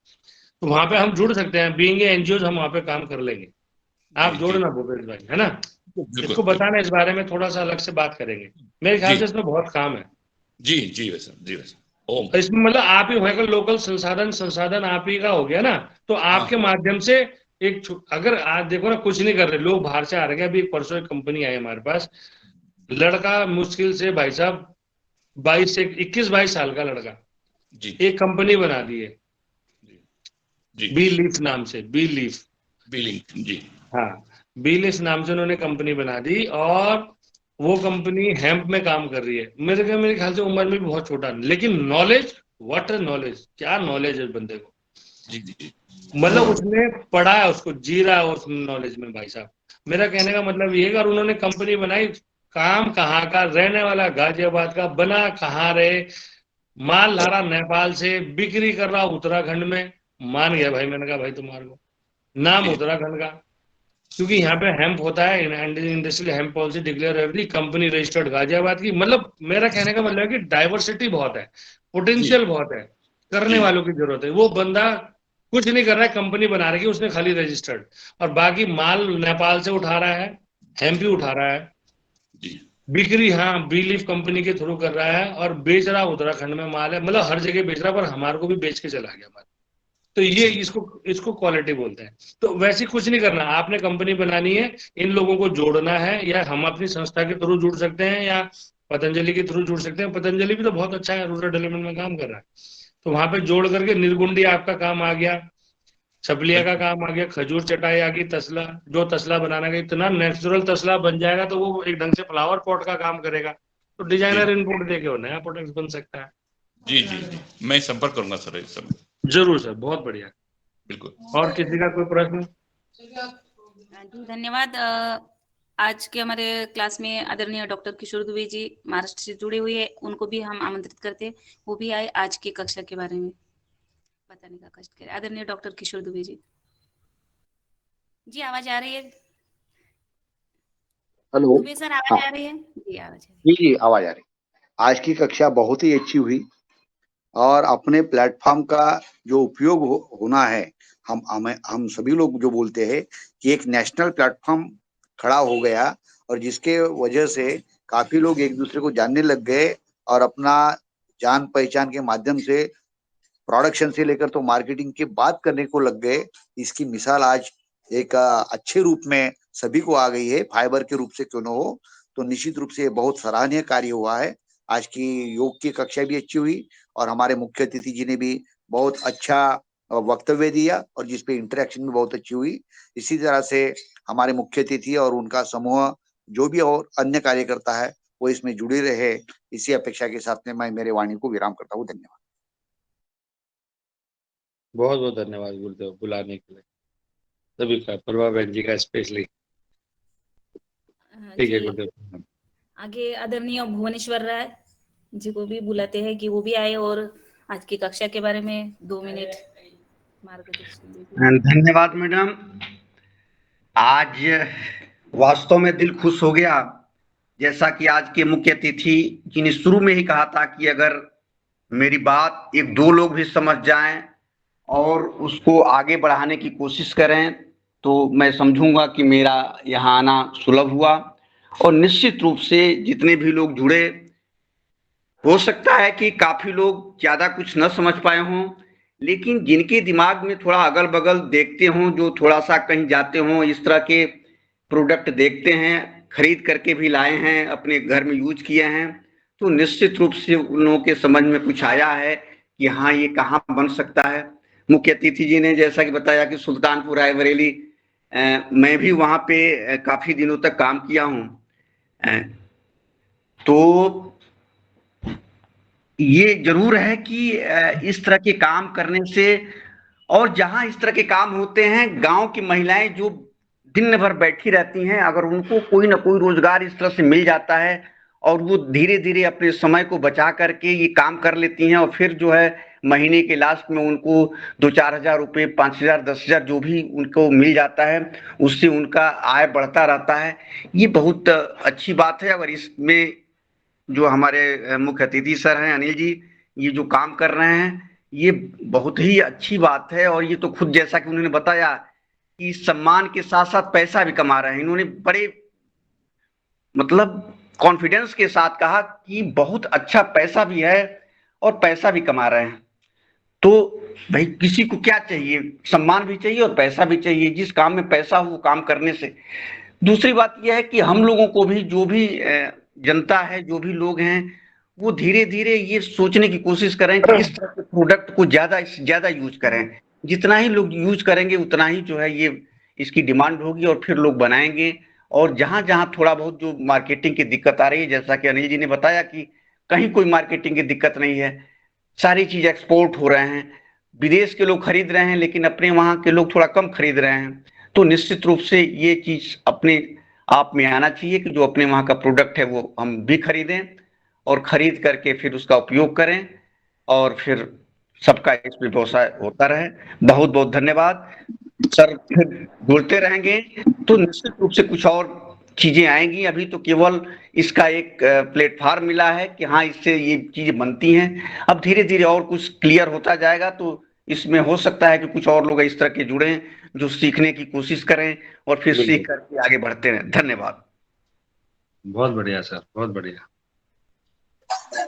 तो वहां पे हम जुड़ सकते हैं। बीइंग एनजीओ हम वहां पे काम कर लेंगे। आप जोड़ना भूपेश भाई, है ना। इसको बताना, इस बारे में थोड़ा सा अलग से बात करेंगे। मेरे ख्याल से इसमें बहुत काम है। जी वैसे ओम। इसमें मतलब आप ही वहाँ का लोकल संसाधन आप ही का हो गया ना, तो आपके माध्यम से अगर आज देखो ना, कुछ नहीं कर रहे लोग, बाहर से आ रहे हैं। अभी परसों एक कंपनी आई हमारे पास, लड़का मुश्किल से भाई साहब 21-22 साल का लड़का जी, एक कंपनी बना दी है जी, बी लीफ नाम से। बी लीफ जी, हाँ, बी लीफ नाम से उन्होंने कंपनी बना दी, और वो कंपनी हेम्प में काम कर रही है। मेरे ख्याल से उम्र में भी बहुत छोटा, लेकिन नॉलेज, व्हाट इज नॉलेज, क्या नॉलेज है बंदे को। जी। मतलब उसने पढ़ा है, उसको जी रहा है उस नॉलेज में भाई साहब। मेरा कहने का मतलब ये है, और उन्होंने कंपनी बनाई, काम कहाँ का, रहने वाला गाजियाबाद का, बना कहाँ रहे, माल ला रहा नेपाल से, बिक्री कर रहा उत्तराखंड में। मान गया भाई, मैंने कहा भाई तुम्हारे को नाम उत्तराखंड का, क्योंकि यहाँ पे हेम्प होता है, industrial hemp policy declare every, company registered Ghaziabad की। मतलब मेरा कहने का मतलब है कि डाइवर्सिटी बहुत है, पोटेंशियल बहुत है, करने वालों की जरूरत है। वो बंदा कुछ नहीं कर रहा है, कंपनी बना रही है उसने खाली रजिस्टर्ड, और बाकी माल नेपाल से उठा रहा है, हेम्प भी उठा रहा है, बिक्री हाँ बी लीफ कंपनी के थ्रू कर रहा है, और बेच रहा उत्तराखंड में माल है। मतलब हर जगह बेच रहा है, पर हमारे को भी बेच के चला गया माल। तो ये इसको क्वालिटी बोलते हैं। तो वैसे कुछ नहीं करना, आपने कंपनी बनानी है, इन लोगों को जोड़ना है, या हम अपनी संस्था के थ्रू जुड़ सकते हैं, या पतंजलि के थ्रू जुड़ सकते हैं। पतंजलि भी तो बहुत अच्छा है, रूरल डेवलपमेंट में काम कर रहा है। तो वहां पे जोड़ करके निर्गुंडी आपका काम आ गया, छपलिया का काम आ गया, खजूर चटाई आ गई, तसला, जो तसला बनाना का इतना नेचुरल तसला बन जाएगा, तो वो एक ढंग से फ्लावर पॉट का काम करेगा। तो डिजाइनर इनपुट देके वो नया प्रोडक्ट बन सकता है। जी, मैं संपर्क करूंगा सर इस सब। जरूर सर, बहुत बढ़िया, बिल्कुल। और किसी का कोई प्रश्न? जी धन्यवाद। आज के हमारे क्लास में आदरणीय डॉक्टर किशोर दुबे जी महाराष्ट्र से जुड़े हुए हैं, उनको भी हम आमंत्रित करते हैं, वो भी आए आज की कक्षा के बारे में बताने का कष्ट करें। आदरणीय डॉक्टर किशोर दुबे जी। जी आवाज आ रही है? हेलो, दुबे सर आवाज आ रही है? जी आवाज आ रही है। जी आवाज आ रही। आज की कक्षा बहुत ही अच्छी हुई, और अपने प्लेटफॉर्म का जो उपयोग होना है, हम सभी लोग जो बोलते हैं कि एक नेशनल प्लेटफॉर्म खड़ा हो गया, और जिसके वजह से काफी लोग एक दूसरे को जानने लग गए, और अपना जान पहचान के माध्यम से प्रोडक्शन से लेकर तो मार्केटिंग की बात करने को लग गए। इसकी मिसाल आज एक अच्छे रूप में सभी को आ गई है, फाइबर के रूप से क्यों न हो। तो निश्चित रूप से बहुत सराहनीय कार्य हुआ है। आज की योग की कक्षा भी अच्छी हुई, और हमारे मुख्य अतिथि जी ने भी बहुत अच्छा वक्तव्य दिया, और जिसपे इंटरेक्शन भी बहुत अच्छी हुई। इसी तरह से हमारे मुख्य अतिथि और उनका समूह जो भी और अन्य कार्यकर्ता है, वो इसमें जुड़े रहे, इसी अपेक्षा के साथ में मैं मेरे वाणी को विराम करता हूँ। धन्यवाद। बहुत बहुत धन्यवाद गुरुदेव बुलाने के लिए, सभी का, प्रभा बहन जी का स्पेशली। ठीक है गुरुदेव। आगे आदरणीय भुवनेश्वर राय जी को भी बुलाते हैं कि वो भी आए और आज की कक्षा के बारे में 2 मिनट मार्गदर्शन दीजिए। धन्यवाद मैडम। आज वास्तव में दिल खुश हो गया, जैसा कि आज के मुख्य अतिथि जी ने शुरू में ही कहा था कि अगर मेरी बात 1-2 लोग भी समझ जाएं और उसको आगे बढ़ाने की कोशिश करें, तो मैं समझूंगा कि मेरा यहाँ आना सुलभ हुआ। और निश्चित रूप से जितने भी लोग जुड़े, हो सकता है कि काफी लोग ज्यादा कुछ न समझ पाए हों, लेकिन जिनके दिमाग में थोड़ा अगल बगल देखते हों, जो थोड़ा सा कहीं जाते हों, इस तरह के प्रोडक्ट देखते हैं, खरीद करके भी लाए हैं, अपने घर में यूज किए हैं, तो निश्चित रूप से उन लोगों के समझ में कुछ आया है कि हाँ ये कहाँ बन सकता है। मुख्य अतिथि जी ने जैसा कि बताया कि सुल्तानपुर रायबरेली, मैं भी वहां पे काफी दिनों तक काम किया हूँ। तो ये जरूर है कि इस तरह के काम करने से, और जहां इस तरह के काम होते हैं, गांव की महिलाएं जो दिन भर बैठी रहती हैं, अगर उनको कोई ना कोई रोजगार इस तरह से मिल जाता है और वो धीरे धीरे अपने समय को बचा करके ये काम कर लेती हैं, और फिर जो है महीने के लास्ट में उनको 2-4 हजार रुपये, 5,000, 10,000 जो भी उनको मिल जाता है, उससे उनका आय बढ़ता रहता है। ये बहुत अच्छी बात है। अगर इसमें जो हमारे मुख्य अतिथि सर हैं अनिल जी, ये जो काम कर रहे हैं, ये बहुत ही अच्छी बात है। और ये तो खुद जैसा कि उन्होंने बताया कि सम्मान के साथ साथ पैसा भी कमा रहे हैं। इन्होंने बड़े मतलब कॉन्फिडेंस के साथ कहा कि बहुत अच्छा पैसा भी है और पैसा भी कमा रहे हैं। तो भाई किसी को क्या चाहिए, सम्मान भी चाहिए और पैसा भी चाहिए। जिस काम में पैसा हो वो काम करने से। दूसरी बात यह है कि हम लोगों को भी, जो भी जनता है, जो भी लोग हैं, वो धीरे धीरे ये सोचने की कोशिश करें कि इस तरह के प्रोडक्ट को ज्यादा से ज्यादा यूज करें। जितना ही लोग यूज करेंगे उतना ही जो है ये इसकी डिमांड होगी और फिर लोग बनाएंगे। और जहां जहां थोड़ा बहुत जो मार्केटिंग की दिक्कत आ रही है, जैसा कि अनिल जी ने बताया कि कहीं कोई मार्केटिंग की दिक्कत नहीं है, सारी चीज एक्सपोर्ट हो रहे हैं, विदेश के लोग खरीद रहे हैं, लेकिन अपने वहां के लोग थोड़ा कम खरीद रहे हैं। तो निश्चित रूप से ये चीज अपने आप में आना चाहिए कि जो अपने वहां का प्रोडक्ट है वो हम भी खरीदें और खरीद करके फिर उसका उपयोग करें और फिर सबका इसमें व्यवसाय होता रहे। बहुत बहुत धन्यवाद सर। फिर जुड़ते रहेंगे तो निश्चित रूप से कुछ और चीजें आएंगी। अभी तो केवल इसका एक प्लेटफॉर्म मिला है कि हाँ इससे ये चीजें बनती हैं। अब धीरे धीरे और कुछ क्लियर होता जाएगा, तो इसमें हो सकता है कि कुछ और लोग इस तरह के जुड़ें जो सीखने की कोशिश करें और फिर सीख करके आगे बढ़ते रहें। धन्यवाद। बहुत बढ़िया सर, बहुत बढ़िया।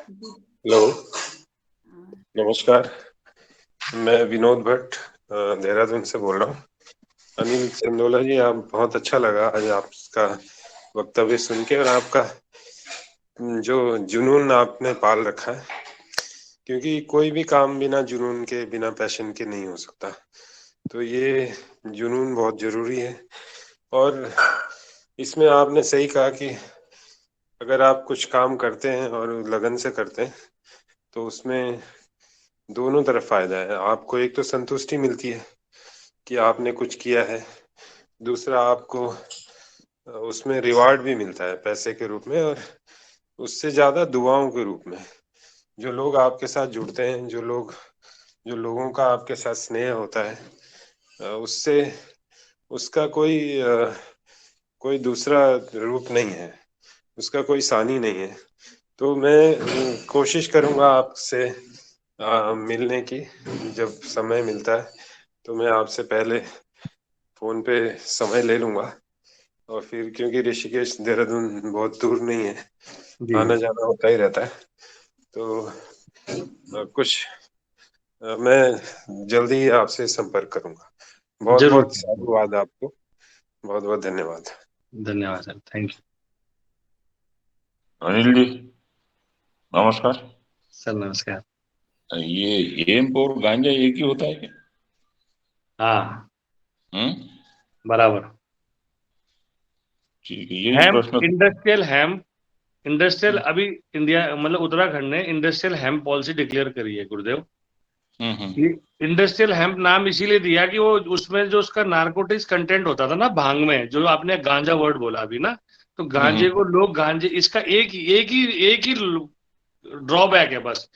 हेलो, नमस्कार, मैं विनोद भट्ट देहरादून से बोल रहा हूँ। अनिल चंदोला जी, आप बहुत अच्छा लगा आज आपका वक्तव्य सुन के, और आपका जो जुनून आपने पाल रखा है, क्योंकि कोई भी काम बिना जुनून के, बिना पैशन के नहीं हो सकता। तो ये जुनून बहुत जरूरी है। और इसमें आपने सही कहा कि अगर आप कुछ काम करते हैं और लगन से करते हैं तो उसमें दोनों तरफ फायदा है। आपको एक तो संतुष्टि मिलती है कि आपने कुछ किया है, दूसरा आपको उसमें रिवार्ड भी मिलता है पैसे के रूप में, और उससे ज्यादा दुआओं के रूप में। जो लोग आपके साथ जुड़ते हैं, जो लोगों का आपके साथ स्नेह होता है, उससे उसका कोई दूसरा रूप नहीं है, उसका कोई सानी नहीं है। तो मैं कोशिश करूंगा आपसे मिलने की, जब समय मिलता है तो मैं आपसे पहले फोन पे समय ले लूंगा, और फिर क्योंकि ऋषिकेश देहरादून बहुत दूर नहीं है, आना जाना होता ही रहता है, तो मैं जल्दी ही आपसे संपर्क करूंगा। बहुत बहुत साधुवाद आपको, बहुत बहुत धन्यवाद। धन्यवाद sir, thank you. Anil ji नमस्कार सर। नमस्कार। ये हेम्प और गांजा एक ही होता है क्या? हाँ, बराबर। ठीक है, ये हेम्प, प्रश्न इंडस्ट्रियल हेम्प, इंडस्ट्रियल, अभी इंडिया मतलब उत्तराखंड ने इंडस्ट्रियल हेम्प पॉलिसी डिक्लेयर करी है गुरुदेव। इंडस्ट्रियल हेम्प नाम इसीलिए दिया कि वो उसमें जो उसका नारकोटिक्स कंटेंट होता था ना भांग में, जो आपने गांजा वर्ड बोला अभी ना, तो गांजे को लोग गांजे, इसका एक ही ड्रॉबैक है बस।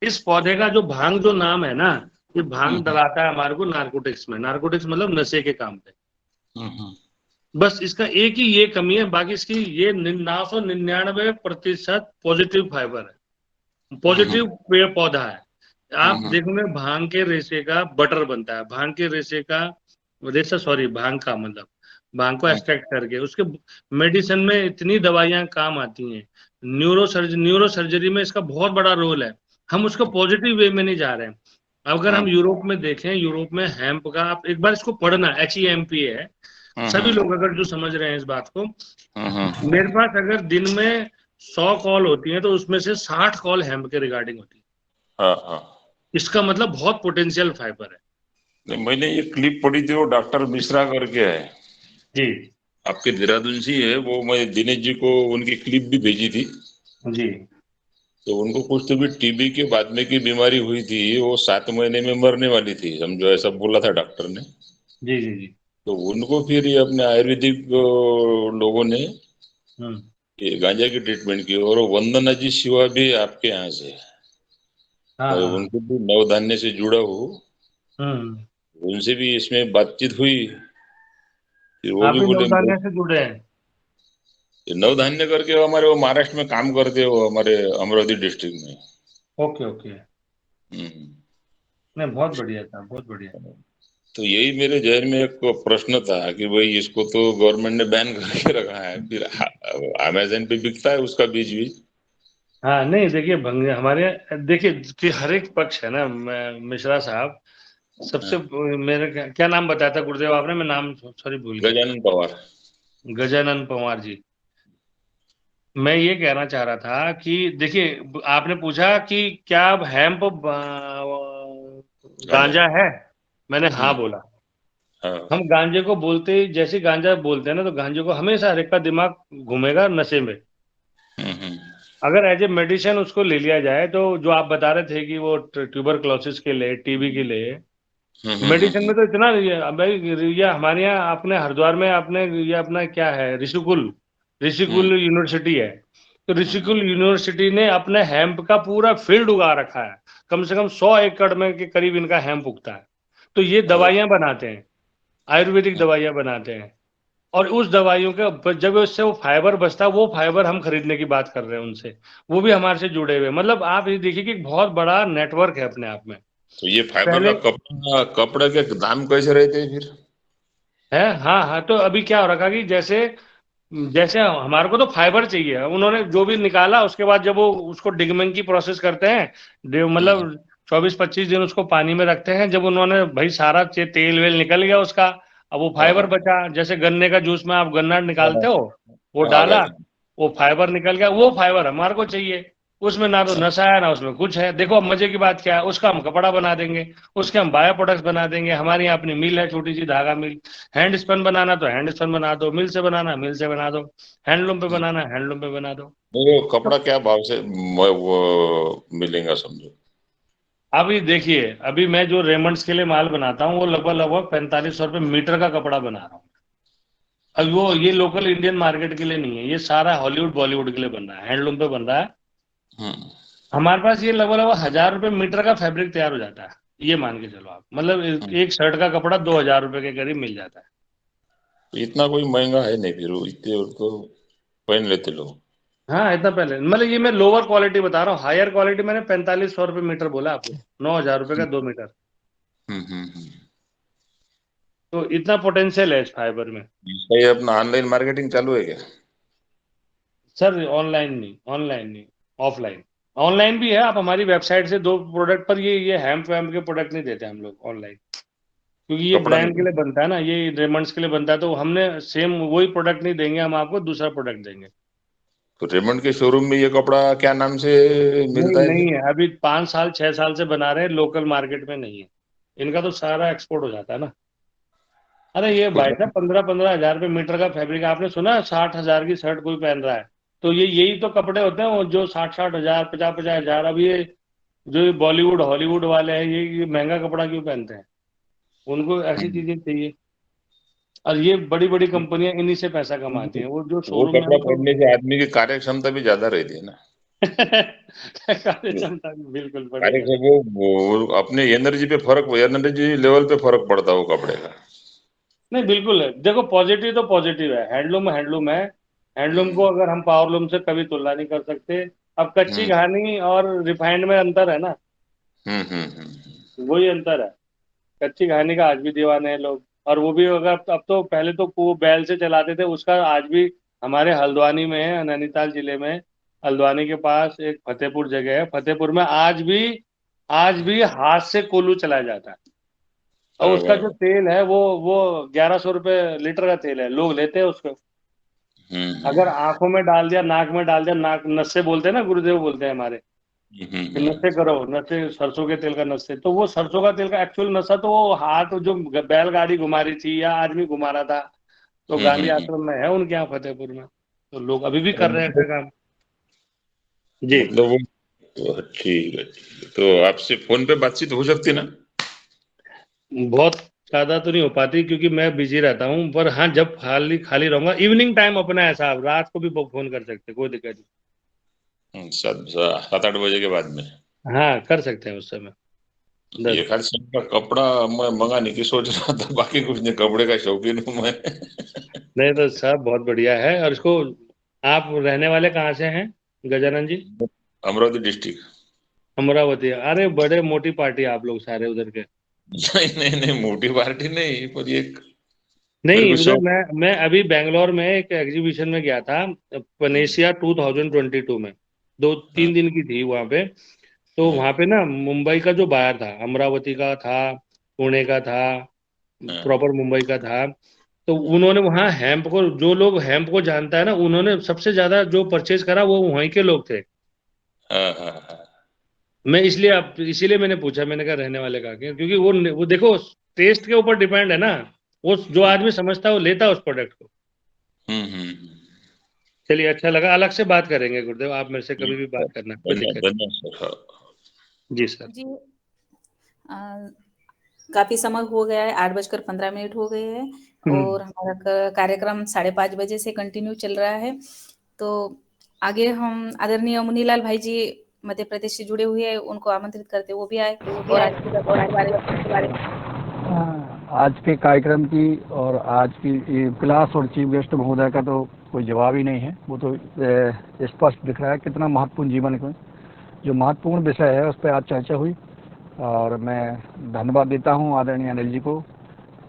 इस पौधे का जो भांग जो नाम है ना, ये भांग डराता है हमारे को नारकोटिक्स में। नारकोटिक्स मतलब नशे के काम पे। बस इसका एक ही ये कमी है, बाकी इसकी ये 999% पॉजिटिव फाइबर है, पॉजिटिव पेड़ पौधा है। आप देखोगे भांग के रेशे का बटर बनता है, भांग के रेशे का रेशा, सॉरी भांग का मतलब भांग को एक्सट्रैक्ट करके उसके मेडिसिन में इतनी दवाइयां काम आती हैं। न्यूरो सर्जरी में इसका बहुत बड़ा रोल है। हम उसको पॉजिटिव वे में नहीं जा रहे हैं। अगर हम यूरोप में देखें, यूरोप में हेम्प का, आप एक बार इसको पढ़ना, HEMP है, सभी लोग अगर जो समझ रहे हैं इस बात को, मेरे पास अगर दिन में 100 कॉल होती है तो उसमें से 60 कॉल हेम्प के रिगार्डिंग होती है। इसका मतलब बहुत पोटेंशियल फाइबर है। मैंने ये क्लिप पढ़ी थी, वो डॉक्टर मिश्रा करके है जी, आपके देहरादून से है, वो मैं दिनेश जी को उनकी क्लिप भी भेजी थी जी। तो उनको कुछ तो भी टीबी के बाद में की बीमारी हुई थी, वो 7 महीने में मरने वाली थी, समझो, ऐसा बोला था डॉक्टर ने। जी जी जी। तो उनको फिर ये अपने आयुर्वेदिक लोगों ने ये गांजा की ट्रीटमेंट की, और वंदना जी शिवा भी आपके यहाँ से, हाँ, मैं हाँ। उनको भी नवधान्य से जुड़ा हूँ, उनसे भी इसमें बातचीत हुई, फिर वो आप भी भी बोले नवधान्य से जुड़े हैं? नवधान्य करके वो हमारे, वो महाराष्ट्र में काम करते हो, हमारे अमरावती डिस्ट्रिक्ट में। Okay okay. नहीं, बहुत बढ़िया था, बहुत बढ़िया। तो यही मेरे जहन में एक प्रश्न था कि भाई इसको तो गवर्नमेंट ने बैन करके रखा है, फिर अमेज़न पे बिकता है उसका बीज भी। हाँ, नहीं देखिए, हमारे, देखिए कि हर एक पक्ष है ना, मिश्रा साहब, सबसे मेरे क्या नाम बताया था गुरुदेव आपने? मैं नाम सॉरी भूल गया। गजानन पवार। गजानन पवार जी। मैं ये कहना चाह रहा था कि देखिए, आपने पूछा कि क्या अब हेम्प गांजा है, मैंने हाँ बोला। हम गांजे को बोलते ही, जैसे गांजा बोलते हैं ना, तो गांजे को हमेशा हर एक का दिमाग घूमेगा नशे में। अगर एज ए मेडिसिन उसको ले लिया जाए, तो जो आप बता रहे थे कि वो ट्यूबरक्लोसिस के लिए, टीबी के लिए मेडिसिन में तो इतना भाई, ये हमारे यहाँ अपने हरिद्वार में अपने ये अपना क्या है, ऋषिकुल यूनिवर्सिटी है। तो ऋषिकुल यूनिवर्सिटी ने अपने हेम्प का पूरा फील्ड उगा रखा है, कम से कम 100 एकड़ में के करीब इनका हेम्प उगता है। तो ये दवाइयां बनाते हैं, आयुर्वेदिक दवाइयां बनाते हैं, और उस दवाइयों के जब उससे वो फाइबर बचता है, वो फाइबर हम खरीदने की बात कर रहे हैं उनसे, वो भी हमारे से जुड़े हुए। मतलब आप ये देखिए कि बहुत बड़ा नेटवर्क है अपने आप में। तो ये फाइबर का कपड़े के दाम कैसे रहते हैं फिर? है, हाँ हाँ। तो अभी क्या हो रखा कि जैसे जैसे हमारे को तो फाइबर चाहिए, उन्होंने जो भी निकाला उसके बाद जब वो उसको डिगमिंग की प्रोसेस करते हैं, मतलब 24-25 दिन उसको पानी में रखते हैं। जब उन्होंने भाई सारा तेल वेल निकल गया उसका, अब वो फाइबर बचा। जैसे गन्ने का जूस में आप गन्ना निकालते हो, वो डाला, वो फाइबर निकल गया, वो फाइबर हमारे को चाहिए। उसमें ना तो नशा है ना उसमें कुछ है। देखो अब मजे की बात क्या है, उसका हम कपड़ा बना देंगे, उसके हम बायो प्रोडक्ट्स बना देंगे। हमारी यहाँ अपनी मिल है, छोटी सी धागा मिल। हैंड स्पन बनाना तो हैंड स्पन बना दो, मिल से बनाना मिल से बना दो, हैंडलूम पे बनाना हैंडलूम पे बना दो। वो कपड़ा क्या भाव से वो मिलेगा समझो? अभी देखिए, अभी मैं जो रेमंड्स के लिए माल बनाता हूँ, वो लगभग 4500 रुपये मीटर का कपड़ा बना रहा हूँ। अब वो ये लोकल इंडियन मार्केट के लिए नहीं है, ये सारा हॉलीवुड बॉलीवुड के लिए बन रहा है, हैंडलूम पे बन रहा है। हमारे पास ये लगभग 1000 रुपये मीटर का फैब्रिक तैयार हो जाता है। ये मान के चलो आप, मतलब एक शर्ट का कपड़ा 2000 रुपये के करीब मिल जाता है। इतना कोई महंगा है नहीं, फिर वो इतने तो पहन लेते लोग। हाँ, इतना पहले, मतलब ये मैं लोअर क्वालिटी बता रहा हूँ। हायर क्वालिटी मैंने 4500 रुपये मीटर बोला आपको, 9000 रुपये का 2 मीटर। तो इतना पोटेंशियल है इस फाइबर में। ये अपना ऑनलाइन मार्केटिंग चालू है क्या? सर ऑनलाइन नहीं, ऑफलाइन। ऑनलाइन भी है, आप हमारी वेबसाइट से 2 प्रोडक्ट पर, ये हेम्प वैम्प के प्रोडक्ट नहीं देते हम लोग ऑनलाइन, क्योंकि ये कपड़ा ब्रांड के नहीं, लिए बनता है ना, ये रेमंड्स के लिए बनता है। तो हमने सेम वही प्रोडक्ट नहीं देंगे, हम आपको दूसरा प्रोडक्ट देंगे। तो रेमंड के शोरूम में ये कपड़ा क्या नाम से मिलता है नहीं फिर? है, अभी 5 साल 6 साल से बना रहे हैं, लोकल मार्केट में नहीं है। इनका तो सारा एक्सपोर्ट हो जाता है ना। अरे ये कुछ भाई साहब 15-15 हजार रुपये मीटर का फैब्रिक, आपने सुना 60,000 की शर्ट कोई पहन रहा है? तो ये यही तो कपड़े होते हैं वो जो 60-60 हजार, 50-50 हजार। अब ये जो ये बॉलीवुड हॉलीवुड वाले हैं, ये महंगा कपड़ा क्यों पहनते हैं? उनको ऐसी चीजें चाहिए, और ये बड़ी बड़ी कंपनियां इन्हीं से पैसा कमाती हैं। वो जो वो शोरूम में कपड़ा हम तो पहनने से आदमी की कार्य क्षमता भी ज्यादा रहती है ना। कार्य क्षमता भी बिल्कुल कार्य बढ़ेगा। वो अपने एनर्जी लेवल पे फर्क पड़ता है वो कपड़े का। नहीं बिल्कुल है, देखो पॉजिटिव तो पॉजिटिव है, हैंडलूम है। हैंडलूम को अगर हम पावरलूम से कभी तुलना नहीं कर सकते। अब कच्ची घानी और रिफाइंड में अंतर है ना, वही अंतर है। कच्ची घानी का आज भी दीवाने हैं लोग, और वो भी अगर अब तो, पहले तो वो बैल से चलाते थे, उसका आज भी हमारे हल्द्वानी में है, नैनीताल जिले में हल्द्वानी के पास एक फतेहपुर जगह है, फतेहपुर में आज भी हाथ से कोल्हू चलाया जाता है। और उसका जो तेल है वो 1100 रुपए लीटर का तेल है, लोग लेते हैं उसको। अगर आंखों में डाल दिया, नाक में डाल दिया, नाक नस्से बोलते हैं ना, गुरुदेव बोलते हैं हमारे, कि नशे करो, नशे सरसों के तेल का नशे, तो वो सरसों का तेल का एक्चुअल नशा तो वो हाथ जो बैलगाड़ी घुमा रही थी या आदमी घुमा रहा था, तो गांधी आश्रम में है उनके यहाँ फतेहपुर में, तो लोग अभी भी कर रहे हैं ऐसा काम। जी मतलब वो ठीक है। तो आपसे फोन पे बातचीत हो सकती ना? बहुत ज्यादा तो नहीं हो पाती क्योंकि मैं बिजी रहता हूँ, पर हाँ जब खाली रहूंगा इवनिंग टाइम अपना ऐसा, रात को भी फोन कर सकते, कोई दिक्कत नहीं। 7-8 बजे के बाद में? हाँ कर सकते हैं उस समय। ये खाली सब का कपड़ा मैं मंगाने की सोच रहा था, बाकी कुछ नहीं, कपड़े का शौकीन हूँ मैं। नहीं तो सब बहुत बढ़िया है। और इसको, आप रहने वाले कहाँ से हैं गजानन जी? अमरावती डिस्ट्रिक्ट। अमरावती, अरे बड़े मोटी पार्टी आप लोग सारे उधर के। नहीं, मोटी पार्टी नहीं, पर ये मेरे नहीं को उधर शौक। मैं अभी बैंगलोर में एक एग्जीबिशन में गया था, पनेशिया 2022 में, 2-3 दिन की थी वहां पे। तो वहां पे ना मुंबई का जो बायर था, अमरावती का था, पुणे का था, प्रॉपर मुंबई का था, तो उन्होंने वहाँ हेम्प को, जो लोग हेम्प को जानता है ना, उन्होंने सबसे ज्यादा जो परचेज करा वो वहीं के लोग थे। हाँ। मैं इसीलिए मैंने पूछा, मैंने कहा रहने वाले कहा क्या, क्योंकि वो देखो टेस्ट के ऊपर डिपेंड है ना, वो जो आदमी समझता है वो लेता है उस प्रोडक्ट को। चलिए अच्छा लगा, अलग से बात करेंगे गुरुदेव, आप मेरे से कभी भी बात करना, कोई दिक्कत धन्यवाद। नहीं। जी सर। जी काफी समय हो गया है, 8:15 हो गए हैं और हमारा कार्यक्रम 5:30 बजे से कंटिन्यू चल रहा है। तो आगे हम आदरणीय मुनीलाल भाई जी मध्य प्रदेश से जुड़े हुए हैं, उनको आमंत्रित करते वो भी आए और आज के बारे में आज के कार्यक्रम की और आज की क्लास और चीफ गेस्ट महोदय का तो कोई जवाब ही नहीं है। वो तो स्पष्ट दिख रहा है कितना महत्वपूर्ण जीवन में जो महत्वपूर्ण विषय है उस पर आज चर्चा हुई। और मैं धन्यवाद देता हूं आदरणीय अनिल जी को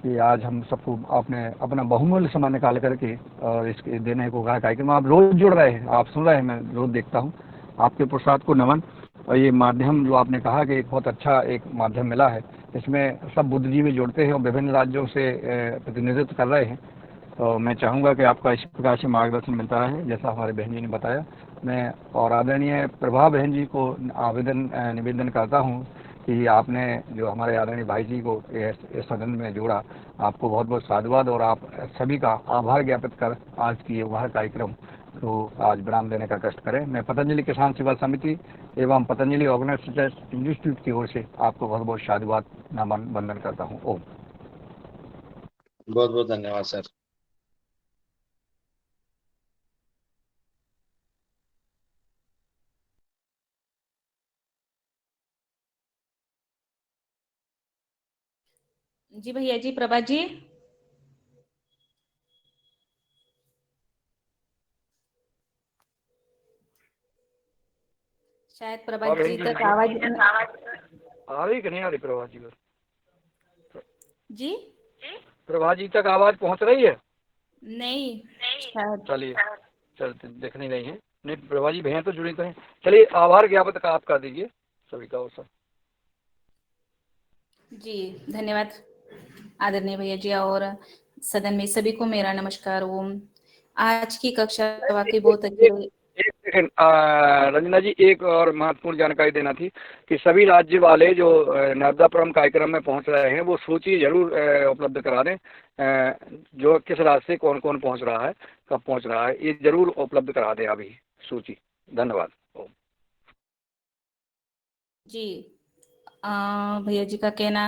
कि आज हम सबको आपने अपना बहुमूल्य समय निकाल करके और इसके देने को कहा। कार्यक्रम आप रोज जुड़ रहे हैं, आप सुन रहे हैं, मैं रोज देखता हूं, आपके प्रसाद को नमन। और ये माध्यम जो आपने कहा कि एक बहुत अच्छा एक माध्यम मिला है, इसमें सब बुद्धिजीवी जुड़ते हैं और विभिन्न राज्यों से प्रतिनिधित्व कर रहे हैं। तो मैं चाहूँगा कि आपका इस प्रकार से मार्गदर्शन मिलता रहे जैसा हमारे बहन जी ने बताया। मैं और आदरणीय प्रभा बहन जी को निवेदन करता हूँ कि आपने जो हमारे आदरणीय भाई जी को इस सदन में जोड़ा, आपको बहुत बहुत साधुवाद और आप सभी का आभार ज्ञापित कर आज की ये वह कार्यक्रम तो आज विराम देने का कष्ट करें। मैं पतंजलि किसान सेवा समिति एवं पतंजलि ऑर्गेनाइज इंस्टीट्यूट की ओर से आपको बहुत बहुत साधुवाद नमन वंदन करता हूँ। ओम। बहुत बहुत धन्यवाद सर। जी भैया जी, प्रभा जी। शायद प्रभा जी तक आवाज आ रही कि नहीं आ रही प्रभा जी? जी प्रभा जी तक आवाज पहुंच रही है? नहीं शायद। चलिए देख नहीं रही है। नहीं प्रभा जी भैया तो जुड़ी तो हैं। चलिए आभार ज्ञापन का आप कर दीजिए सभी का। और सब जी धन्यवाद आदरणीय भैया जी और सदन में सभी को मेरा नमस्कार। ओम। आज की कक्षा वाकई बहुत अच्छी रही। एक सेकंड रंजना जी, एक और महत्वपूर्ण जानकारी देना थी कि सभी राज्य वाले जो नर्मदापुरम कार्यक्रम में पहुंच रहे हैं वो सूची जरूर उपलब्ध करा दें। जो किस राज्य से कौन कौन पहुंच रहा है, कब पहुंच रहा है, ये जरूर उपलब्ध करा दें अभी सूची। धन्यवाद। जी भैया जी का कहना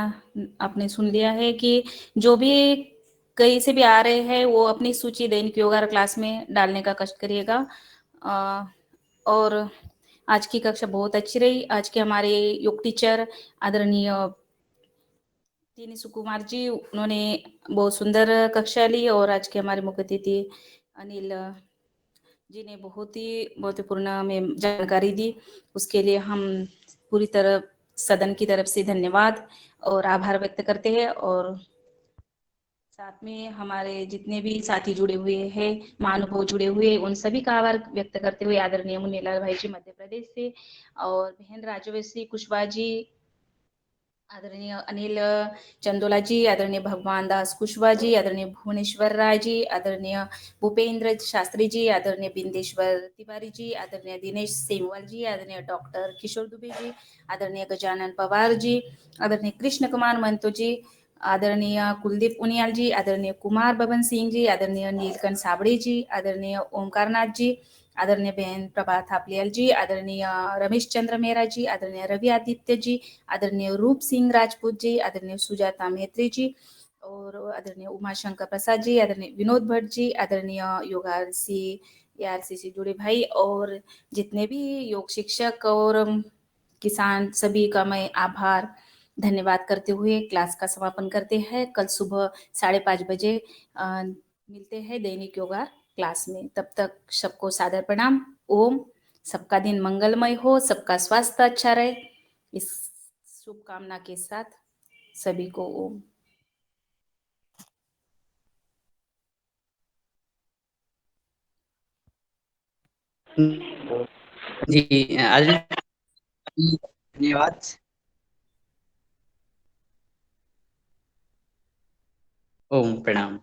आपने सुन लिया है कि जो भी कहीं से भी आ रहे हैं वो अपनी सूची दैनिक योगा क्लास में डालने का कष्ट करिएगा। और आज की कक्षा बहुत अच्छी रही। आज के हमारे योग टीचर आदरणीय तीनी सुकुमार जी, उन्होंने बहुत सुंदर कक्षा ली और आज के हमारे मुख्य अतिथि अनिल जी ने बहुत ही महत्वपूर्ण में जानकारी दी। उसके लिए हम पूरी तरह सदन की तरफ से धन्यवाद और आभार व्यक्त करते हैं। और साथ में हमारे जितने भी साथी जुड़े हुए हैं, महानुभाव जुड़े हुए, उन सभी का आभार व्यक्त करते हुए आदरणीय मुन्नीलाल भाई जी मध्य प्रदेश से, और बहन राजवंशी कुशवाहा जी, आदरणीय अनिल चंदोला जी, आदरणीय भगवान दास कुशवाहा जी, आदरणीय भुवनेश्वर राय जी, आदरणीय भूपेंद्र शास्त्री जी, आदरणीय बिंदेश्वर तिवारी जी, आदरणीय दिनेश सेमवाल जी, आदरणीय डॉक्टर किशोर दुबे जी, आदरणीय गजानन पवार जी, आदरणीय कृष्ण कुमार महतो जी, आदरणीय कुलदीप उनियाल जी, आदरणीय कुमार बबन सिंह जी, आदरणीय नीलकंठ साबड़े जी, आदरणीय ओमकारनाथ जी, आदरणीय बहन प्रभा थापलियाल जी, आदरणीय रमेश चंद्र मेहरा जी, आदरणीय रवि आदित्य जी, आदरणीय रूप सिंह राजपूत जी, आदरणीय सुजाता मेहत्री जी, और आदरणीय उमाशंकर प्रसाद जी, आदरणीय विनोद भट्ट जी, आदरणीय योगारसी ARC से जुड़े भाई, और जितने भी योग शिक्षक और किसान, सभी का मैं आभार धन्यवाद करते हुए क्लास का समापन करते हैं। कल सुबह 5:30 बजे मिलते हैं दैनिक योगा क्लास में। तब तक सबको सादर प्रणाम। ओम। सबका दिन मंगलमय हो, सबका स्वास्थ्य अच्छा रहे, इस शुभकामना के साथ सभी को ओम। जी धन्यवाद। ओम प्रणाम।